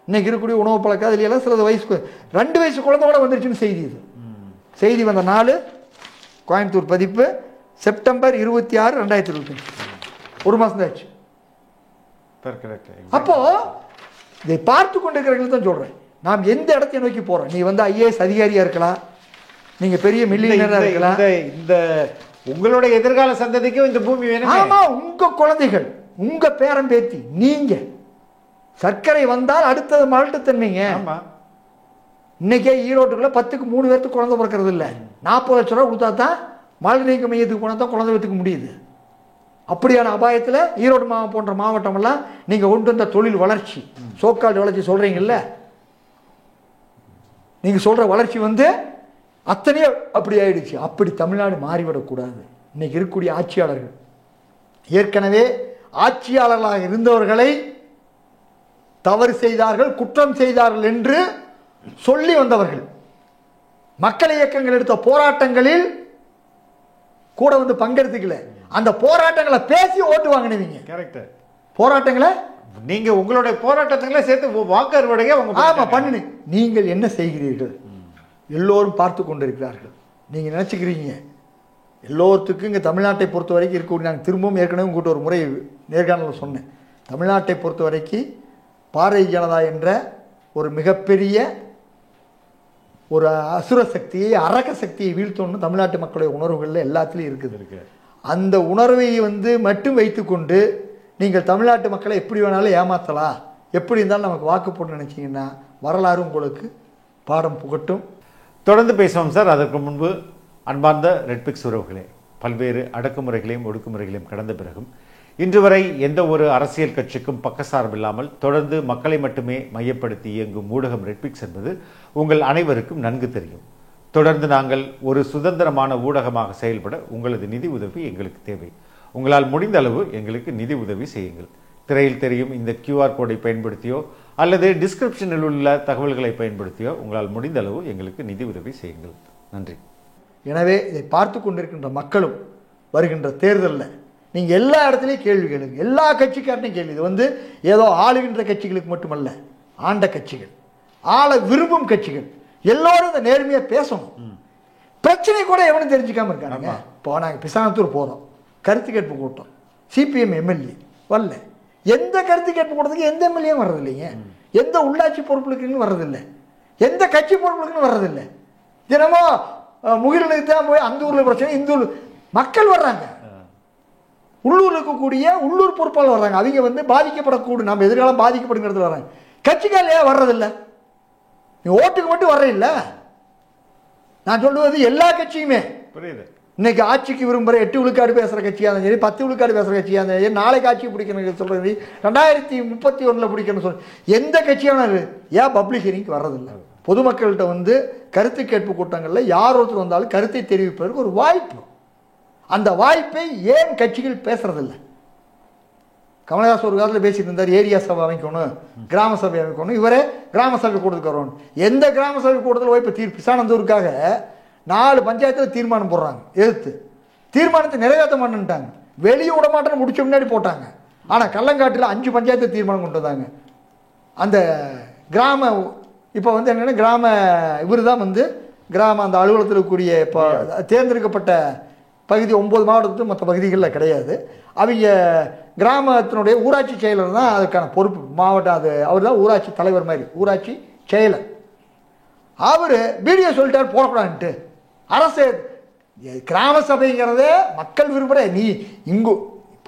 இன்னைக்கு இருக்கக்கூடிய உணவு பழக்கம் அதுலாம் சில வயசுக்கு 2 வயசு குழந்தை கூட வந்துருச்சுன்னு செய்தி. இது செய்தி வந்த நாள் கோயம்புத்தூர் பதிப்பு செப்டம்பர் 26, 2025. ஒரு மாதம் ஆச்சு. அப்போ இதை பார்த்து கொண்டிருக்கிறவங்களுக்கு தான் சொல்றேன், நாம் எந்த இடத்தை நோக்கி போறோம். நீ வந்து ஐஏஎஸ் அதிகாரியா இருக்கலாம், நீங்க பெரிய மில்லியனரா இருக்கலாம். இந்த உங்களுடைய எதிர்கால சந்ததிக்கும் இந்த பூமி வேணும். ஆமா, உங்க குழந்தைகள், உங்க பேரன் பேத்தி, நீங்க சர்க்கரை வந்தால் அடுத்தது மலட்டுத்தன்மைங்க. இன்னைக்கே ஈரோட்டுக்குள்ள 10க்கு 3 பேருக்கு குழந்தை பிறக்கிறது இல்லை. 40 லட்சம் ரூபா கொடுத்தா தான் மழை நீக்க மையத்துக்கு போனால் தான் குழந்தை வைத்துக்க முடியுது. அப்படியான அபாயத்தில் ஈரோடு போன்ற மாவட்டம் எல்லாம் நீங்க கொண்டு வந்த தொழில் வளர்ச்சி, சோக்கால் வளர்ச்சி சொல்றீங்கல்ல, நீங்க சொல்ற வளர்ச்சி வந்து அத்தனையோ அப்படி ஆயிடுச்சு. அப்படி தமிழ்நாடு மாறிவிடக்கூடாது. இன்னைக்கு இருக்கக்கூடிய ஆட்சியாளர்கள் ஏற்கனவே ஆட்சியாளர்களாக இருந்தவர்களை தவறு செய்தார்கள், குற்றம் செய்தார்கள் என்று சொல்லி வந்தவர்கள், மக்கள் இயக்கங்கள் எடுத்த போராட்டங்களில் கூட வந்து பங்கெடுத்துக்கல. அந்த போராட்டங்களை பேசி ஓட்டு வாங்கினீங்க. கரெக்ட். போராட்டங்களை நீங்க உங்களுடைய போராட்டங்களை சேர்த்து வாக்கு அறுவடையை ஆமா பண்ணு. நீங்கள் என்ன செய்கிறீர்கள்? எல்லோரும் பார்த்து கொண்டிருக்கிறார்கள். நீங்க நினைச்சுக்கிறீங்க எல்லோருத்துக்கும் இங்கே தமிழ்நாட்டை பொறுத்த வரைக்கும் இருக்கக்கூடிய, நாங்கள் திரும்பவும் ஏற்கனவே உங்கள்கிட்ட ஒரு முறை நேர்காணலில் சொன்னேன், தமிழ்நாட்டை பொறுத்த வரைக்கும் பாரதிய ஜனதா என்ற ஒரு மிகப்பெரிய ஒரு அசுர சக்தியை, அரக்க சக்தியை வீழ்த்தணும்னு தமிழ்நாட்டு மக்களுடைய உணர்வுகளில் எல்லாத்துலேயும் இருக்குது. அந்த உணர்வை வந்து மட்டும் வைத்துக்கொண்டு நீங்கள் தமிழ்நாட்டு மக்களை எப்படி வேணாலும் ஏமாற்றலாம், எப்படி இருந்தாலும் நமக்கு வாக்கு போட்டு நினச்சிங்கன்னா வரலாறு உங்களுக்கு பாடம் புகட்டும். தொடர்ந்து பேசுவோம் சார். அதற்கு முன்பு அன்பார்ந்த ரெட்பிக்ஸ் உறவுகளே, பல்வேறு அடக்குமுறைகளையும் ஒடுக்குமுறைகளையும் கடந்த பிறகும் இன்று வரை எந்த ஒரு அரசியல் கட்சிக்கும் பக்கசார்பில்லாமல் தொடர்ந்து மக்களை மட்டுமே மையப்படுத்தி இயங்கும் ஊடகம் ரெட்பிக்ஸ் என்பது உங்கள் அனைவருக்கும் நன்கு தெரியும். தொடர்ந்து நாங்கள் ஒரு சுதந்திரமான ஊடகமாக செயல்பட உங்களது நிதி உதவி எங்களுக்கு தேவை. உங்களால் முடிந்த அளவு எங்களுக்கு நிதி உதவி செய்யுங்கள். திரையில் தெரியும் இந்த QR கோடை பயன்படுத்தியோ அல்லது டிஸ்கிரிப்ஷனில் உள்ள தகவல்களை பயன்படுத்தியோ உங்களால் முடிந்த அளவு எங்களுக்கு நிதி உதவி செய்யுங்கள். நன்றி. எனவே இதை பார்த்து கொண்டிருக்கின்ற மக்களும் வருகின்ற தேர்தலில் நீங்கள் எல்லா இடத்துலையும் கேள்வி கேளுங்க. எல்லா கட்சிக்காரனையும் கேள்வி. இது வந்து ஏதோ ஆளுகின்ற கட்சிகளுக்கு மட்டுமல்ல, ஆண்ட கட்சிகள், ஆள விரும்பும் கட்சிகள் எல்லோரும் இந்த நேர்மையாக பேசணும். பிரச்சனை கூட எவனும் தெரிஞ்சுக்காம இருக்காங்க. இப்போ நாங்கள் பிசானத்தூர் போகிறோம், கருத்து கேட்பு கூட்டம், CPM MLA வரல. எந்த கருத்து கேட்பு கூட்டத்துக்கு எந்த எம்எல்ஏயும் வர்றதில்லைங்க. எந்த உள்ளாட்சி பொறுப்புகளுக்குன்னு வர்றதில்லை, எந்த கட்சி பொறுப்புகளுக்குன்னு வர்றதில்லை. தினமும் முகிலுக்கு தான் போய் அந்த ஊரில் பிரச்சனை, இந்த ஊர் மக்கள் வர்றாங்க. உள்ளூர் இருக்கக்கூடிய உள்ளூர் பொறுப்பாளர் வர்றாங்க. அவங்க வந்து பாதிக்கப்படக்கூடும், நம்ம எதிர்காலம் பாதிக்கப்படுங்கிறது வர்றாங்க. கட்சிக்காரே வர்றதில்லை. நீ ஓட்டுக்கு மட்டும் வர்ற இல்லை. நான் சொல்லுவது எல்லா கட்சியுமே புரியுது. இன்னைக்கு ஆட்சிக்கு விரும்புகிற 8 விழுக்காடு பேசுகிற கட்சியாக இருந்தாலும் சரி, 10 விழுக்காடு பேசுகிற கட்சியாக இருந்தாலும் சரி, நாளைக்கு ஆட்சி பிடிக்கணும் சொல்கிறது 2031 பிடிக்கணும்னு சொல்லி எந்த கட்சியான ஏன் பப்ளிக் ஹியரிங்க்கு வர்றதில்லை? பொதுமக்கள்கிட்ட வந்து கருத்து கேட்பு கூட்டங்களில் யார் ஒருத்தர் வந்தாலும் கருத்தை தெரிவிப்பதற்கு ஒரு வாய்ப்பு. அந்த வாய்ப்பை ஏன் கட்சிகள் பேசுறதில்லை? கமலஹாசன் ஒரு காலத்தில் பேசிட்டு இருந்தார், ஏரியா சபை அமைக்கணும், கிராம சபை அமைக்கணும். இவரே கிராம சபை கூட்டத்துக்கு வரணும். எந்த கிராம சபை கூட்டத்தில் போய் இப்போ பிசானந்தூருக்காக 4 பஞ்சாயத்தில் தீர்மானம் போடுறாங்க, எதிர்த்து தீர்மானத்தை நிறைவேற்ற மாட்டேன்ட்டாங்க. வெளியே விட மாட்டேன்னு முடிச்ச முன்னாடி போட்டாங்க. ஆனால் கள்ளங்காட்டில் 5 பஞ்சாயத்து தீர்மானம் கொண்டு வந்தாங்க. அந்த கிராம இப்போ வந்து என்னென்னா கிராம இவர் தான் வந்து கிராம அந்த அலுவலகத்தில் இருக்கக்கூடிய இப்போ தேர்ந்தெடுக்கப்பட்ட பகுதி 9 மாவட்டத்துக்கு மற்ற பகுதிகளில் கிடையாது. அவங்க கிராமத்தினுடைய ஊராட்சி செயலர் தான் அதுக்கான பொறுப்பு. மாவட்டம் அது அவர் தான் ஊராட்சி தலைவர் மாதிரி, ஊராட்சி செயலர். அவர் வீடியோ சொல்லிட்டார் போடக்கூடாதுன்ட்டு. அரசு கிராம சபைங்கிறதே மக்கள் விரும்புகிற, நீ இங்கு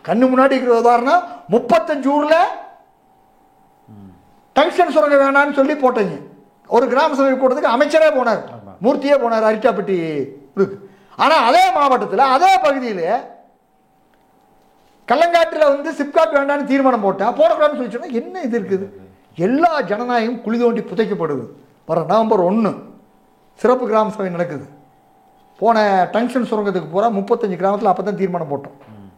கண்ணு முன்னாடி இருக்கிற உதாரணம் 35 ஊரில் டங்ஸ்டன் சுரங்க வேணான்னு சொல்லி போட்டீங்க. ஒரு கிராம சபை கூட்டத்துக்கு அமைச்சரே போனார், மூர்த்தியே போனார், அரிட்டாப்பட்டி இருக்கு. ஆனால் அதே மாவட்டத்தில் அதே பகுதியில் கள்ளங்காட்டில் வந்து சிப்காட் வேண்டான்னு தீர்மானம் போட்டால் போடக்கூடாதுன்னு சொல்லி சொன்னால் என்ன இது இருக்குது? எல்லா ஜனநாயகம் குழி தோண்டி புதைக்கப்படுது. வர நவம்பர் 1 சிறப்பு கிராம சபை நடக்குது. போன டங்ஸ்டன் சுரங்கத்துக்கு பூரா 35 கிராமத்தில் அப்போ தான் தீர்மானம் போட்டோம்.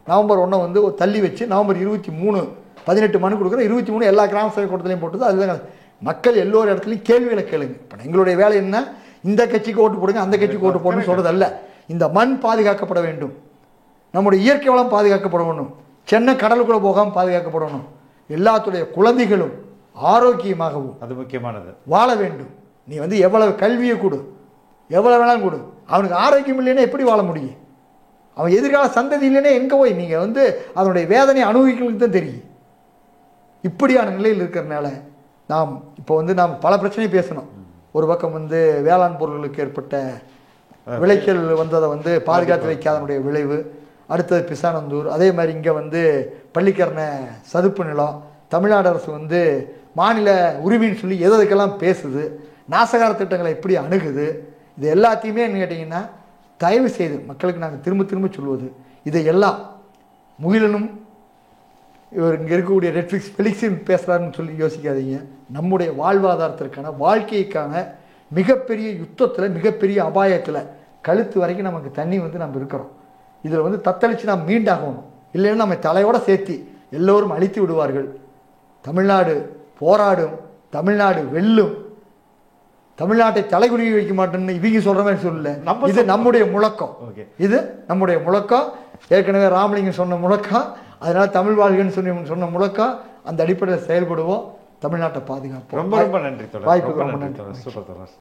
நவம்பர் 1 வந்து தள்ளி வச்சு நவம்பர் 23 18 மனு கொடுக்குற 23 எல்லா கிராம சபை கூட்டத்திலையும் போட்டது. அதுதான் மக்கள் எல்லோரு இடத்துலையும் கேள்விகளை கேளுங்க. இப்போ எங்களுடைய வேலை என்ன, இந்த கட்சிக்கு ஓட்டு போடுங்க அந்த கட்சிக்கு ஓட்டு போடணும்னு சொல்கிறது அல்ல. இந்த மண் பாதுகாக்கப்பட வேண்டும், நம்முடைய இயற்கை வளம் பாதுகாக்கப்பட வேண்டும், சென்னை கடலுக்குள்ளே போகாமல் பாதுகாக்கப்படணும், எல்லாத்துடைய குழந்தைகளும் ஆரோக்கியமாகவும் அது முக்கியமானது வாழ வேண்டும். நீ வந்து எவ்வளவு கல்வியை கொடு, எவ்வளோ வேணாலும் கொடு, அவனுக்கு ஆரோக்கியம் இல்லைன்னா எப்படி வாழ முடியும்? அவன் எதிர்கால சந்ததி இல்லைன்னா எங்கே போய் நீங்கள் வந்து அதனுடைய வேதனை அனுபவிக்கிறதுக்கு தான் தெரியும். இப்படியான நிலையில் இருக்கிறதுனால நாம் இப்போ வந்து நாம் பல பிரச்சனையை பேசணும். ஒரு பக்கம் வந்து வேளாண் பொருட்களுக்கு ஏற்பட்ட விளைச்சல் வந்ததை வந்து பாதுகாத்து வைக்காதனுடைய விளைவு, அடுத்தது பிசானந்தூர், அதே மாதிரி இங்கே வந்து பள்ளிக்கரணை சதுப்பு நிலம், தமிழ்நாடு அரசு வந்து மாநில உரிமைன்னு சொல்லி எதுக்கெல்லாம் பேசுது, நாசகார திட்டங்களை எப்படி அணுகுது, இது எல்லாத்தையுமே என்ன கேட்டிங்கன்னா தயவு செய்து மக்களுக்கு நாங்கள் திரும்ப திரும்ப சொல்வது, இதையெல்லாம் முகிலனும் இவர் இங்கே இருக்கக்கூடிய நெட்ஃப்ளிக்ஸ் ஃபெலிக்ஸும் பேசுகிறாருன்னு சொல்லி யோசிக்காதீங்க. நம்முடைய வாழ்வாதாரத்திற்கான வாழ்க்கைக்கான மிகப்பெரிய யுத்தத்தில் மிகப்பெரிய அபாயத்தில் கழுத்து வரைக்கும் நமக்கு தண்ணி வந்து நம்ம இருக்கிறோம். இதில் வந்து தத்தளித்து நாம் மீண்டாகணும். இல்லைன்னா நம்ம தலையோடு சேர்த்து எல்லோரும் அழித்து விடுவார்கள். தமிழ்நாடு போராடும், தமிழ்நாடு வெல்லும், தமிழ்நாட்டை தலைகுனிய வைக்க மாட்டேன்னு இவங்க சொல்கிற மாதிரி சொல்லல. இது நம்முடைய முழக்கம், இது நம்முடைய முழக்கம். ஏற்கனவே ராமலிங்கம் சொன்ன முழக்கம், அதனால் தமிழ் வாழ்கன்னு சொன்ன முழக்கம். அந்த அடிப்படையில் செயல்படுவோம், தமிழ்நாட்டை பாதுகாப்போம். ரொம்ப ரொம்ப நன்றி. வாய்ப்புக்கு ரொம்ப நன்றி. சூப்பர்.